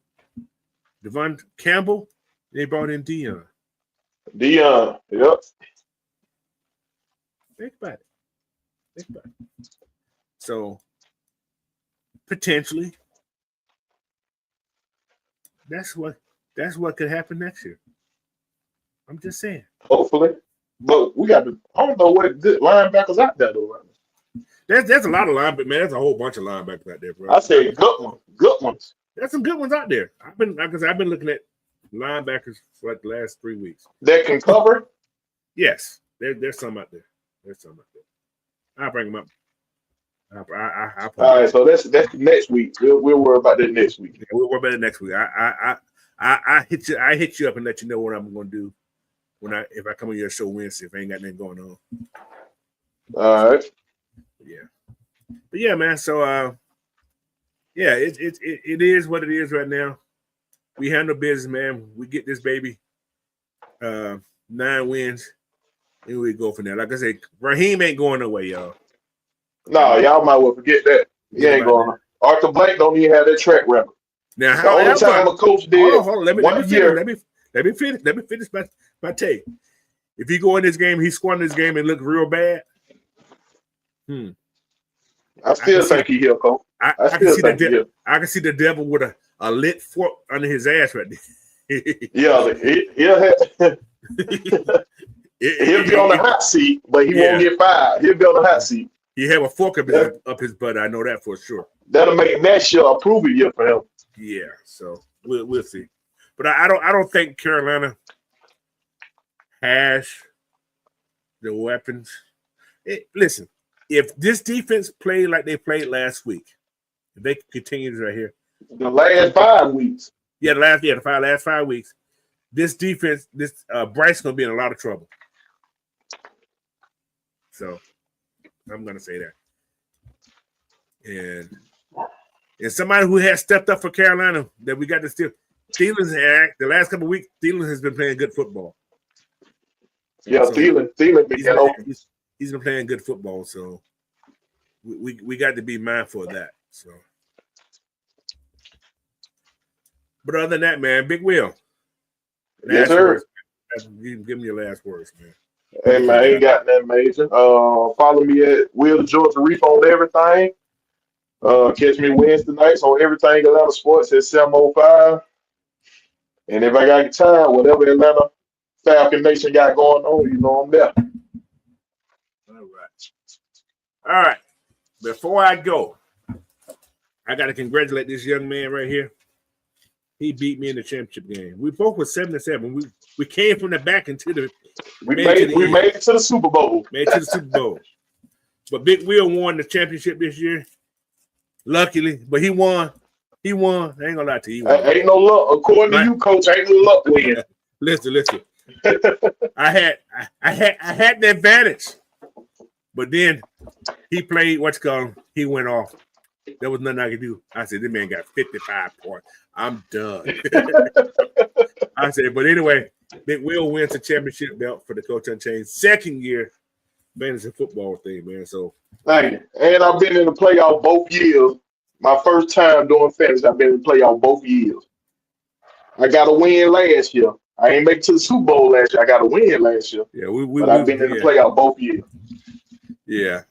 Devon Campbell. They brought in Deion. Yep. Think about it. So potentially, that's what could happen next year. I'm just saying. Hopefully, but we got to. I don't know what good linebackers out there though. Right now. There's a lot of linebackers, man. There's a whole bunch of linebackers out there, bro. I say good ones. There's some good ones out there. I've been looking at linebackers for like the last 3 weeks. That can cover. Yes, there's some out there. I'll bring them up. All right, so that's next week. We'll worry about that next week. Yeah, we'll worry about it next week. I hit you up and let you know what I'm going to do if I come on your show Wednesday if I ain't got nothing going on. All right. Yeah. But yeah, man. So it is what it is right now. We handle business, man. We get this baby 9 wins, and we go from there. Like I said, Raheem ain't going away, y'all. No, y'all might well forget that. He ain't going. Arthur Blank don't even have that track record. Now, the only time a coach did. Hold on. Let me finish my take. If he go in this game, he squander this game and look real bad. I still think he here, coach. I can see the devil with a lit fork under his ass right there. He'll be on the hot seat, but he won't get fired. He'll be on the hot seat. He have a fork up his butt. I know that for sure. That'll make next year a prove-it year for him. Yeah, so we'll see. But I don't think Carolina has the weapons. Listen, if this defense played like they played last week, if they continue right here, the last 5 weeks. Yeah, the last 5 weeks. This defense, Bryce gonna be in a lot of trouble. So I'm gonna say that. And somebody who has stepped up for Carolina that we got to steal. Thielen had the last couple of weeks. Thielen has been playing good football. Yeah, so Thielen been open. He's been playing good football, so we got to be mindful of that. So, but other than that, man, Big Will. Yes, sir. Words. Give me your last words, man. Hey, man, I ain't got that major. Follow me at Will Georgia Reef on everything. Catch me Wednesday nights on everything Atlanta Sports at 7:05. And if I got time, whatever Atlanta Falcon Nation got going on, you know I'm there. All right. Before I go, I got to congratulate this young man right here. He beat me in the championship game. We both were 7-7. We came from the back into the. We made it to the Super Bowl. Made it to the Super Bowl. But Big Will won the championship this year. Luckily, but he won. He won. I ain't gonna lie to you. Ain't no luck. According to you, Coach, ain't no luck win. Listen. I had the advantage, but then he played what's called. He went off. There was nothing I could do. I said, this man got 55 points. I'm done. I said, but anyway, Big Will wins the championship belt for the Coach Unchained second year fantasy football thing, man. So, and I've been in the playoff both years. My first time doing fantasy, I've been in the playoff both years. I got a win last year. I ain't make it to the Super Bowl last year. I got a win last year. Yeah, but I've been in the playoff both years. Yeah.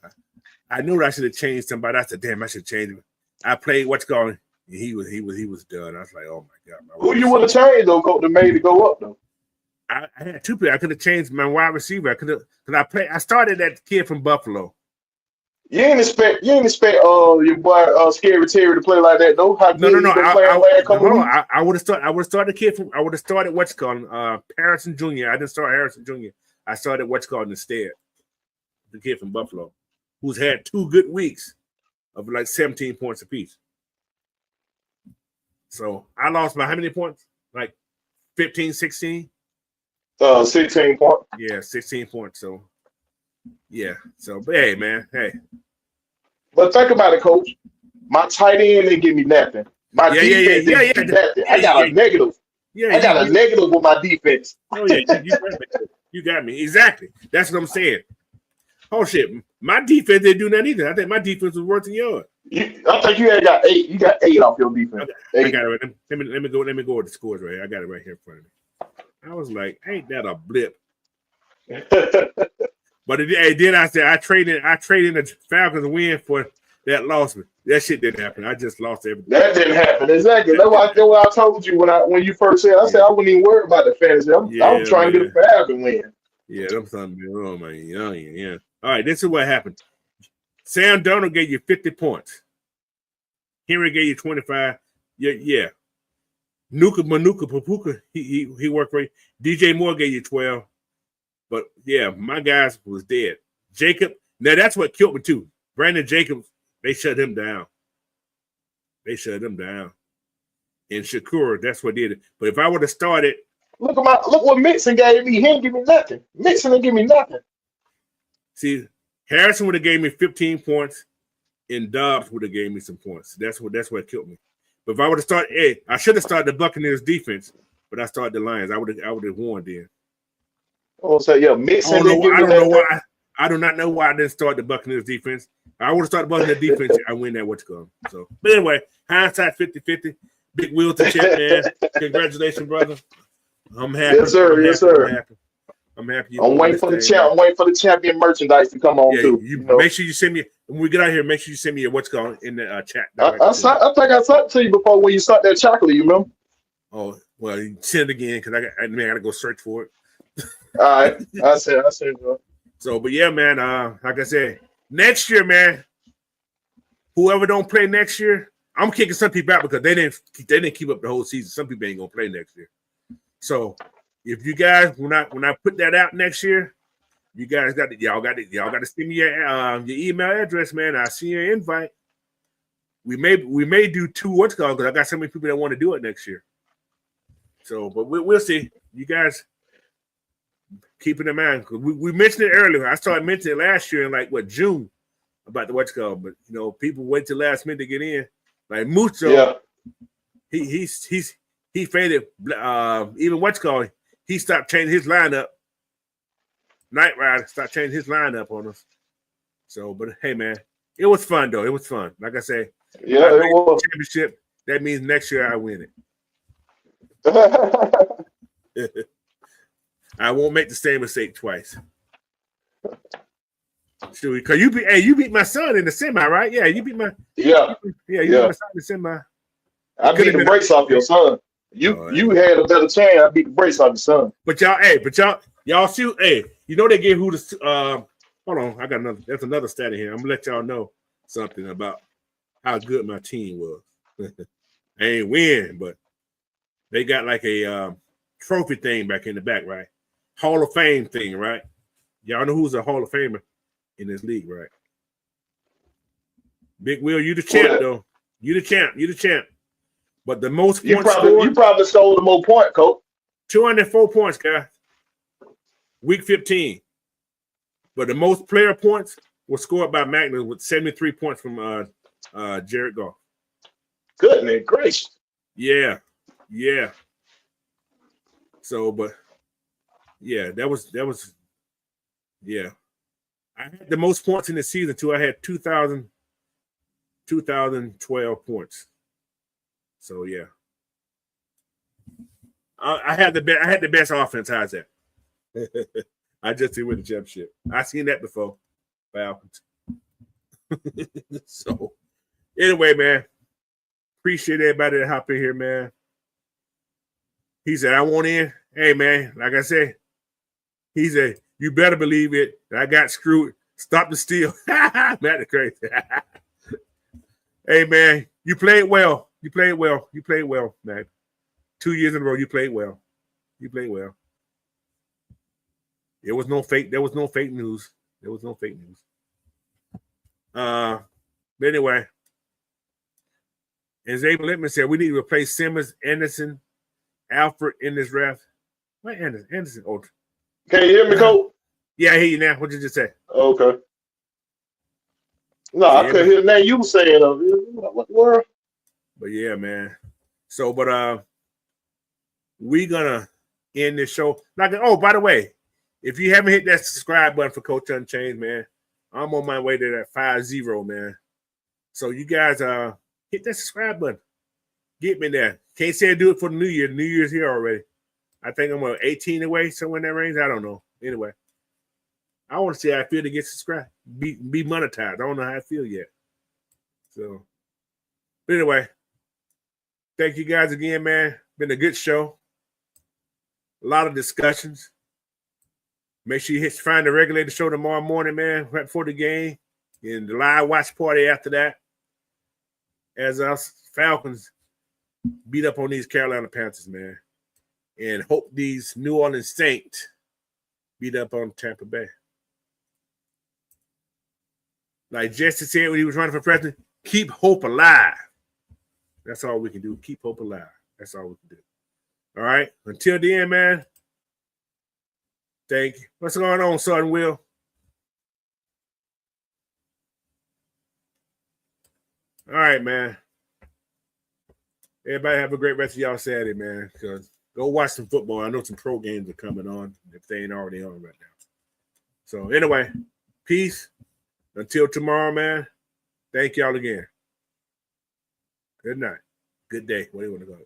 I knew I should have changed somebody. I said, damn, I should change him. I played what's called. He was done. I was like, oh my God. Who you would have changed though, Coach, that made it go up though? I had two players. I could have changed my wide receiver. I started that kid from Buffalo. You ain't expect your boy Scary Terry to play like that though. No. I would have started the kid from. I would have started what's called Harrison Jr. I didn't start Harrison Jr. I started what's called instead. The kid from Buffalo, who's had 2 good weeks of like 17 points apiece. So I lost by how many points? Like 15, 16? 16 points. Yeah, 16 points. So yeah. So but hey, man, hey. But think about it, Coach. My tight end didn't give me nothing. My defense didn't give me nothing. I got a negative. Yeah, I got a negative with my defense. Oh yeah, you got me. Exactly. That's what I'm saying. Oh shit, my defense didn't do nothing either. I think my defense was worse than yours. I think you had got 8. You got 8 off your defense. I got it right. Let me go with the scores right here. I got it right here in front of me. I was like, ain't that a blip? But then I said I traded the Falcons win for that loss. That shit didn't happen. I just lost everything. That didn't happen. Exactly. That's what I told you when you first said. I said I wouldn't even worry about the fantasy. I'm trying to get a Falcon win. Yeah, them something. Oh man, yeah. All right, this is what happened. Sam Darnold gave you 50 points. Henry gave you 25. Yeah. Manuka Papuka, he worked for you. DJ Moore gave you 12. But yeah, my guys was dead. Jacob, now that's what killed me too. Brandon Jacobs, they shut him down. And Shakur, that's what did it. But if I would have started, look what Mixon gave me. He didn't give me nothing. Mixon didn't give me nothing. See, Harrison would have gave me 15 points, and Dobbs would have gave me some points. That's what killed me. But if I would have started, I should have started the Buccaneers defense, but I started the Lions. I would have won then. Oh, so yeah, Mixon. I do not know why I didn't start the Buccaneers defense. I would have started the Buccaneers defense. I win that what's going. So, but anyway, hindsight 50-50. Big Will to chip, man. Congratulations, brother. I'm happy. Yes, sir. Yes, sir. I'm happy. I'm waiting for the champ. I'm waiting for the champion merchandise to come on too. Make sure you send me when we get out here. Make sure you send me a what's going in the chat. I think I sent it to you before when you start that chocolate. You remember? Oh well, you send it again because I got to go search for it. All right, I said. So, but yeah, man. Like I said, next year, man. Whoever don't play next year, I'm kicking some people out because they didn't keep up the whole season. Some people ain't gonna play next year. So, if you guys when I put that out next year, you guys got to send me your email address, man. I'll see your invite. We may do 2 what's called because I got so many people that want to do it next year. So, but we'll see. You guys keep it in mind because we mentioned it earlier. I started mentioning it last year in June about the what's called, but you know, people wait till last minute to get in. Like Mucho, Yeah. he faded. Even what's called, he stopped changing his lineup. Night Rider stopped changing his lineup on us. So, but hey, man, it was fun though. It was fun. Like I say, Yeah, it was. Championship. That means next year I win it. I won't make the same mistake twice. Because you beat my son in the semi, right? Yeah, you beat my Beat my son in the semi. I beat the brakes off your son. You had a better chance. I beat the brakes off your son. But y'all see, you know they gave who the hold on, I got another. That's another stat in here. I'm gonna let y'all know something about how good my team was. I ain't win, but they got like a trophy thing back in the back, right? Hall of Fame thing, right? Y'all know who's a Hall of Famer in this league, right? Big Will, you the champ, though. You the champ. But the most points scored, you probably stole the most point, Coach. 204 points, guys. Week 15. But the most player points was scored by Magnus with 73 points from Jared Goff. Goodness gracious. Yeah. So, but yeah, that was yeah. I had the most points in the season too. I had 2012 points. So yeah. I had the best offense. How's that? I just did with the championship. I seen that before. Falcons. So anyway, man. Appreciate everybody that hop in here, man. He said, I want in. Hey, man, like I said, he said, you better believe it. I got screwed. Stop the steal. Matt the crazy. Hey, man, you played well. You played well, man. 2 years in a row, you played well. There was no fake news. But anyway, as Abel Littman said, we need to replace Simmons, Anderson, Alfred in this draft. What Anderson? Oh, can you hear me, Coach? Yeah, I hear you now. What did you just say? Okay. No, I couldn't hear the name you were saying. What the world? But yeah, man. So, but we gonna end this show. Like, oh, by the way, if you haven't hit that subscribe button for Coach Unchained, man, I'm on my way to that 5-0, man. So you guys hit that subscribe button. Get me there. Can't say I do it for the new year. New Year's here already. I think I'm 18 away, somewhere in that range. I don't know. Anyway, I want to see how I feel to get subscribed. Be monetized. I don't know how I feel yet. So, but anyway, thank you guys again, man. Been a good show. A lot of discussions. Make sure you find the regulator show tomorrow morning, man, right before the game. And the live watch party after that. As us Falcons beat up on these Carolina Panthers, man. And hope these New Orleans Saints beat up on Tampa Bay. Like Jesse said when he was running for president, keep hope alive. That's all we can do. Keep hope alive. That's all we can do. All right. Until the end, man. Thank you. What's going on, son, Will? All right, man. Everybody have a great rest of y'all Saturday, man. Because go watch some football. I know some pro games are coming on if they ain't already on right now. So anyway, peace. Until tomorrow, man. Thank y'all again. Good night. Good day. Where do you want to go?